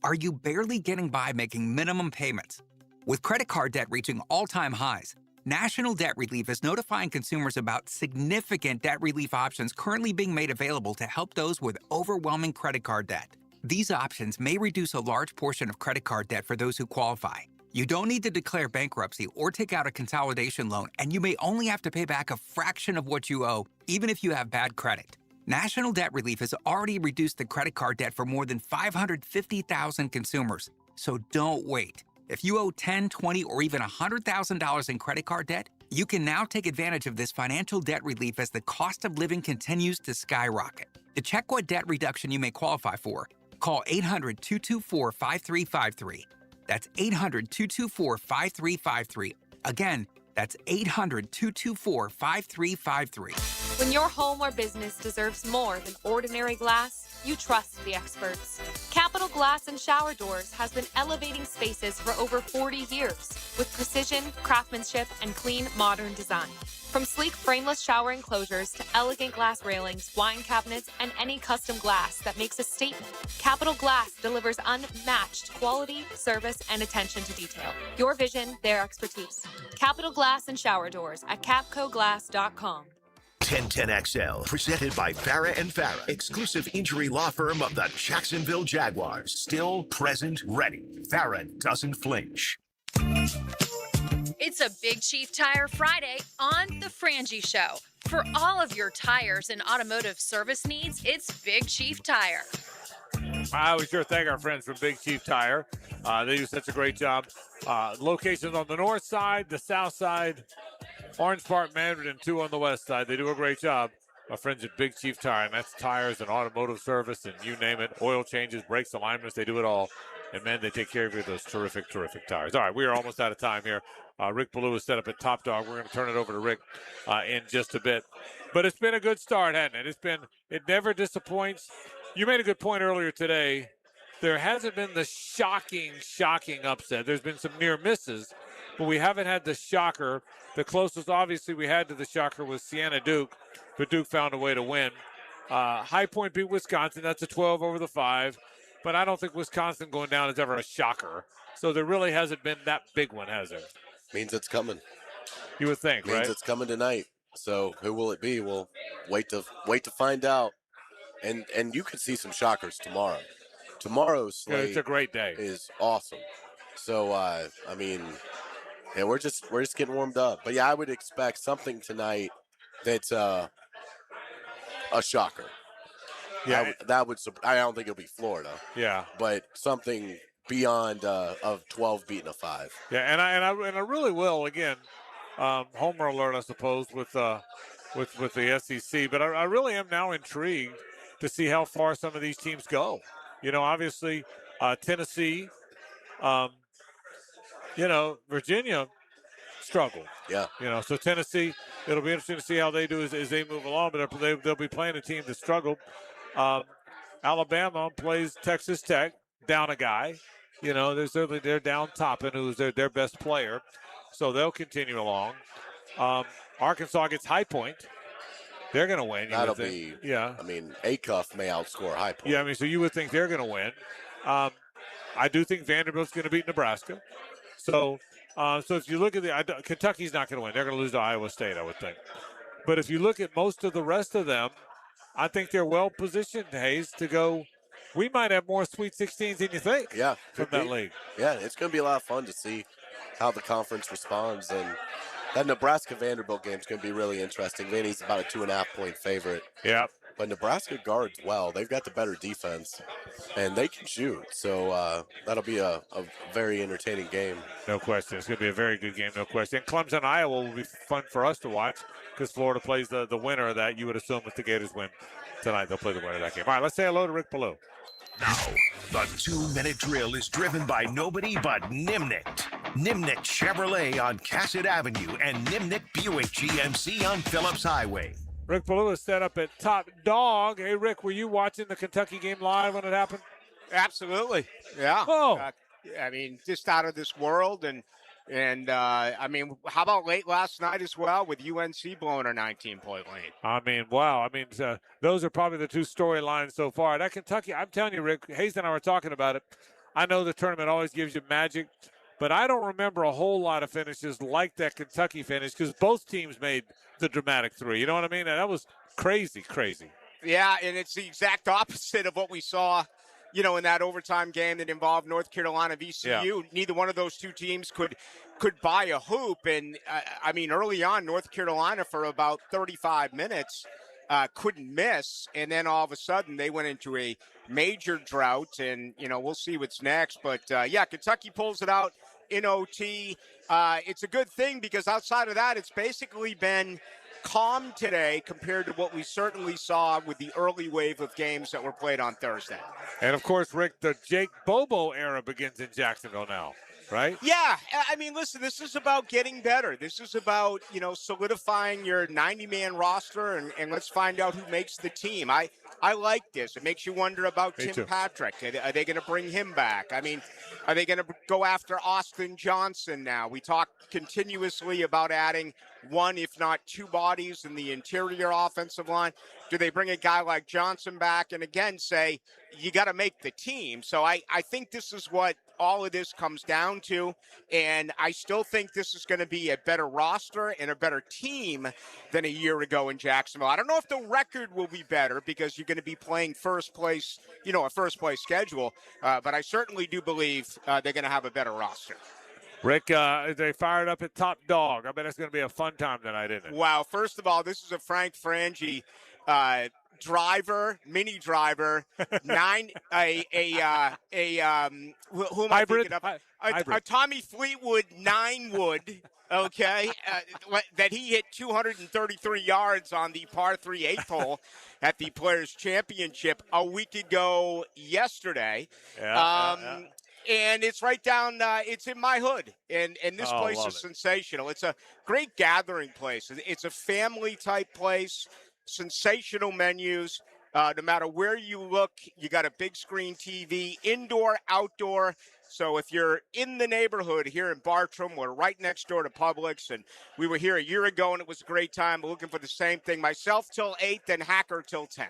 Are you barely getting by making minimum payments? With credit card debt reaching all-time highs, National Debt Relief is notifying consumers about significant debt relief options currently being made available to help those with overwhelming credit card debt. These options may reduce a large portion of credit card debt for those who qualify. You don't need to declare bankruptcy or take out a consolidation loan, and you may only have to pay back a fraction of what you owe, even if you have bad credit. National Debt Relief has already reduced the credit card debt for more than 550,000 consumers. So don't wait. If you owe $10,000, $20,000, or even $100,000 in credit card debt, you can now take advantage of this financial debt relief as the cost of living continues to skyrocket. To check what debt reduction you may qualify for, call 800-224-5353. That's 800-224-5353. Again, that's 800-224-5353. When your home or business deserves more than ordinary glass, you trust the experts. Capital Glass and Shower Doors has been elevating spaces for over 40 years with precision, craftsmanship, and clean, modern design. From sleek frameless shower enclosures to elegant glass railings, wine cabinets, and any custom glass that makes a statement, Capital Glass delivers unmatched quality, service, and attention to detail. Your vision, their expertise. Capital Glass and Shower Doors at capcoglass.com. 1010XL, presented by Farah and Farah, exclusive injury law firm of the Jacksonville Jaguars. Still, present, ready. Farah doesn't flinch. It's a Big Chief Tire Friday on the Frangie Show. For all of your tires and automotive service needs, it's Big Chief Tire. I would sure thank our friends from Big Chief Tire. They do such a great job. Locations on the north side, the south side, Orange Park, Mandarin, and 2 on the west side. They do a great job. my friends at Big Chief Tire, and that's tires and automotive service and you name it, oil changes, brakes, alignments, they do it all. And, man, they take care of you with those terrific, terrific tires. All right, we are almost out of time here. Rick Ballou is set up at Top Dog. We're going to turn it over to Rick in just a bit. But it's been a good start, hasn't it? It never disappoints. You made a good point earlier today. There hasn't been the shocking upset. There's been some near misses, but we haven't had the shocker. The closest, obviously, we had to the shocker was Siena Duke, but Duke found a way to win. High Point beat Wisconsin. That's a 12 over the 5. But I don't think Wisconsin going down is ever a shocker. So there really hasn't been that big one, has there? Means it's coming. You would think, Means right? it's coming tonight. So who will it be? We'll wait to find out. And you could see some shockers tomorrow. Tomorrow's slate it's a great day. Is awesome. So we're just getting warmed up. But yeah, I would expect something tonight that's a shocker. Yeah, I don't think it'll be Florida. Yeah, but something beyond of 12 beating a 5. Yeah, and I really will again. Homer alert, I suppose, with the SEC. But I really am now intrigued to see how far some of these teams go. Obviously, Tennessee, Virginia struggled. Yeah. So Tennessee, it'll be interesting to see how they do as they move along. But they'll be playing a team that struggled. Alabama plays Texas Tech, down a guy. They're down Toppin, who's their best player. So they'll continue along. Arkansas gets High Point. They're going to win. That'll be, yeah. Acuff may outscore High Point. Yeah, so you would think they're going to win. I do think Vanderbilt's going to beat Nebraska. So if you look at Kentucky's not going to win. They're going to lose to Iowa State, I would think. But if you look at most of the rest of them, I think they're well positioned, Hayes, to go. We might have more Sweet 16s than you think. Yeah, from that league. Yeah, it's going to be a lot of fun to see how the conference responds, and that Nebraska Vanderbilt game is going to be really interesting. Vandy's about a 2.5-point favorite. Yeah. But Nebraska guards well. They've got the better defense, and they can shoot. So that'll be a very entertaining game. No question. It's going to be a very good game, no question. And Clemson, Iowa will be fun for us to watch because Florida plays the winner of that. You would assume if the Gators win tonight, they'll play the winner of that game. All right, let's say hello to Rick Ballou. Now, the 2-minute drill is driven by nobody but Nimnicht. Nimnicht Chevrolet on Cassett Avenue and Nimnicht Buick GMC on Phillips Highway. Rick Ballou is set up at Top Dog. Hey, Rick, were you watching the Kentucky game live when it happened? Absolutely. Yeah. Oh. Just out of this world. And how about late last night as well with UNC blowing a 19-point lead? Wow. Those are probably the two storylines so far. That Kentucky, I'm telling you, Rick, Hayes and I were talking about it. I know the tournament always gives you magic, but I don't remember a whole lot of finishes like that Kentucky finish because both teams made the dramatic three. You know what I mean? And that was crazy. Yeah, and it's the exact opposite of what we saw, in that overtime game that involved North Carolina VCU. Yeah. Neither one of those two teams could buy a hoop. And, early on, North Carolina for about 35 minutes couldn't miss. And then all of a sudden they went into a major drought. And, we'll see what's next. But, Kentucky pulls it out in OT. It's a good thing because outside of that, it's basically been calm today compared to what we certainly saw with the early wave of games that were played on Thursday. And, of course, Rick, the Jake Bobo era begins in Jacksonville now, right? Yeah. Listen, this is about getting better. This is about, solidifying your 90-man roster, and let's find out who makes the team. I like this. It makes you wonder about Tim Patrick. Are they going to bring him back? Are they going to go after Austin Johnson now? We talk continuously about adding one, if not two bodies in the interior offensive line. Do they bring a guy like Johnson back and again say, you got to make the team? So I think this is what all of this comes down to, and I still think this is going to be a better roster and a better team than a year ago in Jacksonville. I don't know if the record will be better because you're going to be playing first place, a first-place schedule, but I certainly do believe they're going to have a better roster. Rick, they fired up at Top Dog. I bet it's going to be a fun time tonight, isn't it? Wow. First of all, this is a Frangie mini driver, who am I thinking of? A Tommy Fleetwood 9-wood, okay, that he hit 233 yards on the par 3 8th hole at the Players' Championship a week ago yesterday. And it's right down, it's in my hood. And this place is sensational. It's a great gathering place. It's a family-type place, sensational menus. No matter where you look, you got a big screen TV, indoor, outdoor. So if you're in the neighborhood here in Bartram, we're right next door to Publix. And we were here a year ago, and it was a great time. We're looking for the same thing. Myself till 8, then Hacker till 10.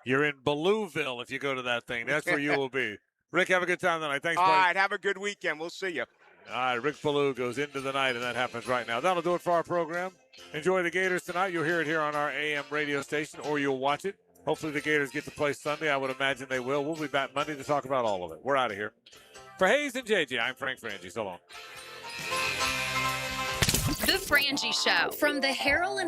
You're in Belleville if you go to that thing. That's where you will be. Rick, have a good time tonight. Thanks, buddy. All right, have a good weekend. We'll see you. All right, Rick Ballou goes into the night, and that happens right now. That'll do it for our program. Enjoy the Gators tonight. You'll hear it here on our AM radio station, or you'll watch it. Hopefully the Gators get to play Sunday. I would imagine they will. We'll be back Monday to talk about all of it. We're out of here. For Hayes and JJ, I'm Frank Frangie. So long. The Frangie Show from the Herald and